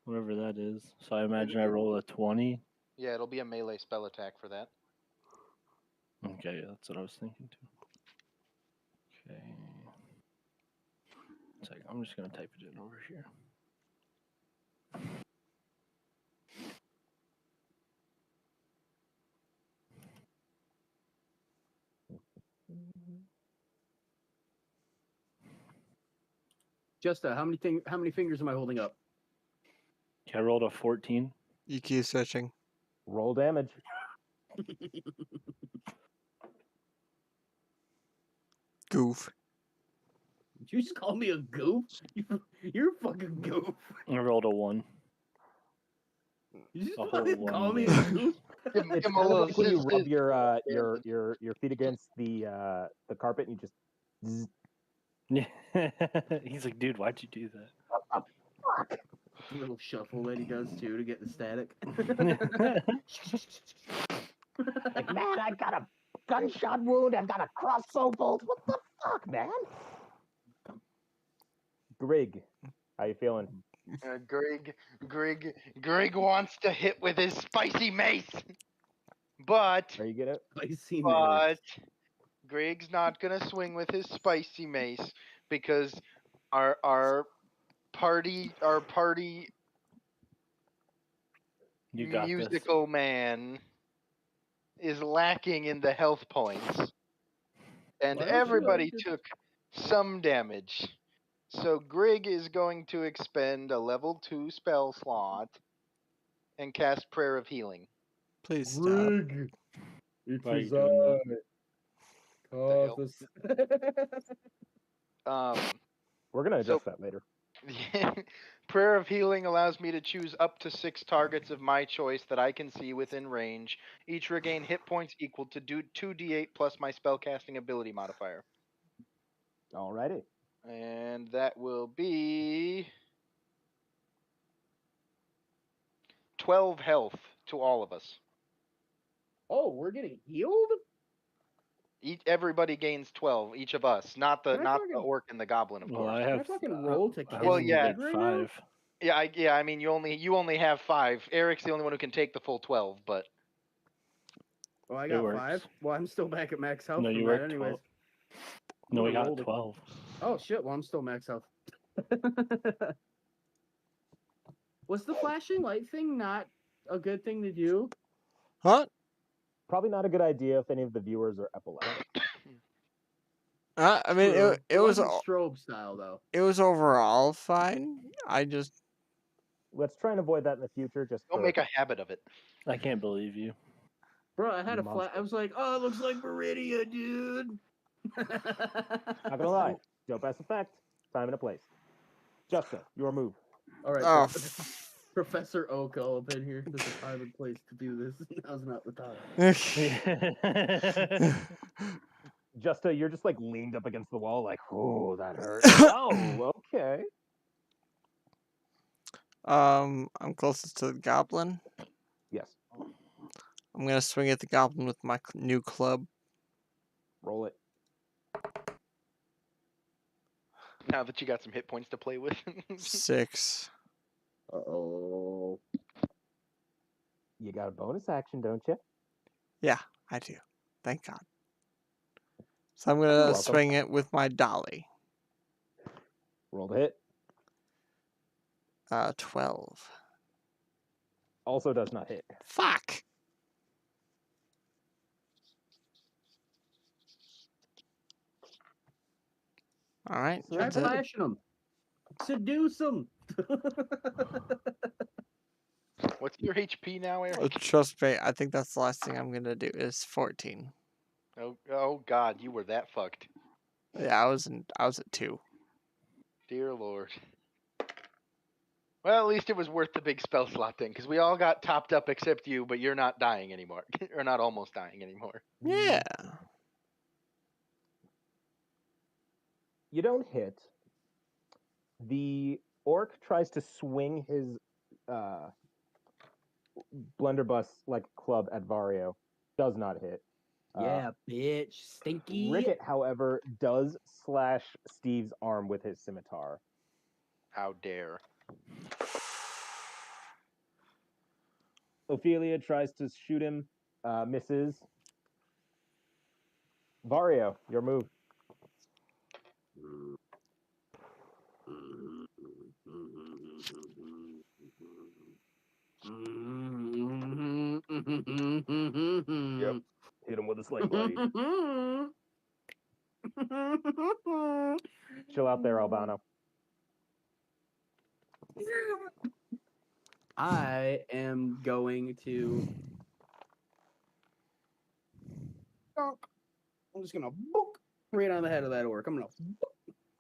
whatever that is. So I imagine I roll a 20. Yeah, it'll be a melee spell attack for that. Okay, that's what I was thinking too. Okay. It's like, I'm just gonna type it in over here. Justa, how many fingers am I holding up? Okay, I rolled a 14. You keep searching. Roll damage. Goof. Did you just call me a goof? You're a fucking goof. I rolled a 1. You just A whole fucking one call me a damage. goof? Give him It's a kind of little like when you rub assist. your feet against the carpet and you just. Zzz. He's like, dude, why'd you do that? Fuck. The little shuffle that he does too to get the static. Like, man, I got a gunshot wound. I've got a crossbow bolt. What the fuck, man? Grig, how you feeling? Greg wants to hit with his spicy mace, but Are you gonna? Spicy but Greg's not gonna swing with his spicy mace because our party You got this. musical man is lacking in the health points, and Why don't you, everybody just- took some damage. So Grig is going to expend a level 2 spell slot and cast Prayer of Healing. Please stop. Rig. It Why are you is doing We're gonna adjust So- that later. Prayer of Healing allows me to choose up to 6 targets of my choice that I can see within range. Each regain hit points equal to 2d8 plus my spellcasting ability modifier. Alrighty. And that will be 12 health to all of us. Oh, we're getting healed? Everybody gains 12, each of us, not the Can I fucking- orc and the goblin, of Well, course. I Can I have. fucking roll to I kiss Well, only yeah. did right now? 5. Yeah, I mean you only have 5. Eric's the only one who can take the full 12, but Oh, I It got works. 5. Well, I'm still back at max health No, from you that were anyways. 12. No, we gonna got roll to- 12. Oh shit, well I'm still max health. Was the flashing light thing not a good thing to do? What? Probably not a good idea if any of the viewers are epileptic. I mean, True. it was wasn't strobe style though. it was overall fine. I just Let's try and avoid that in the future. Just don't for make a habit of it. I can't believe you. Bro, I had a flash. Monster. I was like, oh, it looks like Meridia, dude. Not gonna lie, dope ass effect. Time and a place. Justa, your move. All right, oh Professor Oko up in here. There's a time and place to do this. Now's not the time. Justa, you're just like leaned up against the wall, like, oh, that hurt. Oh, okay. I'm closest to the goblin. Yes. I'm gonna swing at the goblin with my new club. Roll it. Now that you got some hit points to play with. 6. Oh. You got a bonus action, don't you? Yeah, I do. Thank God. So I'm You're gonna welcome. swing it with my dolly. Roll the hit. 12. Also does not hit. Fuck. All right. So Try that's it. flashing them. Seduce them. What's your HP now, Eric? Trust me, I think that's the last thing I'm gonna do is 14. Oh God, you were that fucked. Yeah, I was at 2. Dear Lord. Well, at least it was worth the big spell slot thing, because we all got topped up except you, but you're not dying anymore. Or not almost dying anymore. Yeah. You don't hit. The orc tries to swing his blunderbuss like club at Vario. Does not hit. Yeah, bitch. Stinky. Ricket, however, does slash Steve's arm with his scimitar. How dare. Ophelia tries to shoot him, misses. Vario, your move. Yep. Hit him with a sling blade. Chill out there, Albano. I am going to. I'm just gonna book right on the head of that orc. I'm gonna.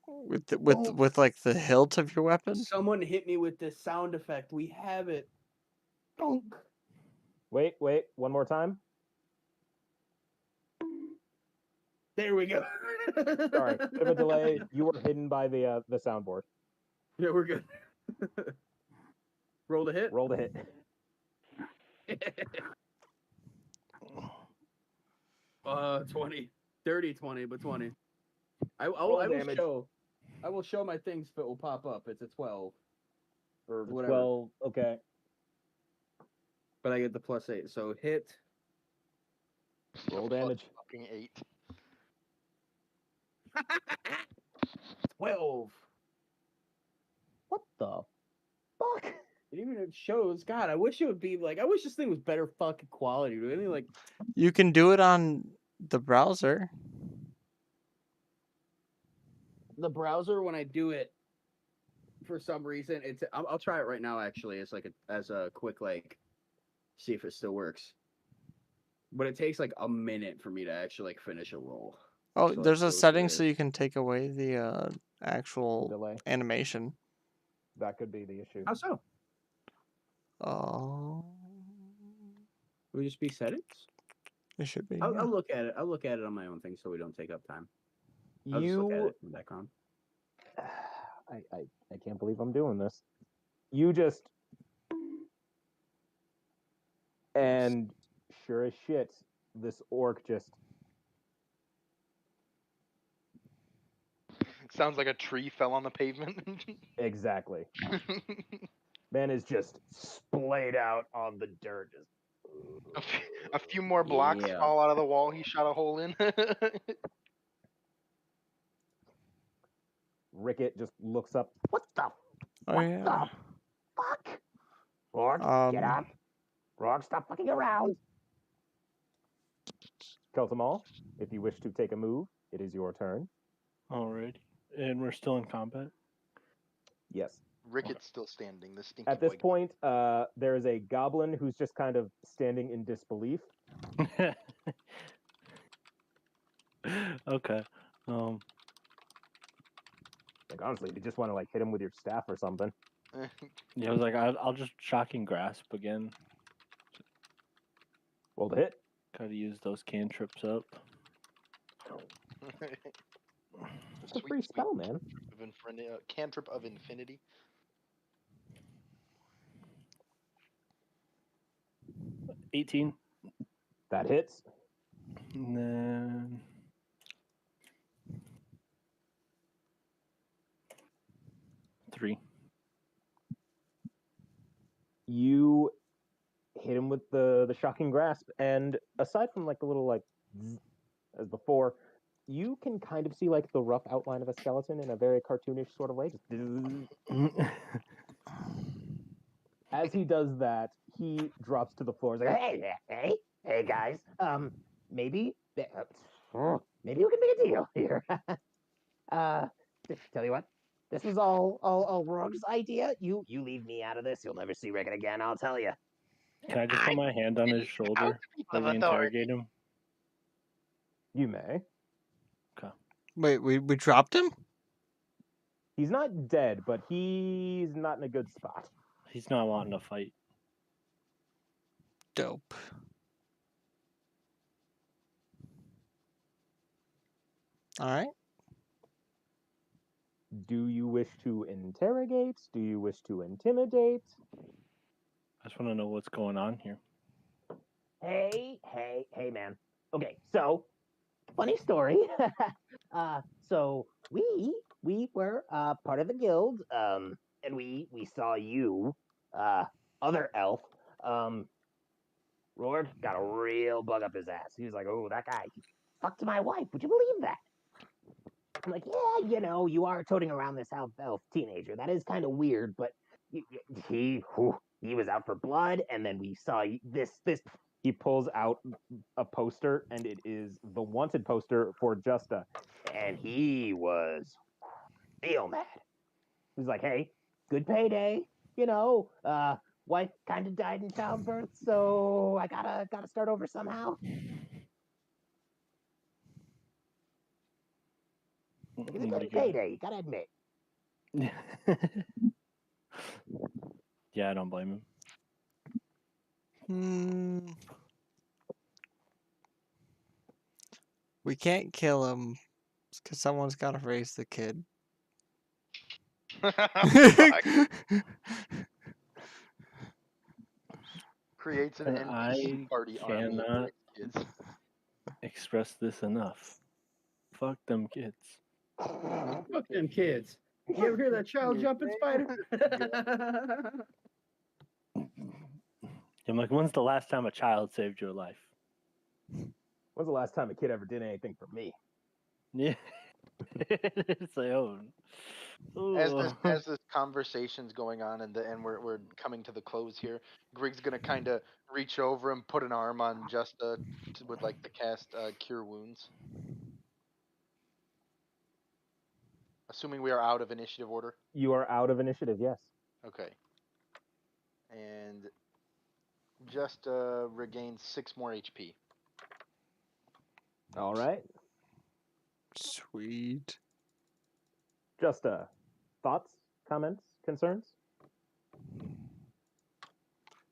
With like the hilt of your weapon. Someone hit me with this sound effect. We have it. Bonk. Wait, one more time. There we go. Sorry, bit of a delay. You were hidden by the soundboard. Yeah, we're good. Roll the hit. Roll the hit. 20. Dirty 20, but 20. I Roll will damage. show. I will show my things if it will pop up. It's a 12. Or It's whatever. 12. Okay. But I get the +8. So hit. Roll damage. Fucking 8. 12. What the fuck? It even shows. God, I wish it would be like. I wish this thing was better fucking quality. Dude. Any like. You can do it on the browser. The browser, when I do it, for some reason, it's. I'll try it right now. Actually, it's like as a quick like, see if it still works. But it takes like a minute for me to actually like finish a roll. Oh, So, there's like, a go setting through so it. you can take away the actual Delay. animation. That could be the issue. How so? Oh, Would it just be settings? it should be. I'll look at it. I'll look at it on my own thing so we don't take up time. I'll just look at You it in the background. I can't believe I'm doing this. You just and sure as shit, this orc just Sounds like a tree fell on the pavement. exactly. Man is just splayed out on the dirt. Just A few more blocks Yeah. fall out of the wall he shot a hole in. Ricket just looks up. What the Oh yeah. fuck? Orc, get up. Orc, stop fucking around. Keltamal, if you wish to take a move, it is your turn. Alrighty. And we're still in combat? Yes. Ricket's still standing. The stinky At this boy. point, there is a goblin who's just kind of standing in disbelief. Okay. Like honestly, you just want to like hit him with your staff or something. Yeah, I was like, I'll just shocking grasp again. Roll the hit. Gotta use those cantrips up. It's a free spell, man. Cantrip of Infinity. $18. That hits. And then 3. You hit him with the shocking grasp, and aside from like a little like zzz, as before, you can kind of see like the rough outline of a skeleton in a very cartoonish sort of way. Just zzz. As he does that, he drops to the floor. He's like, hey guys, maybe we can make a deal here. Tell you what, this was all Rogue's idea. You leave me out of this, you'll never see Rickett again. I'll tell you. Can I just put my hand on his shoulder while we interrogate him? You may. Wait, we dropped him? He's not dead, but he's not in a good spot. He's not wanting to fight. Dope. All right. Do you wish to interrogate? Do you wish to intimidate? I just want to know what's going on here. Hey, man. Okay, so funny story. So we were part of the guild, and we saw you, other elf, Rourke got a real bug up his ass. He was like, "Oh, that guy he fucked my wife. Would you believe that?" I'm like, "Yeah, you are toting around this half elf teenager. That is kind of weird, but he was out for blood, and then we saw this." He pulls out a poster, and it is the wanted poster for Justa. And he was real mad. He was like, "Hey, good payday, wife kind of died in childbirth, so I gotta start over somehow." Like, it's a good payday, you gotta admit. Yeah, I don't blame Hmm. We can't kill him because someone's got to raise the kid. Fuck. Creates an And NPC I party army of cannot kids. express this enough. Fuck them kids. Fuck them kids. You ever hear that child jumping spider? I'm like, when's the last time a child saved your life? When's the last time a kid ever did anything for me? Yeah. It's like, As this conversation's going on and we're coming to the close here, Grig's gonna kind of reach over and put an arm on Justa with like the cast Cure Wounds. Assuming we are out of initiative order. You are out of initiative, yes. Okay. And just regains 6 more HP. All right. Sweet. Just thoughts, comments, concerns?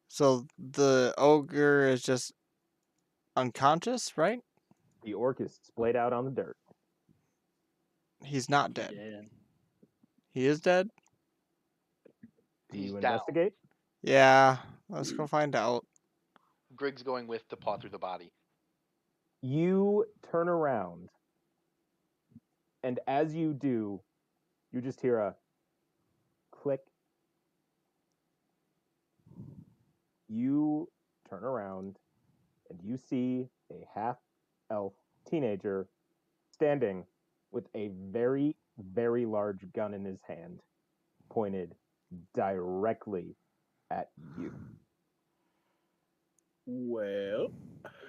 So the ogre is just unconscious, right? The orc is splayed out on the dirt. He's not dead. yeah. He is dead? Do He's you down. investigate? Yeah. Let's go find out. Grig's going with to paw through the body. You turn around, and as you do, you just hear a click. You turn around, and you see a half-elf teenager standing with a very, very large gun in his hand, pointed directly at you. Well,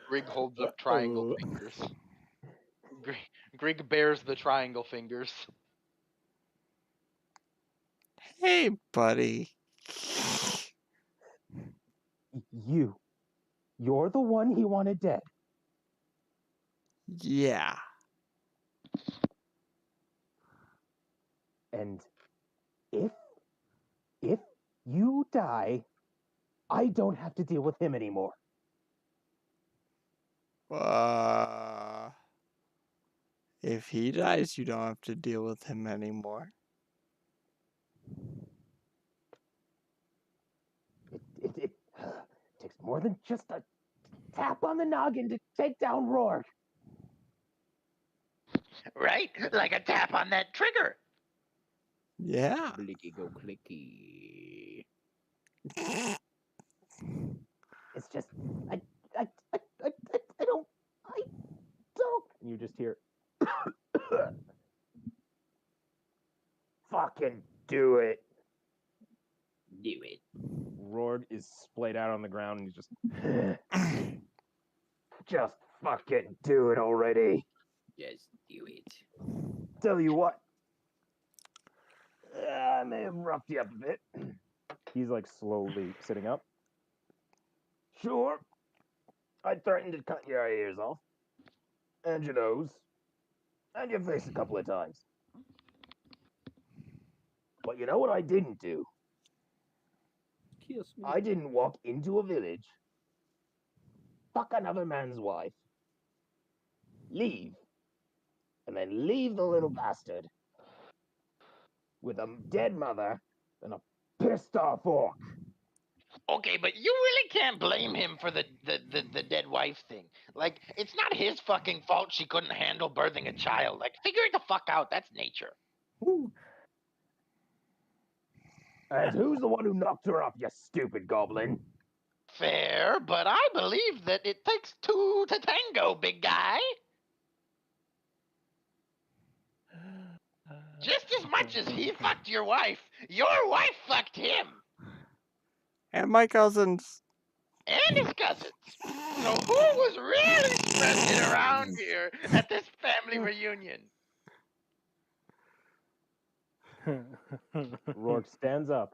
Grig holds up triangle fingers. Grig bears the triangle fingers. Hey, buddy. You're the one he wanted dead. Yeah. And if you die, I don't have to deal with him anymore. If he dies, you don't have to deal with him anymore. It takes more than just a tap on the noggin to take down Rourke. Right? Like a tap on that trigger. Yeah. blicky go clicky. It's just I don't. And you just hear fucking do it. Do it. Rourke is splayed out on the ground and he's just fucking do it already. Just do it. Tell you what, I may have roughed you up a bit. He's like slowly sitting up. Sure, I threatened to cut your ears off, and your nose, and your face a couple of times. But you know what I didn't do? Kiss me. I didn't walk into a village, fuck another man's wife, leave, and then leave the little bastard with a dead mother and a pissed off orc. Okay, but you really can't blame him for the dead wife thing. Like, it's not his fucking fault she couldn't handle birthing a child. Like, figure it the fuck out. That's nature. And who's the one who knocked her up, you stupid goblin? Fair, but I believe that it takes two to tango, big guy. Just as much as he fucked your wife fucked him. And my cousins. And his cousins. So who was really stressing around here at this family reunion? Rourke stands up,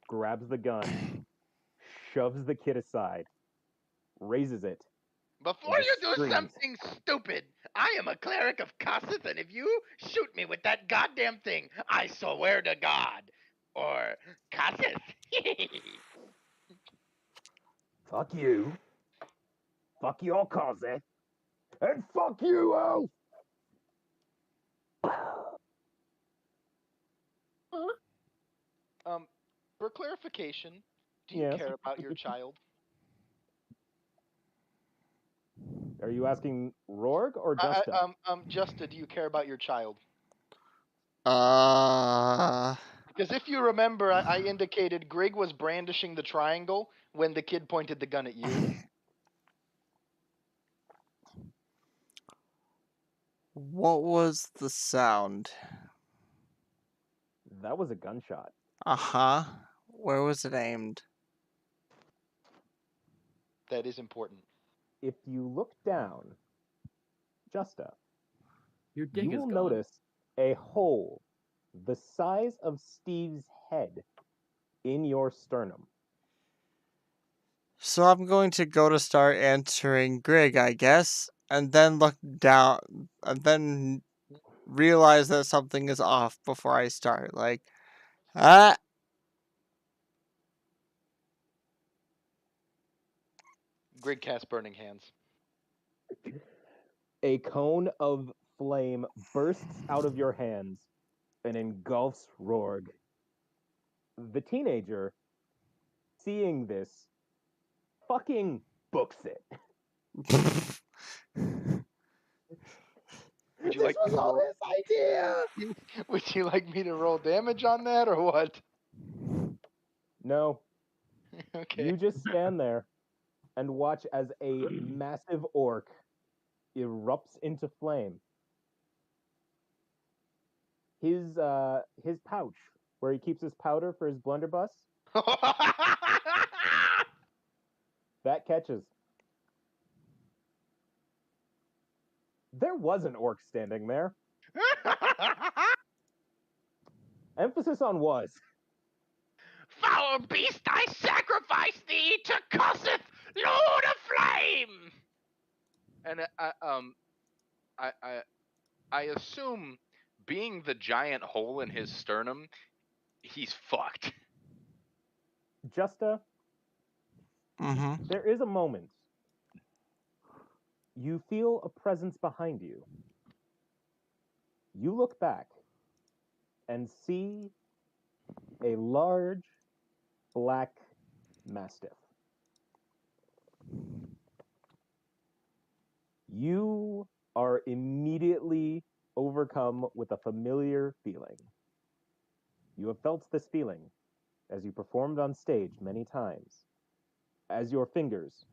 grabs the gun, shoves the kid aside, raises it. Before and you just do screams. something stupid, I am a cleric of Kossuth, and if you shoot me with that goddamn thing, I swear to God. Or Kossuth. Fuck you. Fuck your cousin. And fuck you, Elf! For clarification, do you Yes. care about your child? Are you asking Rourke or Justa? Justa, do you care about your child? Uh, Because if you remember, I indicated Greg was brandishing the triangle when the kid pointed the gun at you. what was the sound? That was a gunshot. Uh-huh. Where was it aimed? That is important. If you look down, Justa, Your dick you is will gone. notice a hole the size of Steve's head in your sternum. So I'm going to go to start answering Greg, I guess, and then look down, and then realize that something is off before I start. Like, ah, Greg casts Burning Hands. A cone of flame bursts out of your hands and engulfs Rourke. The teenager, seeing this, fucking books it. Would you like me to roll? This idea! Would you like me to roll damage on that or what? No, Okay. you just stand there and watch as a massive orc erupts into flame. His pouch, where he keeps his powder for his blunderbuss, that catches. There was an orc standing there. Emphasis on was. Foul beast, I sacrifice thee to Kossuth, Lord of Flame! And I assume, being the giant hole in his sternum, he's fucked. Justa, mm-hmm. there is a moment. You feel a presence behind you. You look back and see a large black mastiff. You are immediately overcome with a familiar feeling. You have felt this feeling as you performed on stage many times. As your fingers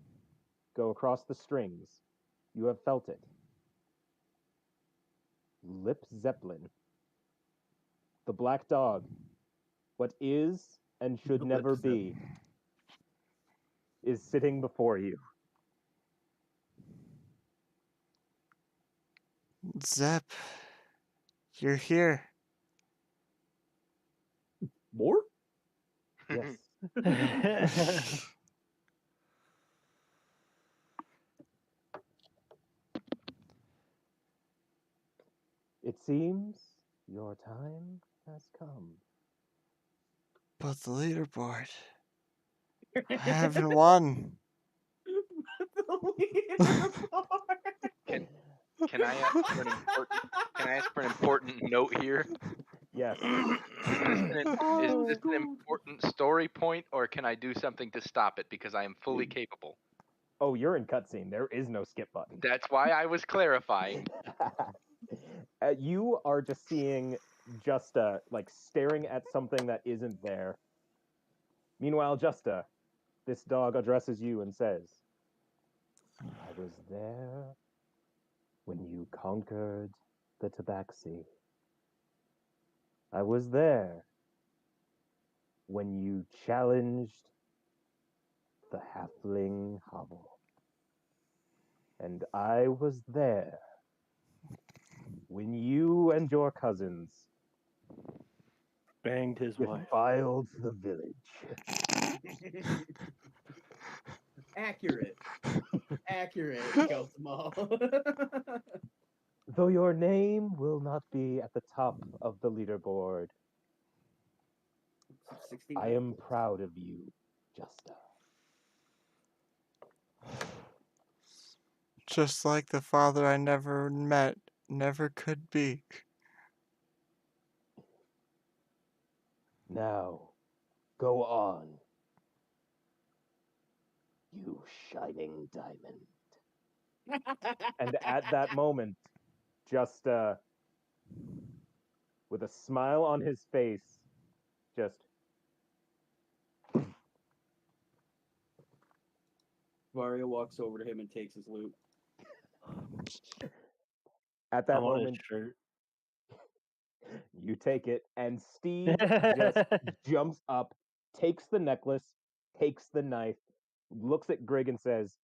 go across the strings, you have felt it. Lip Zeppelin. The black dog. What is and should never be is sitting before you. Zep, you're here. More? Yes. It seems your time has come. But the leaderboard. I haven't won. Can I ask for an important note here? Yes. Is this an important story point, or can I do something to stop it because I am fully capable? Oh, you're in cutscene. There is no skip button. That's why I was clarifying. You are just seeing Justa like staring at something that isn't there. Meanwhile, Justa, this dog addresses you and says, I was there when you conquered the Tabaxi. I was there when you challenged the halfling hovel. And I was there when you and your cousins Banged his wife. defiled the village. Accurate. Accurate, Giltamo. Though your name will not be at the top of the leaderboard, I am proud of you, Justa. Just like the father I never met, never could be. Now, go on, you shining diamond. And at that moment, Justa, with a smile on his face, just Varia walks over to him and takes his loot. at that I want his moment, shirt. you take it, and Steve just jumps up, takes the necklace, takes the knife, looks at Grig and says,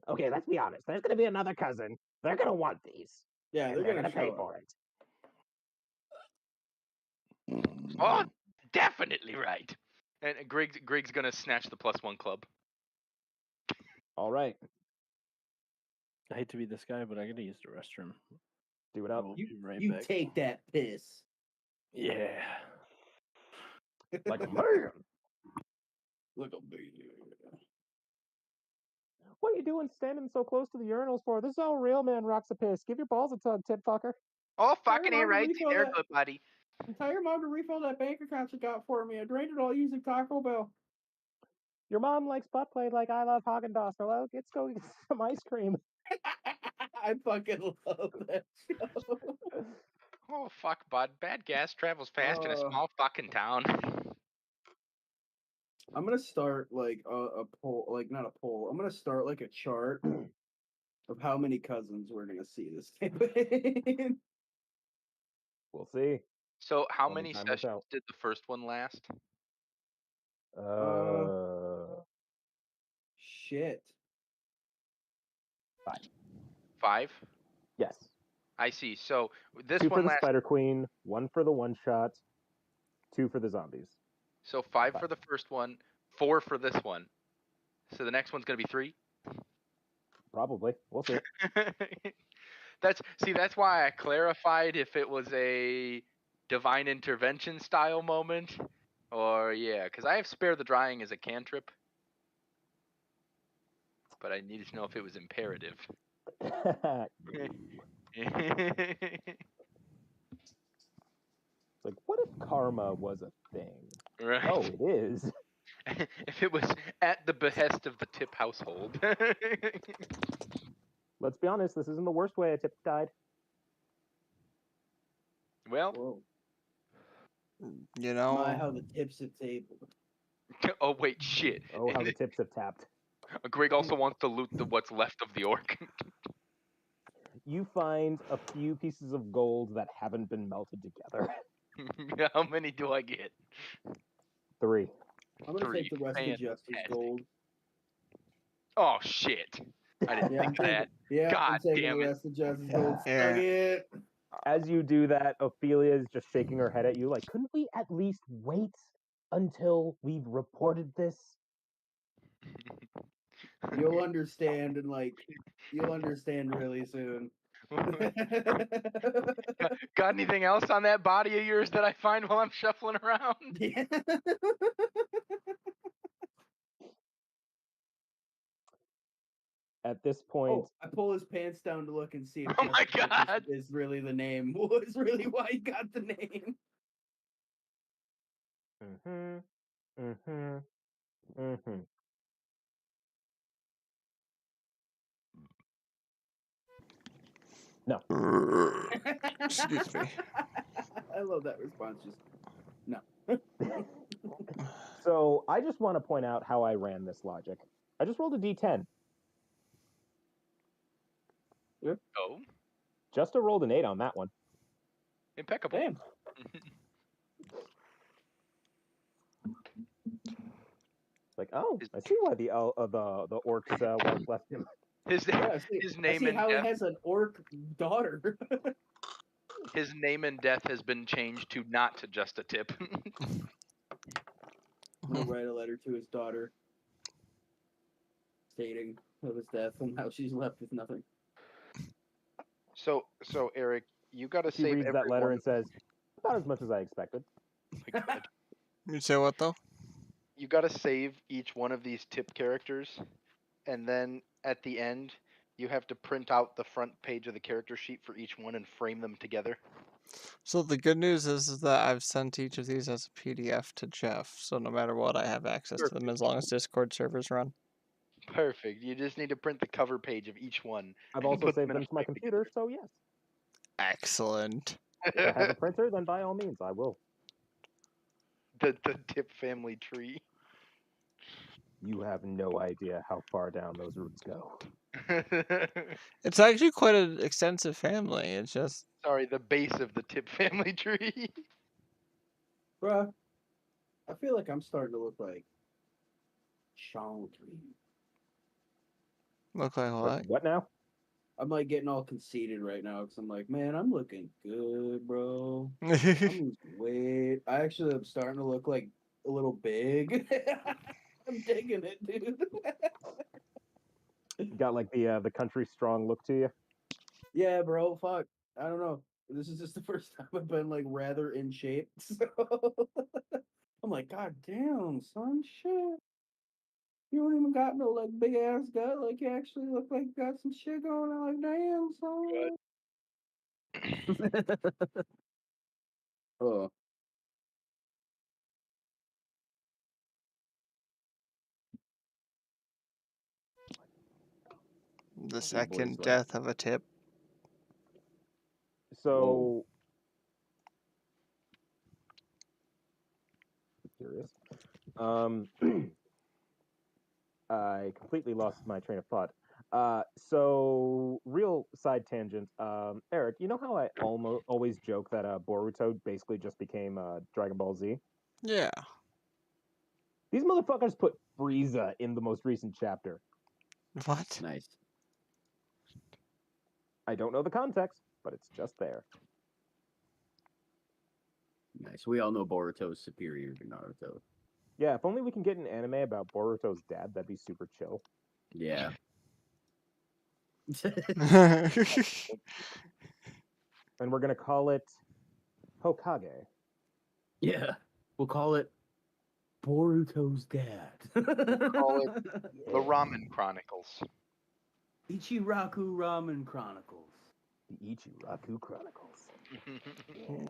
Okay, let's be honest. There's gonna be another cousin. They're gonna want these. Yeah, And they're they're gonna gonna pay show for it. Oh, definitely right. And Grig's gonna snatch the +1 club. all right, I hate to be this guy, but I gotta use the restroom. do it I up. will be right You back. take that piss. Yeah. Like a man. Look at me. What are you doing standing so close to the urinals for? This is how a real man rocks a piss. Give your balls a tug, tit fucker. Oh, Tell fucking your A mom to right. refill They're that. good, buddy. Tell your mom to refill that bank account she got for me. I drained it all using Taco Bell. Your mom likes butt play like I love Haagen-Dazs. Well, let's go get some ice cream. I fucking love that show. Oh, fuck, bud. Bad gas travels fast in a Uh. small fucking town. I'm gonna start like a poll, like not a poll. I'm gonna start like a chart of how many cousins we're gonna see this campaign. We'll see. So how Only many time will sessions tell. did the first one last? Shit. 5? Yes. I see. So this 2 for one the last. Spider Queen, 1 for the one shot, 2 for the zombies. So 5 for the first one, 4 for this one. So the next one's gonna be 3. Probably. We'll see. That's why I clarified if it was a divine intervention style moment, or because I have spare the drying as a cantrip, but I needed to know if it was imperative. Like, what if karma was a thing? Right. Oh, it is. If it was at the behest of the Tip household. Let's be honest, this isn't the worst way a Tip died. Well, Whoa. You My, know, how the tips at table. oh wait, shit. Oh, how the Tips have tapped. Greg also wants to loot what's left of the orc. You find a few pieces of gold that haven't been melted together. How many do I get? 3. I'm gonna 3. take the rest of Justice Fantastic. Gold. Oh shit. I didn't Yeah, think of that. I'm God taking damn the it. rest of Justice Gold. Yeah. Suck it. As you do that, Ophelia is just shaking her head at you like, couldn't we at least wait until we've reported this? You'll understand you'll understand really soon. Got anything else on that body of yours that I find while I'm shuffling around? Yeah. At this point, Oh, I pull his pants down to look and see if Oh my Justice God. is really the name. Was really why he got the name. Mm-hmm. Mm-hmm. Mm-hmm. No. Excuse me. I love that response. Just no. So I just want to point out how I ran this logic. I just rolled a d10. Oh, Just rolled an 8 on that one. impeccable. Damn. Like, oh, I see why the orc's wife left him. His Yeah, his I name see and how death. he has an orc daughter. His name and death has been changed to not just a tip. I'm gonna write a letter to his daughter stating of his death and how she's left with nothing. So Eric, you got to She save reads every that letter one and says, about as much as I expected. of- God. You say what though? You got to save each one of these tip characters, and then at the end, you have to print out the front page of the character sheet for each one and frame them together. So the good news is that I've sent each of these as a PDF to Jeff, so no matter what, I have access to them as long as Discord servers run. Perfect. You just need to print the cover page of each one. I've and also put saved in a them to my frame computer, so yes. Excellent. If I have a printer, then by all means, I will. the tip family tree. You have no idea how far down those roots go. It's actually quite an extensive family. It's just Sorry, the base of the tip family tree. Bruh, I feel like I'm starting to look like Sean Green. look like Like, what? what now? I'm like getting all conceited right now because I'm like, man, I'm looking good, bro. I'm losing weight. I actually am starting to look like a little big. I'm digging it, dude. You got like the country strong look to you. Yeah, bro. Fuck. I don't know. This is just the first time I've been like rather in shape. So I'm like, God damn, son, shit. You don't even got no like big ass gut. Like you actually look like you got some shit going on. Like, damn, son. Oh, The boys, second like, death of a tip. So curious. I completely lost my train of thought. So real side tangent. Eric, you know how I always joke that Boruto basically just became Dragon Ball Z? Yeah. These motherfuckers put Frieza in the most recent chapter. What? nice. I don't know the context, but it's just there. Nice. We all know Boruto is superior to Naruto. Yeah, if only we can get an anime about Boruto's dad, that'd be super chill. Yeah. And we're gonna call it Hokage. Yeah. We'll call it Boruto's dad. Call it The Ramen Chronicles. Ichiraku Ramen Chronicles. The Ichiraku Chronicles.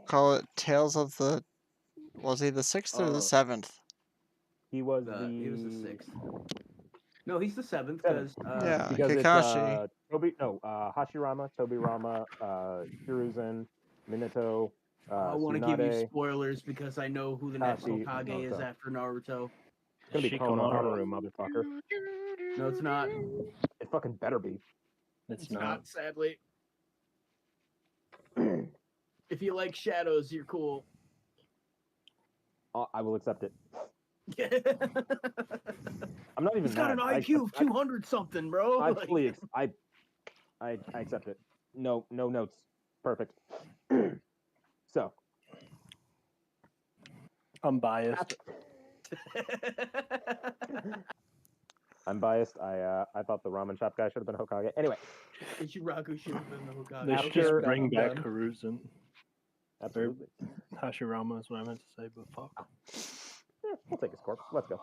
Call it Tales of the. Was he the 6th or the 7th? He was He was the 6th. No, he's the 7th Seventh. because Yeah, Because Kakashi. it's Hashirama, Tobirama, Hiruzen, Minato, I want to give you Tsunade. spoilers because I know who the next Kashi, Hokage is Naruto. after Naruto. It's gonna be Shikamaru. Konohamaru, motherfucker. No, it's not. It fucking better be. It's Not, not. sadly. If you like shadows, you're cool. I will accept it. I'm not even He's got mad. an IQ of 200 something, bro. I Like, fully I accept it. No notes. Perfect. So I'm biased. I'm biased. I thought the ramen shop guy should have been Hokage. Anyway, Ichiraku should have been the Hokage. They should just After- bring I'm back done. Hiruzen. absolutely. Hashirama is what I meant to say, but fuck. We'll take his corpse. Let's go.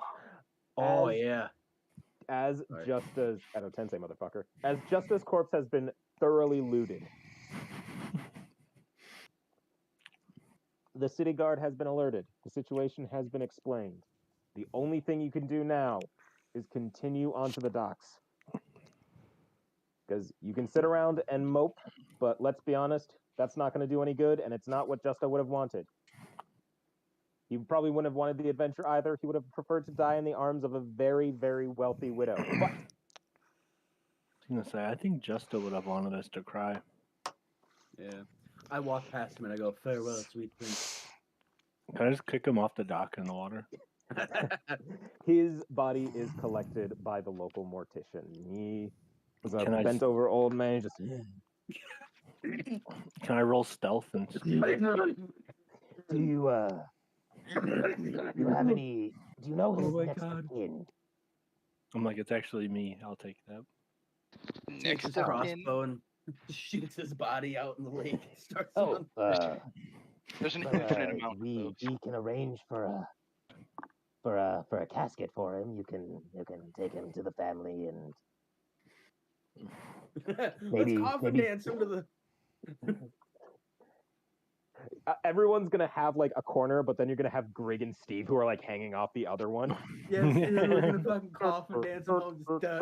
Oh, As- yeah. As Sorry. Justa's, I don't Tensei motherfucker. As Justa's corpse has been thoroughly looted, The city guard has been alerted. The situation has been explained. The only thing you can do now is continue onto the docks. Because you can sit around and mope, but let's be honest, that's not going to do any good, and it's not what Justo would have wanted. He probably wouldn't have wanted the adventure either. He would have preferred to die in the arms of a very, very wealthy widow. But I was gonna say, I think Justo would have wanted us to cry. Yeah. I walk past him and I go, farewell, sweet prince. Can I just kick him off the dock in the water? his body is collected by the local mortician. He was a Can I bent over old man. Just Can I roll stealth and steal it? Do you have any? Do you know his my next God. of kin? I'm like, it's actually me. I'll take that. Takes Next his of kin. crossbow and shoots his body out in the lake. Starts Oh, on. There's an well, infinite amount of we those. can arrange for a casket for him. You can take him to the family and Let's coffin dance him to the. everyone's gonna have like a corner, but then you're gonna have Grig and Steve who are like hanging off the other one. Yes, and then we're gonna fucking coffin dance him home. Just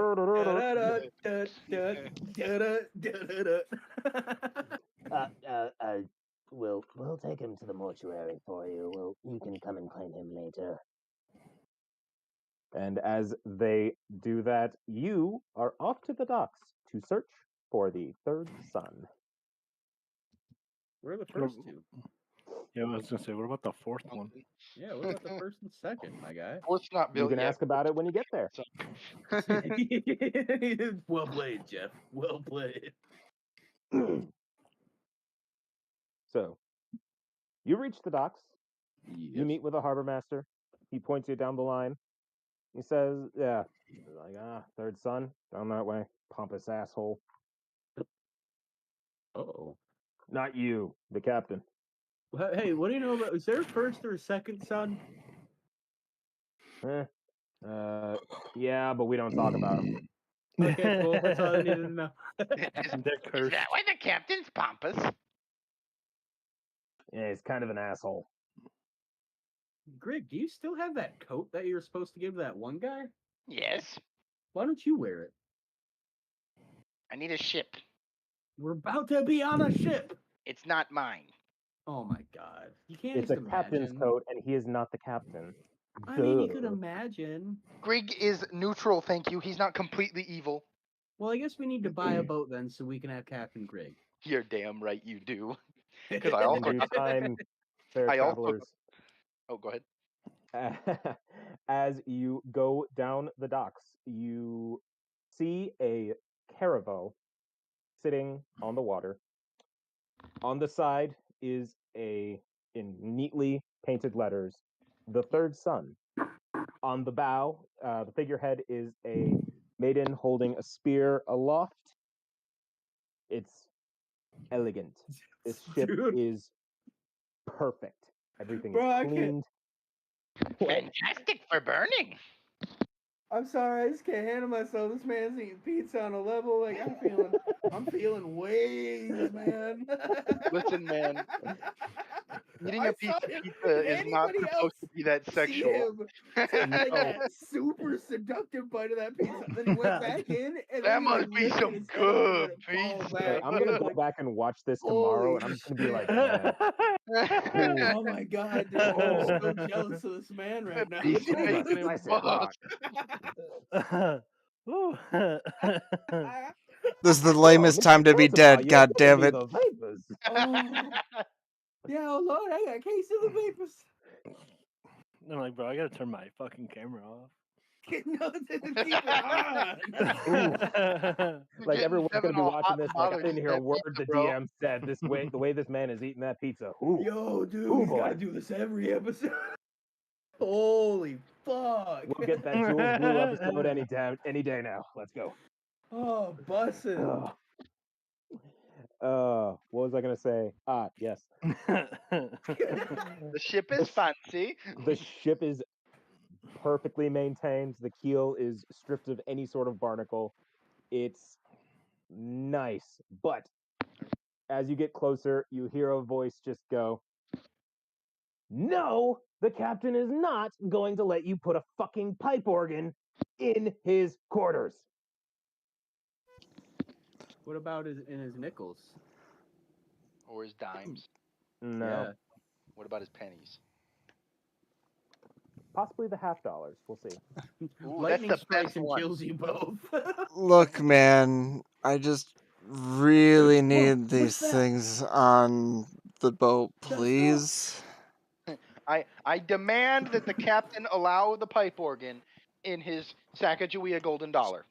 we'll take him to the mortuary for you. You can come and claim him later. And as they do that, you are off to the docks to search for the third son. Where are the first two? Yeah, I was gonna say, what about the fourth one? Yeah, what about the first and second, my guy? Fourth's not You built can yet. ask about it when you get there. Well played, Jeff. Well played. So, you reach the docks. Yes. You meet with a harbor master. He points you down the line. He says, "Yeah, like third son down that way, pompous asshole. Oh. Not you, the captain." Hey, what do you know about? Is there a first or a second son? Yeah, but we don't talk about him. Okay, cool. That's all I needed to know. They're Is cursed. that why the captain's pompous? Yeah, he's kind of an asshole. Grig, do you still have that coat that you were supposed to give to that one guy? Yes. Why don't you wear it? I need a ship. We're about to be on a ship. It's not mine. Oh my god. You can't It's a just captain's imagine. coat, and he is not the captain. I mean, you could Duh. imagine. Grig is neutral, thank you. He's not completely evil. Well, I guess we need to buy a boat then so we can have Captain Grig. You're damn right you do. Because I In also due time, fair I also- travelers, Oh, go ahead. as you go down the docks, you see a caravel sitting on the water. On the side is in neatly painted letters, the third son. On the bow, the figurehead is a maiden holding a spear aloft. It's elegant. This ship Dude. is perfect. Everything Bro, I is can't- cleaned. What? Fantastic for burning. I'm sorry, I just can't handle myself. This man's eating pizza on a level like I'm feeling waves, man. Listen, man. Eating I a piece saw of him. pizza Did is not anybody supposed to be that See sexual. him take like that super seductive bite of that pizza. Then he went back in and That then he, must like, be lifted some his head up and good let it fall pizza. Okay, back. I'm gonna go Like, back and watch this tomorrow, holy and I'm just gonna be like, shit. man, Oh my god, dude! I'm so jealous of this man right now. He's Jesus, making him I said bust. Ooh. This is the oh, lamest time to be dead. God damn it! The vapors. Oh, yeah, oh Lord, I got a case of the vapors. I'm like, bro, I gotta turn my fucking camera off. No, keep it on. Like everyone's gonna be all watching hot this. and Like I bothered didn't with hear a that word pizza, the bro. DM said. The way this man is eating that pizza. Ooh. Yo, dude, Ooh, he's boy. gotta do this every episode. Holy fuck. We'll get that Jules Blue episode any day now. Let's go. Oh, bussin'. What was I gonna say? Yes. The ship is fancy. The ship is perfectly maintained. The keel is stripped of any sort of barnacle. It's nice, but as you get closer, you hear a voice just go, No, the captain is not going to let you put a fucking pipe organ in his quarters. What about in his nickels? Or his dimes. No. Yeah. What about his pennies? Possibly the $50. We'll see. Ooh, Lightning that's the strikes best and one. kills you both. Look, man, I just really Whoa, need these what's that? things on the boat, Just please. I demand that the captain allow the pipe organ in his Sacagawea golden dollar.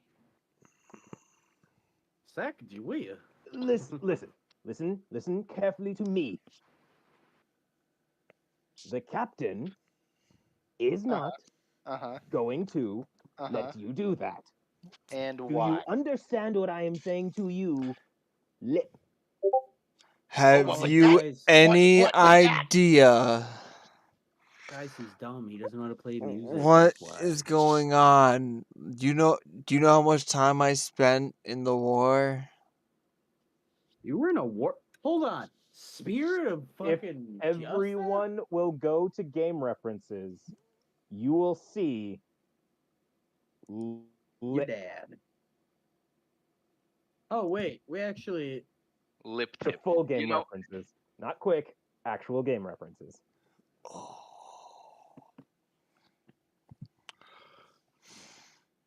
Sacagawea. Listen carefully to me. The captain is not Uh-huh. going to Uh-huh. let you do that. And Do why? you understand what I am saying to you, Lip? Have what was you Guys, any what was that? idea guys, he's dumb. He doesn't know how to play music. what That's why. is going on? Do you know how much time I spent in the war? You were in a war. Hold on. Spirit of If fucking everyone will go to game references, you will see Your Lip dad. Oh wait, we actually. Lip to tip. full game You know, references. Not quick, actual game references.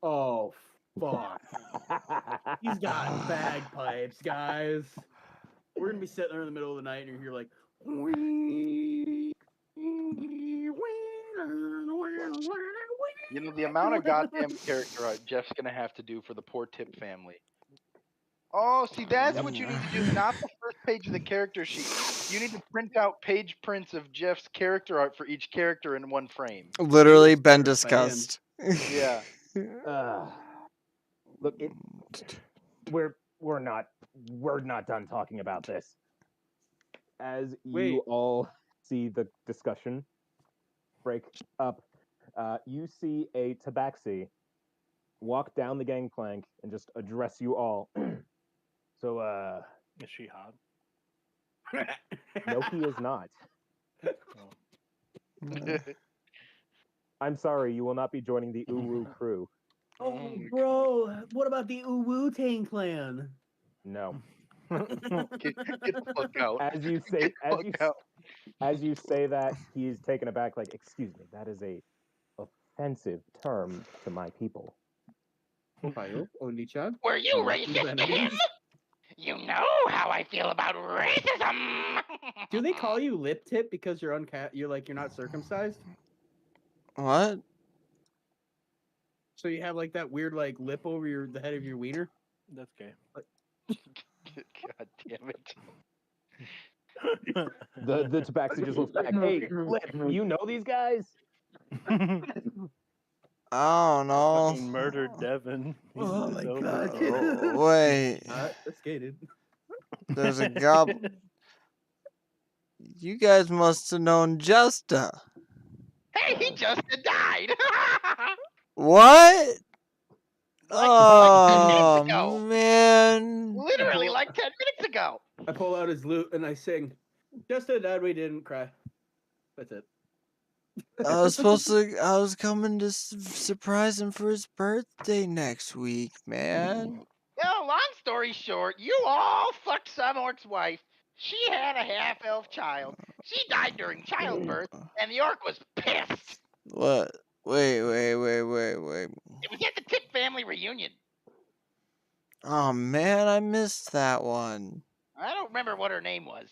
Oh fuck. He's got bagpipes, guys. We're gonna be sitting there in the middle of the night, and you're here like. you know the amount of goddamn character art Jeff's gonna have to do for the poor Tip family. Oh, see, that's what you need to do. Not the first page of the character sheet. You need to print out page prints of Jeff's character art for each character in one frame. Literally been They're a fan. discussed. Yeah. Look, we're not done talking about this. As you all see the discussion break up, you see a tabaxi walk down the gangplank and just address you all. So, Is she hot? no, he is not. I'm sorry, you will not be joining the Uwu crew. Oh, bro, what about the Uwu Tang clan? No. Get the fuck out. As you say, Get the fuck out. as you say that, he's taken aback. Like, excuse me, that is a offensive term to my people. Oni-chan. Were you racist to him? You know how I feel about racism. Do they call you lip tip because you're you're not circumcised? What? So you have like that weird like lip over the head of your wiener? That's gay. God damn it. The tabaxi just looks back. Hey, Lip, you know these guys? I don't know. Fucking murdered Devin. Oh my god. Wait, That's gay, dude. there's a goblin. You guys must have known Justa. Hey, he just died. What? like 10 minutes Oh ago. man! Literally like 10 minutes ago. I pull out his lute and I sing, "Just a dad, we didn't cry." That's it. I was coming to surprise him for his birthday next week, man. Long story short, you all fucked some orc's wife. She had a half-elf child. She died during childbirth, and the orc was pissed. What? Wait. It was at the Tip family reunion. Oh man, I missed that one. I don't remember what her name was.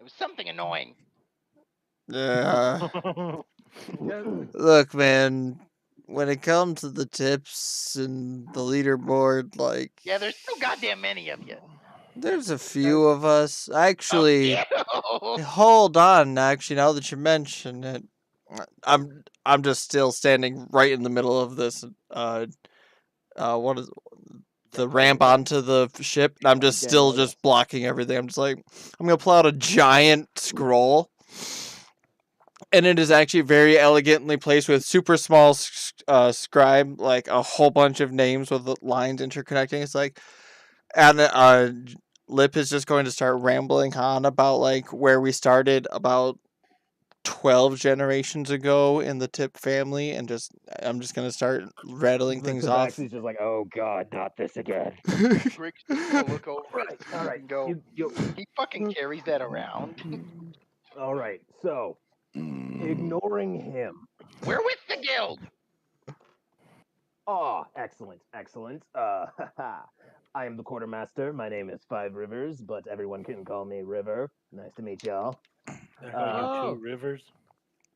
It was something annoying. Yeah. Look, man. When it comes to the tips and the leaderboard, like, Yeah, there's so goddamn many of you. there's a few of us. Actually, Ew. hold on. Actually, now that you mention it, I'm just still standing right in the middle of this. What is the ramp onto the ship? And I'm just still just blocking everything. I'm just like, I'm gonna pull out a giant scroll. And it is actually very elegantly placed with super small scribe, like a whole bunch of names with the lines interconnecting. It's like, and Lip is just going to start rambling on about like where we started about 12 generations ago in the Tip family, and I'm just gonna start rattling The things off. Tabaxi's just like, oh god, not this again. Greg's just gonna look over Right, at Steve all right. and go, he fucking carries that around. All right. So, ignoring him. We're with the guild. Oh, excellent, excellent. I am the quartermaster. My name is Five Rivers, but everyone can call me River. Nice to meet y'all. There are Oh. you two rivers.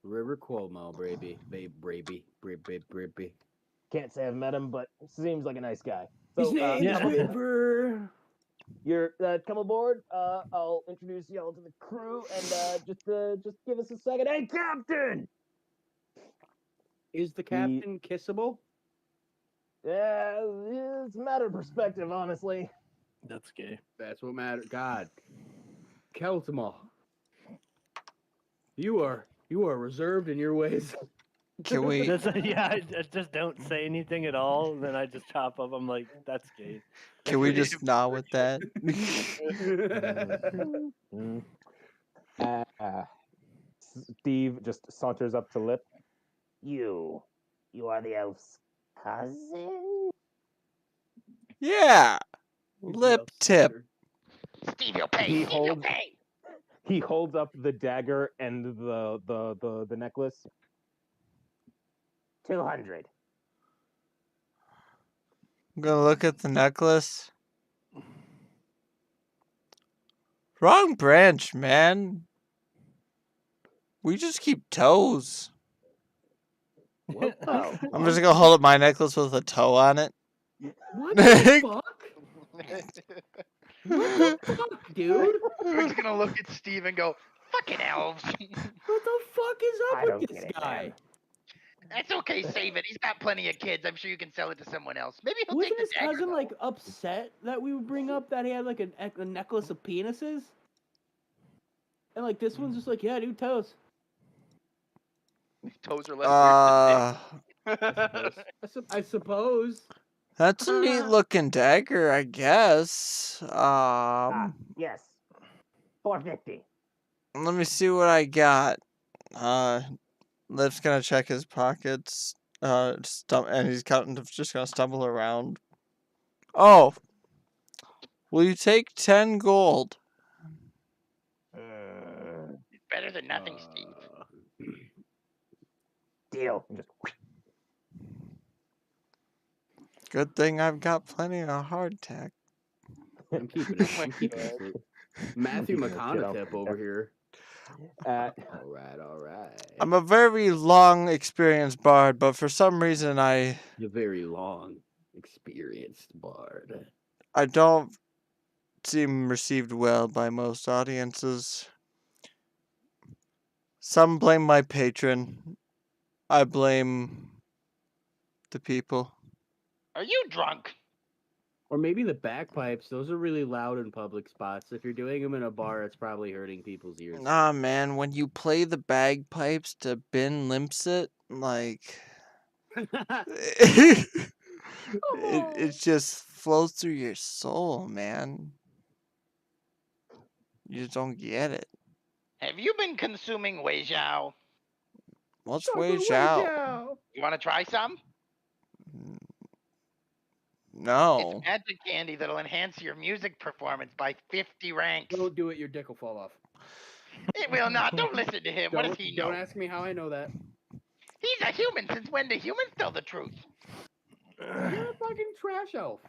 River Cuomo, Braby. Can't say I've met him, but seems like a nice guy. His So, name is come, River. you're come aboard. I'll introduce y'all to the crew, and just give us a second. Hey, Captain! Is the captain kissable? Yeah, it's a matter of perspective, honestly. That's gay. That's what matters. God, Keltimo, you are reserved in your ways. Can we? Yeah, I just don't say anything at all. Then I just chop up. I'm like, that's gay. Can we just nod with that? Steve just saunters up to Lip. You are the elf's cousin? Yeah. Lip Tip. Steve, you'll pay. He Steve, you'll holds- pay. He holds up the dagger and the necklace. 200. I'm gonna look at the necklace. Wrong branch, man. We just keep toes. What the I'm just gonna hold up my necklace with a toe on it. What the fuck? What the fuck, dude? Greg's gonna look at Steve and go, fucking elves. What the fuck is I up don't with get this it, guy? man. That's okay. Save it. He's got plenty of kids. I'm sure you can sell it to someone else. Maybe he'll Wasn't take the his dagger. cousin though. like upset that we would bring up that he had like a necklace of penises? And like this one's just like, yeah, dude, toes. Toes are less weird than dicks. I suppose. That's a neat looking dagger, I guess. Yes. 450. Let me see what I got. Liv's gonna check his pockets. And he's just gonna stumble around. Oh, will you take 10 gold? It's better than nothing, Steve. Deal. Good thing I've got plenty of hardtack. I'm keeping it. I'm keeping it. Matthew Keeping that shit McConaughey over here. All right. I'm a very long experienced bard, but for some reason A very long, experienced bard. I don't seem received well by most audiences. Some blame my patron. I blame the people. Are you drunk? Or maybe the bagpipes. Those are really loud in public spots. If you're doing them in a bar, it's probably hurting people's ears. Nah, man, when you play the bagpipes to Ben Limpsit, like it just flows through your soul, man. You just don't get it. Have you been consuming Wei Zhao? What's Wei Zhao? You want to try some? No. It's magic candy that'll enhance your music performance by 50 ranks. Don't do it. Your dick will fall off. It will not. Don't listen to him. What does he know? Don't ask me how I know that. He's a human. Since when do humans tell the truth? You're a fucking trash elf.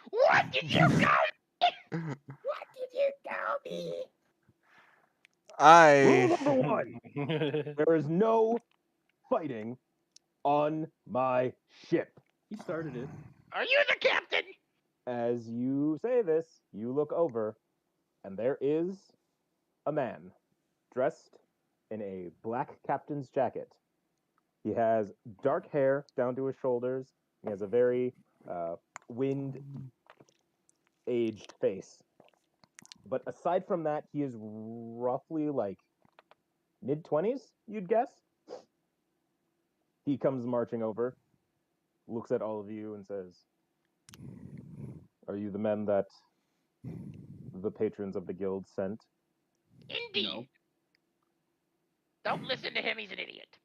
What did you call me? What did you call me? Rule number one: there is no fighting on my ship. He started it. Are you the captain? As you say this, you look over, and there is a man dressed in a black captain's jacket. He has dark hair down to his shoulders. He has a very wind-aged face. But aside from that, he is roughly like mid-20s, you'd guess. He comes marching over, looks at all of you, and says, "Are you the men that the patrons of the guild sent?" Indeed. No. Don't listen to him. He's an idiot.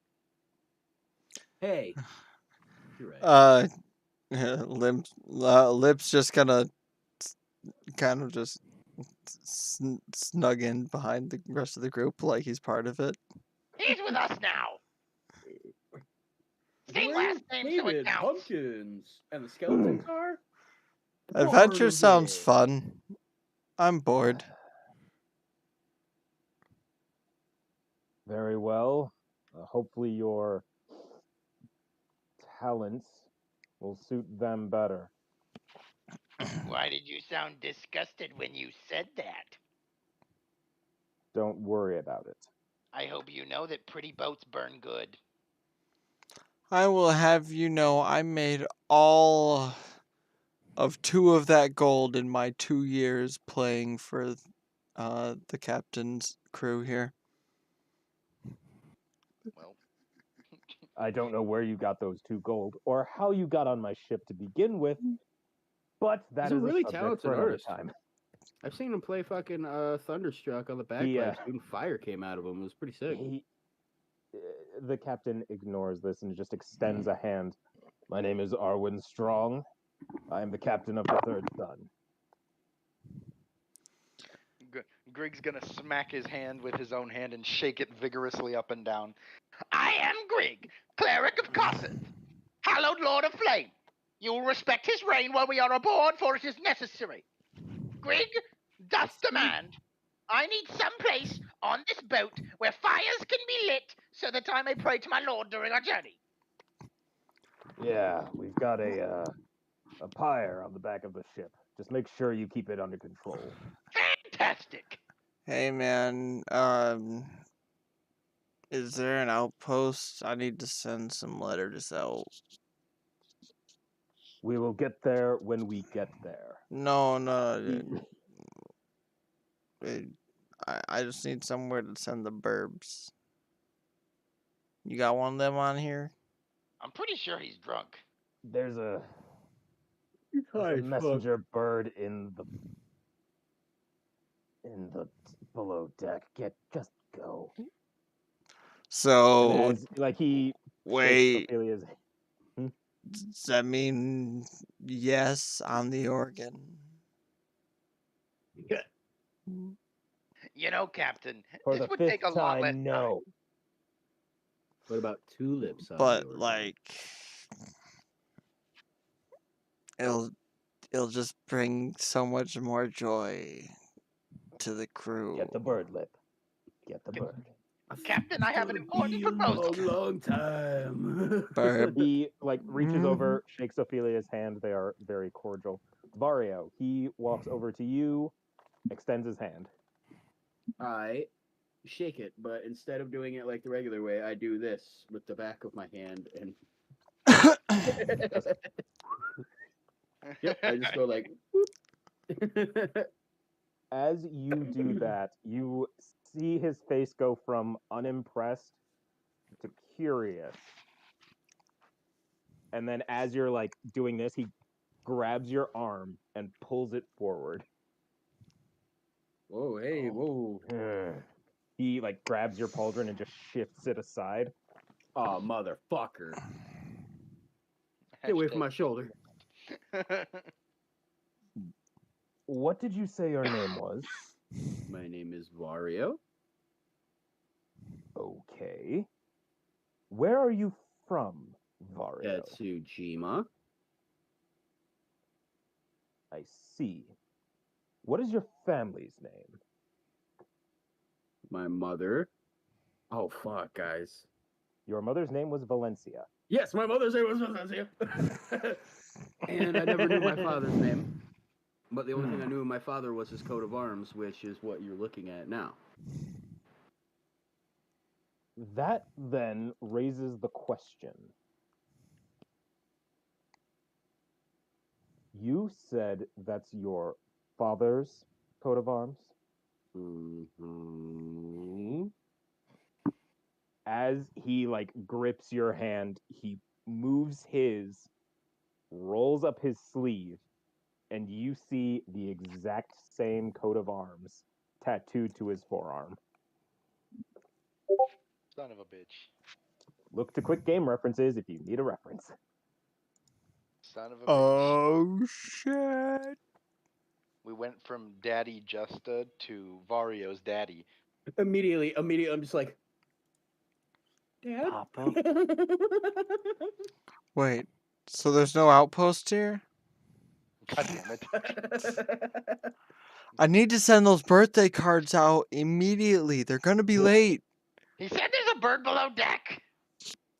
Hey, you're right. Lips just kind of just snug in behind the rest of the group like he's part of it. He's with us now. Same last name, so it counts. Pumpkins and the skeletons are. Adventure sounds fun. I'm bored. Very well. Hopefully your talents will suit them better. Why did you sound disgusted when you said that? Don't worry about it. I hope you know that pretty boats burn good. I will have you know I made all of 2 of that gold in my 2 years playing for the captain's crew here. Well, I don't know where you got those 2 gold or how you got on my ship to begin with, but that He's is a really subject talented for another artist. time. I've seen him play fucking Thunderstruck on the He, bagpipes. Even fire came out of him. It was pretty sick. The captain ignores this and just extends a hand. My name is Arwen Strong. I am the captain of the Third Sun. Grig's gonna smack his hand with his own hand and shake it vigorously up and down. I am Grig, cleric of Kossuth, hallowed lord of flame. You will respect his reign while we are aboard, for it is necessary. Grig, doth demand. I need some place on this boat where fires can be lit so that I may pray to my lord during our journey. Yeah, we've got a pyre on the back of the ship. Just make sure you keep it under control. Fantastic. Hey man, is there an outpost? I need to send some letters out. We will get there when we get there. No. I just need somewhere to send the burbs. You got one of them on here? I'm pretty sure he's drunk. There's a messenger bird in the below deck. Just go. So, he wait. shakes Ophelia's. Does that mean yes on the organ? Yeah. You know, Captain, For this the would 5th take a lot less time, time. no. What about tulips on the But organ? like, it'll just bring so much more joy to the crew. Get the bird lip. Get the bird. Captain, I have an important proposal. Long time. Burb. He reaches over, shakes Ophelia's hand. They are very cordial. Vario, he walks over to you, extends his hand. I shake it, but instead of doing it like the regular way, I do this with the back of my hand and yep, I just go like whoop. As you do that, you see his face go from unimpressed to curious. And then as you're doing this, he grabs your arm and pulls it forward. Whoa, hey, whoa. He grabs your pauldron and just shifts it aside. Oh, motherfucker. Get away from my shoulder. What did you say your name was? My name is Wario. Okay. Where are you from, Vario? Tatsujima. I see. What is your family's name? My mother. Oh, fuck, guys. Your mother's name was Valencia. Yes, my mother's name was Valencia. And I never knew my father's name. But the only thing I knew of my father was his coat of arms, which is what you're looking at now. That then raises the question. You said that's your father's coat of arms? Mm-hmm. As he grips your hand, he moves his, rolls up his sleeve, and you see the exact same coat of arms tattooed to his forearm. Son of a bitch. Look to quick game references if you need a reference. Son of a bitch. Oh shit! We went from Daddy Justa to Vario's daddy. Immediately, I'm just like, Dad? Papa? Wait, so there's no outpost here? God damn it. I need to send those birthday cards out immediately. They're gonna be late. He said there's a bird below deck.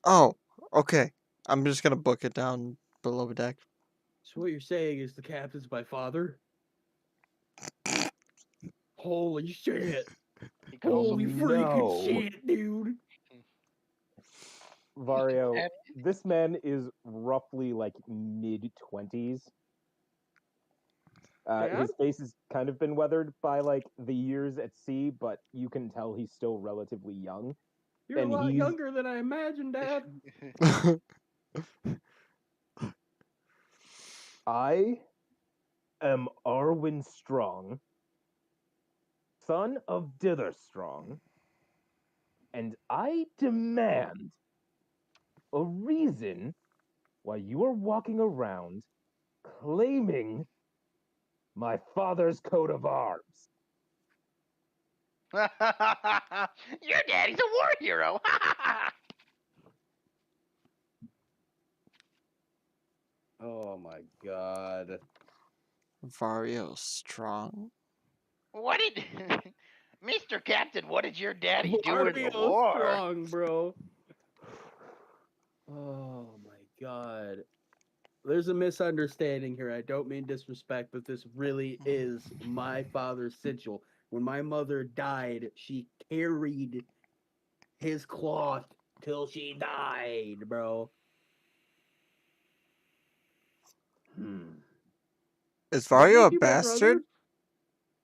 Oh, okay. I'm just gonna book it down below deck. So what you're saying is the captain's my father? Holy shit! He could also Holy be freaking No. shit, dude! Vario, this man is roughly like mid-20s. Dad? His face has kind of been weathered by like the years at sea, but you can tell he's still relatively young. You're And a lot he's- younger than I imagined, Dad. I am Arwen Strong, son of Dither Strong, and I demand a reason why you are walking around claiming my father's coat of arms. Your daddy's a war hero. Oh my god. Vario strong. What did Mr. Captain, what did your daddy do in the Mario war? strong, bro. Oh my god. There's a misunderstanding here. I don't mean disrespect, but this really is my father's sigil. When my mother died, she carried his cloth till she died, bro. Is What Vario make a you my bastard?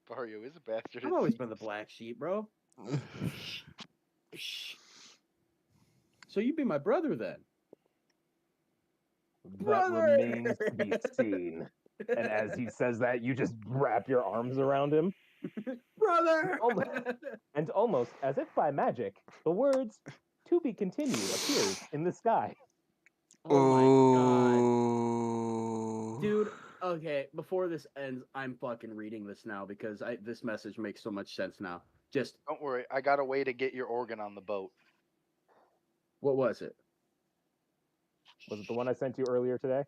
brother? Vario is a bastard. I've always been the black sheep, bro. So you'd be my brother then. That Brother! remains to be seen. And as he says that, you just wrap your arms around him. Brother! And almost as if by magic, the words "to be continued" appears in the sky. Oh my god. Ooh. Dude, okay, before this ends, I'm fucking reading this now because this message makes so much sense now. Just, Don't worry, I got a way to get your organ on the boat. what was it? Was it the one I sent you earlier today?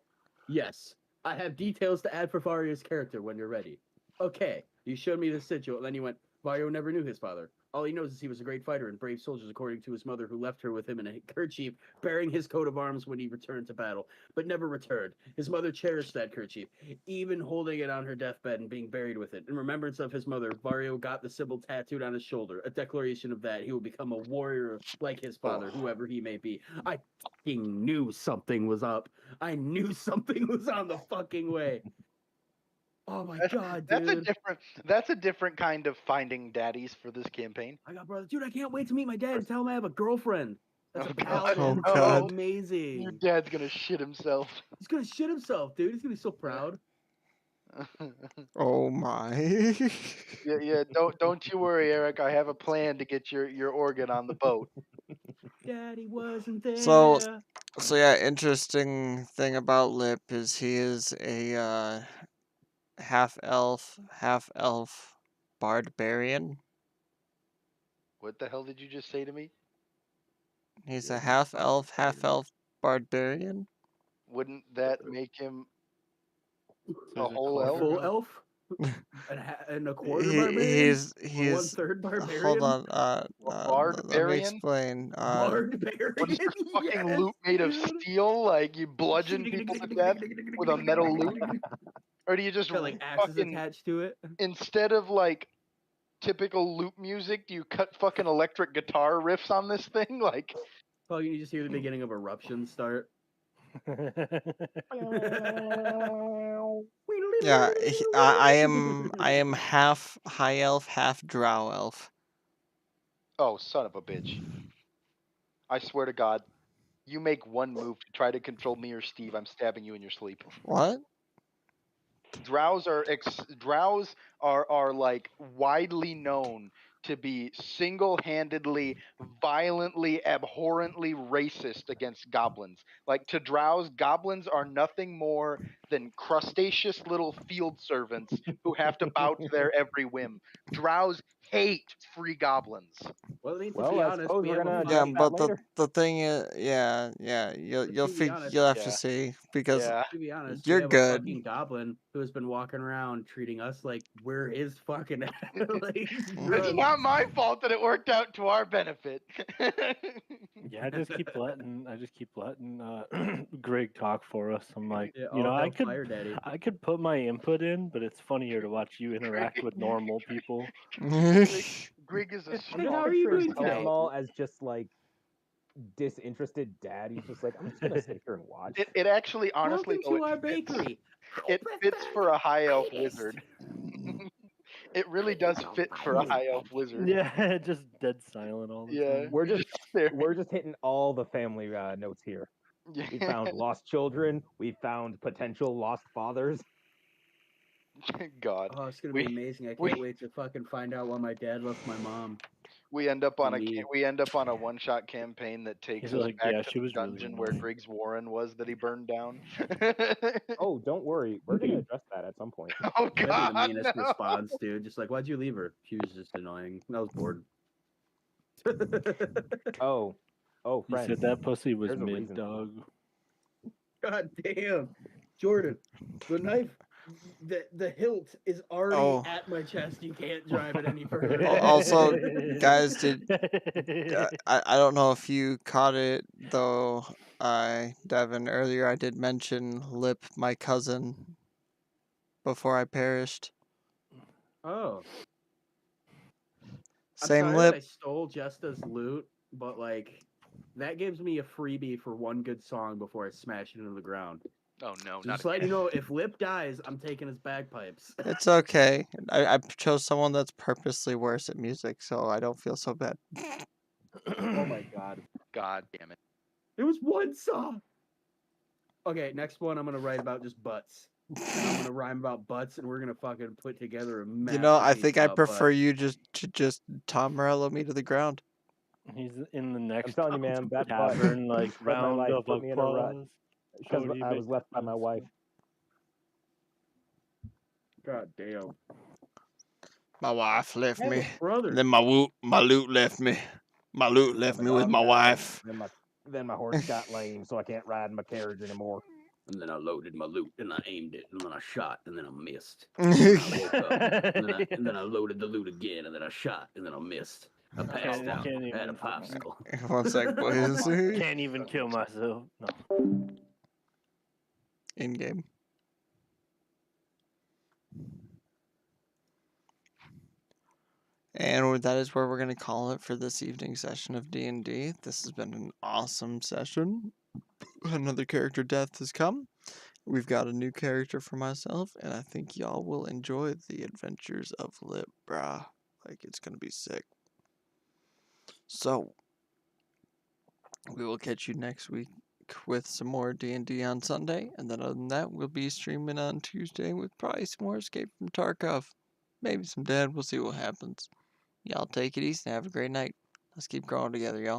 Yes. I have details to add for Vario's character when you're ready. Okay, you showed me the sigil, and then you went, Vario never knew his father. All he knows is he was a great fighter and brave soldier, according to his mother, who left her with him in a kerchief, bearing his coat of arms when he returned to battle, but never returned. His mother cherished that kerchief, even holding it on her deathbed and being buried with it. In remembrance of his mother, Vario got the symbol tattooed on his shoulder, a declaration of that he will become a warrior like his father, whoever he may be. I fucking knew something was up. I knew something was on the fucking way. Oh my god, dude. That's a different kind of finding daddies for this campaign. I got brother. Dude, I can't wait to meet my dad and tell him I have a girlfriend. That's Oh, a God. paladin. Oh, God. Your Amazing. dad's gonna shit himself. He's gonna shit himself, dude. He's gonna be so proud. Oh my. Yeah. Don't you worry, Eric. I have a plan to get your organ on the boat. Daddy wasn't there. So yeah, interesting thing about Lip is he is a half elf barbarian. What the hell did you just say to me? He's a half elf barbarian. Wouldn't that make him So a he's whole A elf? full elf? And a quarter He- barbarian? he's Or 1/3 barbarian? hold on. Let me Barbarian? explain. Barbarian? What is your fucking Yes, loot made of dude. steel? Like you bludgeon people to death with a metal loot? Or do you just Got like axes fucking, attached to it. instead of like typical loop music, do you cut fucking electric guitar riffs on this thing? Like, Oh, you just hear the beginning of Eruption start. Yeah, I am half high elf, half drow elf. oh, son of a bitch. I swear to God, you make one move to try to control me or Steve, I'm stabbing you in your sleep. What? Drows are like widely known to be single-handedly, violently, abhorrently racist against goblins. Like, to drows, goblins are nothing more than crustaceous little field servants who have to bow to their every whim. Drows hate free goblins. Well, I mean, to Well, be I honest, suppose we we're have gonna a address fucking. that but later. the thing is, yeah, you'll To be honest- you'll have to Yeah. see because Yeah. To be honest, you're we have good. a fucking goblin who has been walking around treating us like we're his fucking like, It's drugs. not my fault that it worked out to our benefit. Yeah, I just keep letting Greg talk for us. I'm like, Yeah, you know, all hell fire daddy. I could put my input in, but it's funnier to watch you interact with normal people. Grig is a And strong how are you doing Pictures of today? them all as just like disinterested dad. He's just like, I'm just gonna sit here and watch. It actually, honestly, Welcome though, to our bakery. it fits for a high elf wizard. It really does fit for a high elf wizard. Yeah, just dead silent all the Yeah, time. We're he's just there. we're just hitting all the family notes here. We found lost children. We found potential lost fathers. God, Oh, it's gonna We- be amazing. I we- can't wait to fucking find out why my dad left my mom. we end up on Me. a one-shot campaign that takes He's us like, back yeah, to she the was really dungeon where annoying. Grig's Warren was that he burned down. Oh, don't worry. We're gonna address that at some point. Oh That'd be the God, meanest no. response, dude. Just like, why'd you leave her? She was just annoying. I was bored. Oh, You friends. said that pussy was There's a mid, reason for it. dog. God damn, Jordan, the knife, the hilt is already Oh. at my chest. You can't drive it any further. Also, guys, I don't know if you caught it though. Devin, earlier I did mention Lip, my cousin, before I perished. Oh, I'm Same sorry Lip. that I stole Jesta's loot, but like, that gives me a freebie for one good song before I smash it into the ground. Oh no, So not just letting you again. know, if Lip dies, I'm taking his bagpipes. It's okay. I chose someone that's purposely worse at music, so I don't feel so bad. Oh my god. God damn it. It was one song. Okay, next one I'm gonna write about just butts. And I'm gonna rhyme about butts, and we're gonna fucking put together a You know, I masterpiece think I about prefer butts. you just Tom Morello me to the ground. He's in the next telling you, man, that butt tavern, like saved my round life, of put me in a rut. applause. Because Shorty I was make left by my us- wife. God damn. My wife left I have me. a brother. Then my loot left me. My loot left me with dog my died, wife. Then my horse got lame, so I can't ride in my carriage anymore. And then I loaded my loot, and I aimed it, and then I shot, and then I missed. And then I woke up, and then I loaded the loot again, and then I shot, and then I missed. I passed out. can't I had a even- popsicle. One sec, boys. Can't even kill myself. No. In game. And that is where we're going to call it for this evening's session of D&D. This has been an awesome session. Another character death has come. We've got a new character for myself, and I think y'all will enjoy the adventures of Lip, brah. Like, it's going to be sick. So, we will catch you next week with some more D&D on Sunday, and then other than that, we'll be streaming on Tuesday with probably some more Escape from Tarkov. Maybe some Dead. We'll see what happens. Y'all take it easy and have a great night. Let's keep growing together, y'all.